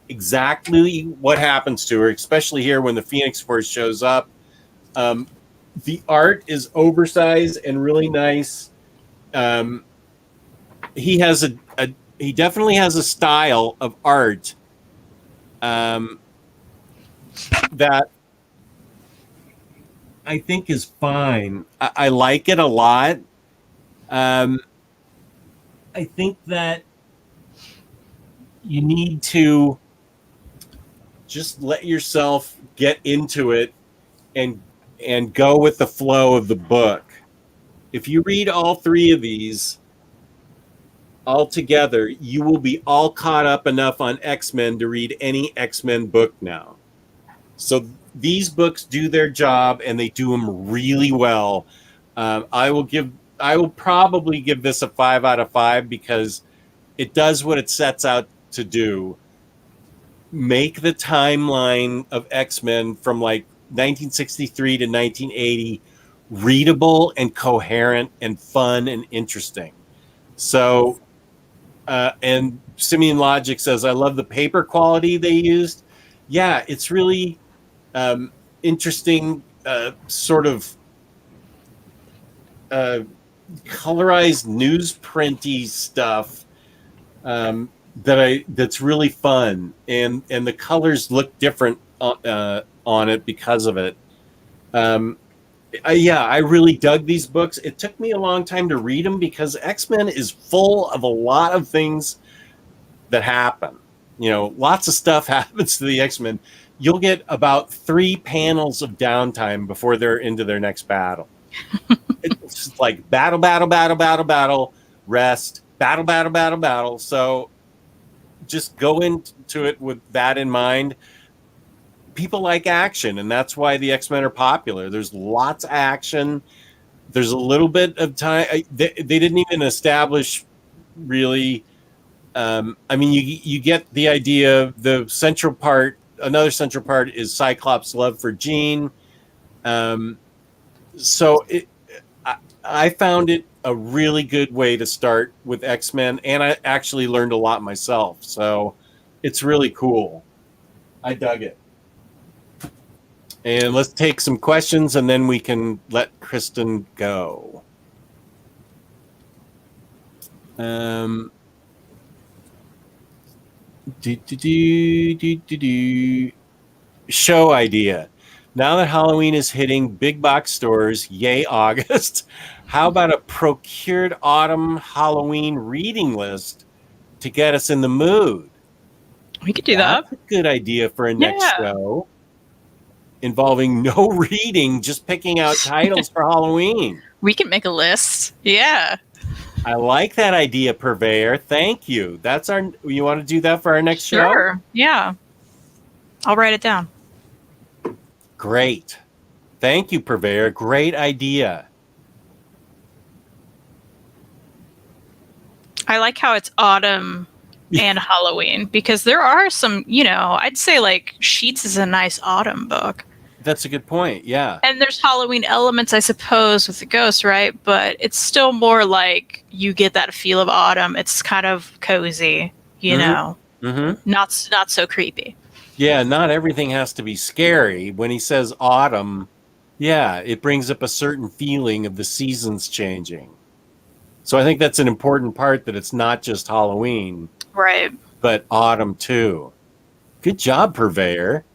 exactly what happens to her, especially here when the Phoenix Force shows up. The art is oversized and really nice. He definitely has a style of art that I think is fine. I like it a lot. I think that you need to just let yourself get into it and go with the flow of the book. If you read all three of these all together, you will be all caught up enough on X-Men to read any X-Men book now. So these books do their job, and they do them really well. I will probably give this a 5 out of 5 because it does what it sets out to do. Make the timeline of X-Men from like 1963 to 1980 readable and coherent and fun and interesting. So, and Simeon Logic says, I love the paper quality they used. Yeah, it's really interesting, sort of colorized newsprinty stuff that's really fun, and the colors look different on it because of it. I really dug these books. It took me a long time to read them because X-Men is full of a lot of things that happen. You know, lots of stuff happens to the X-Men. You'll get about 3 panels of downtime before they're into their next battle. It's just like battle, rest, battle. So just go into it with that in mind. People like action, and that's why the X-Men are popular. There's lots of action. There's a little bit of time. They didn't even establish really. I mean, you get the idea. The central part, another central part, is Cyclops' love for Jean. So I found it a really good way to start with X-Men, and I actually learned a lot myself. So it's really cool. I dug it. And let's take some questions, and then we can let Kristan go. Show idea. Now that Halloween is hitting big box stores, yay August, how about a procured autumn Halloween reading list to get us in the mood? We could do that. That's a good idea for a next show. Involving no reading, just picking out titles for Halloween. We can make a list. Yeah. I like that idea, Purveyor. Thank you. You want to do that for our next show? Sure. Yeah. I'll write it down. Great. Thank you, Purveyor. Great idea. I like how it's autumn and Halloween because there are some, I'd say like Sheets is a nice autumn book. That's a good point. Yeah. And there's Halloween elements, I suppose, with the ghost, right? But it's still more like you get that feel of autumn. It's kind of cozy, Mm-hmm. not so creepy. Yeah, not everything has to be scary. When he says autumn, yeah, it brings up a certain feeling of the seasons changing. So I think that's an important part, that it's not just Halloween, Right. but autumn too. Good job, Purveyor.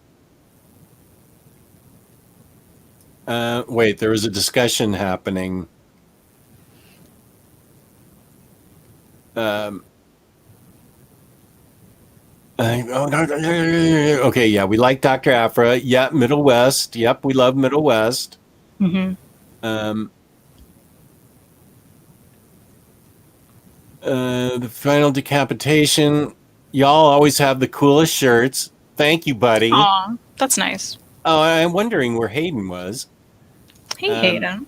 Wait, there was a discussion happening. Okay, yeah, we like Dr. Afra. Yeah, Middle West. Yep, we love Middle West. Mm-hmm. The final decapitation. Y'all always have the coolest shirts. Thank you, buddy. Aw, that's nice. Oh, I'm wondering where Hayden was. Hey, Hayden.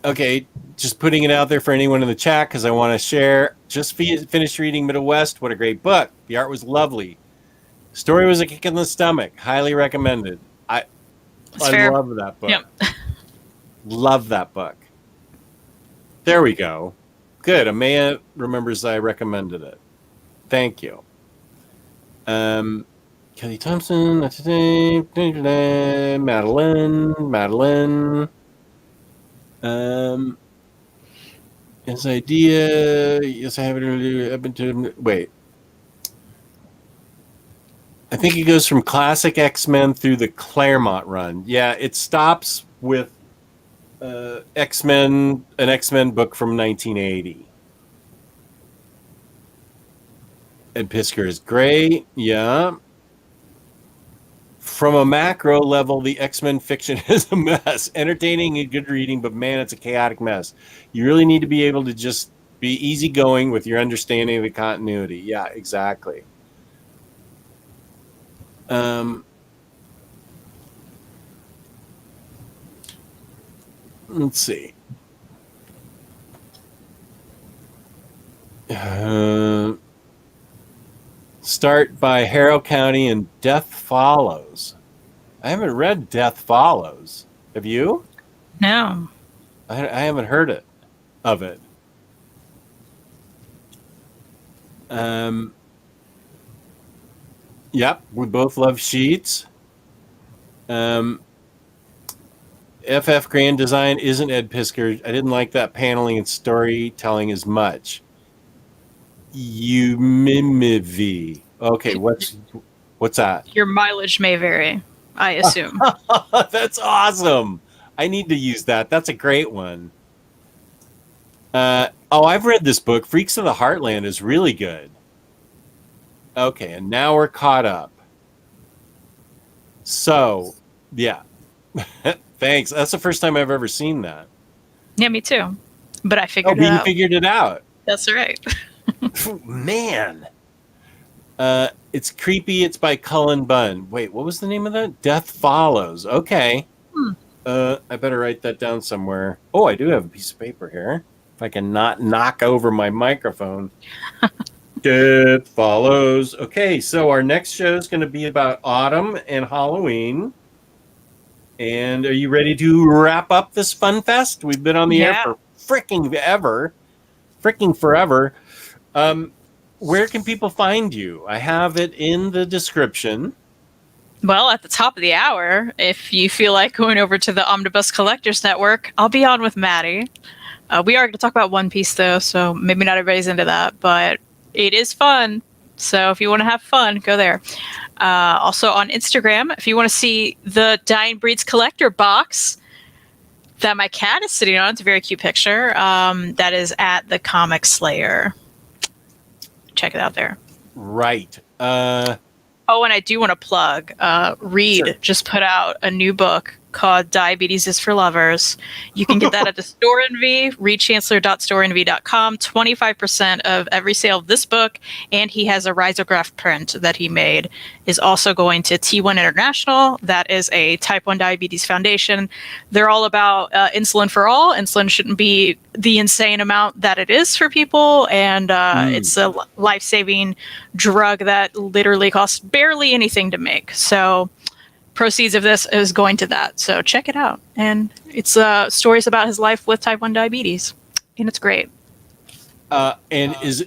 Okay, just putting it out there for anyone in the chat because I want to share. Just finished reading Middle West. What a great book. The art was lovely. Story was a kick in the stomach. Highly recommended. I fair. love that book. Yep. Love that book. There we go. Good. Amaya remembers I recommended it. Thank you. Kelly Thompson, not today. Madeline. His idea. Yes, I have it. Wait. I think it goes from classic X-Men through the Claremont run. Yeah, it stops with an X-Men book from 1980. Ed Piskor is great. Yeah. From a macro level, the X-Men fiction is a mess. Entertaining and good reading, but man, it's a chaotic mess. You really need to be able to just be easygoing with your understanding of the continuity. Yeah, exactly. Let's see. Start by Harrow County and Death Follows. I haven't read Death Follows. Have you? No. I haven't heard of it. Yep, we both love Sheets. FF Grand Design isn't Ed Piskor. I didn't like that paneling and storytelling as much. Umimivi. Okay, what's that? Your mileage may vary, I assume. That's awesome. I need to use that. That's a great one. I've read this book. Freaks of the Heartland is really good. Okay, and now we're caught up. So, yeah. Thanks. That's the first time I've ever seen that. Yeah, me too. But I figured it out. You figured it out. That's right. Man. It's creepy. It's by Cullen Bunn. Wait, what was the name of that? Death Follows. Okay. I better write that down somewhere. Oh, I do have a piece of paper here. If I can not knock over my microphone. Death Follows. Okay, so our next show is going to be about autumn and Halloween. And are you ready to wrap up this fun fest? We've been on the air for freaking forever. Where can people find you? I have it in the description. Well, at the top of the hour, if you feel like going over to the Omnibus Collectors Network, I'll be on with Maddie. We are going to talk about One Piece, though, so maybe not everybody's into that, but it is fun. So if you want to have fun, go there. Also on Instagram, if you want to see the Dying Breeds collector box that my cat is sitting on, it's a very cute picture. That is at the Comic Slayer. Check it out there. Right. And I do want to plug. Reed just put out a new book called Diabetes is for Lovers. You can get that at the Store NV, readchancellor.storenv.com. 25% of every sale of this book, and he has a risograph print that he made, is also going to T1 International. That is a type 1 diabetes foundation. They're all about insulin for all. Insulin shouldn't be the insane amount that it is for people, and it's a life-saving drug that literally costs barely anything to make. So proceeds of this is going to that. So check it out. And it's stories about his life with type 1 diabetes. And it's great. And is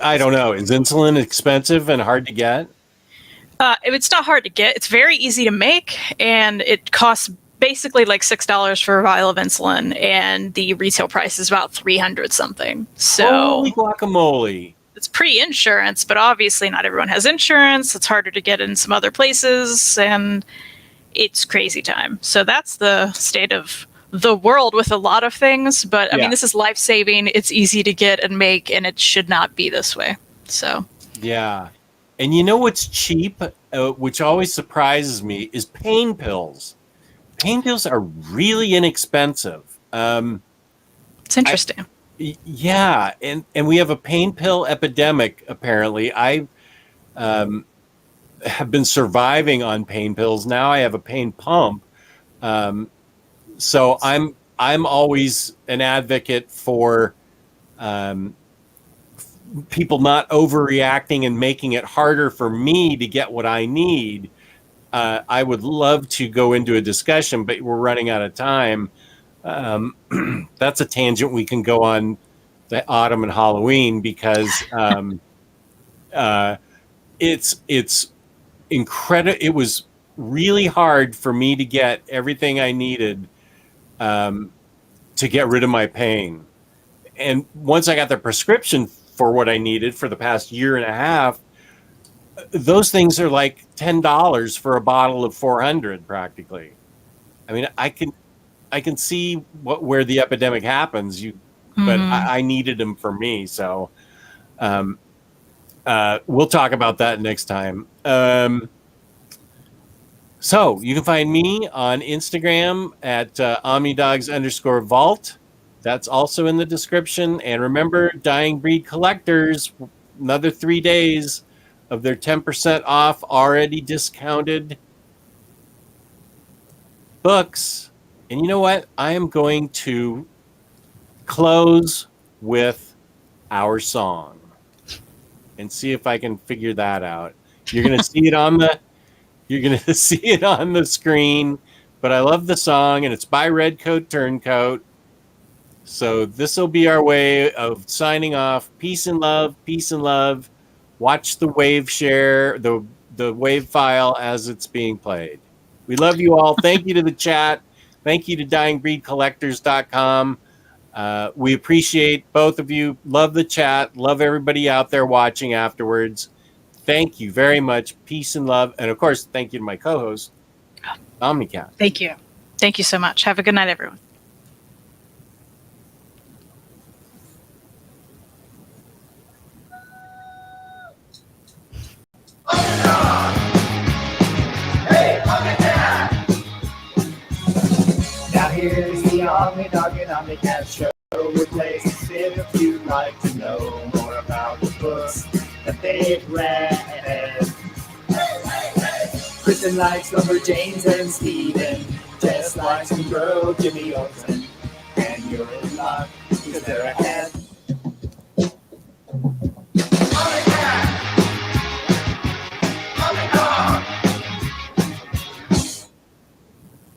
I don't know, is insulin expensive and hard to get? It's not hard to get. It's very easy to make, and it costs basically like $6 for a vial of insulin, and the retail price is about $300 something. So holy guacamole. It's pre-insurance, but obviously not everyone has insurance. It's harder to get in some other places, and it's crazy time. So that's the state of the world with a lot of things. But I mean, this is life-saving. It's easy to get and make, and it should not be this way. So yeah. And you know what's cheap, which always surprises me, is pain pills. Pain pills are really inexpensive. It's interesting. Yeah, and we have a pain pill epidemic, apparently. I have been surviving on pain pills. Now I have a pain pump. So I'm always an advocate for people not overreacting and making it harder for me to get what I need. I would love to go into a discussion, but we're running out of time. That's a tangent we can go on the autumn and Halloween, because it's incredible. It was really hard for me to get everything I needed to get rid of my pain. And once I got the prescription for what I needed for the past year and a half, those things are like $10 for a bottle of 400 practically. I mean, I can see where the epidemic happens. But I needed them for me. So we'll talk about that next time. So you can find me on Instagram at OmniDogs_vault. That's also in the description. And remember, Dying Breed collectors, another 3 days of their 10% off already discounted books. And you know what? I am going to close with our song and see if I can figure that out. You're going to see it on the screen, but I love the song, and it's by Redcoat Turncoat. So this will be our way of signing off. Peace and love. Peace and love. Watch the wave share, the wave file as it's being played. We love you all. Thank you to the chat. Thank you to DyingBreedCollectors.com. We appreciate both of you. Love the chat. Love everybody out there watching afterwards. Thank you very much. Peace and love. And of course, thank you to my co-host, OmniCat. Thank you. Thank you so much. Have a good night, everyone. Now here's the OmniDog and OmniCat show. With places if you'd like to know more about the books that they've read. Kristan likes Lumberjanes and Steven. Jess likes some girl Jimmy Olsen. And you're in luck, because they're ahead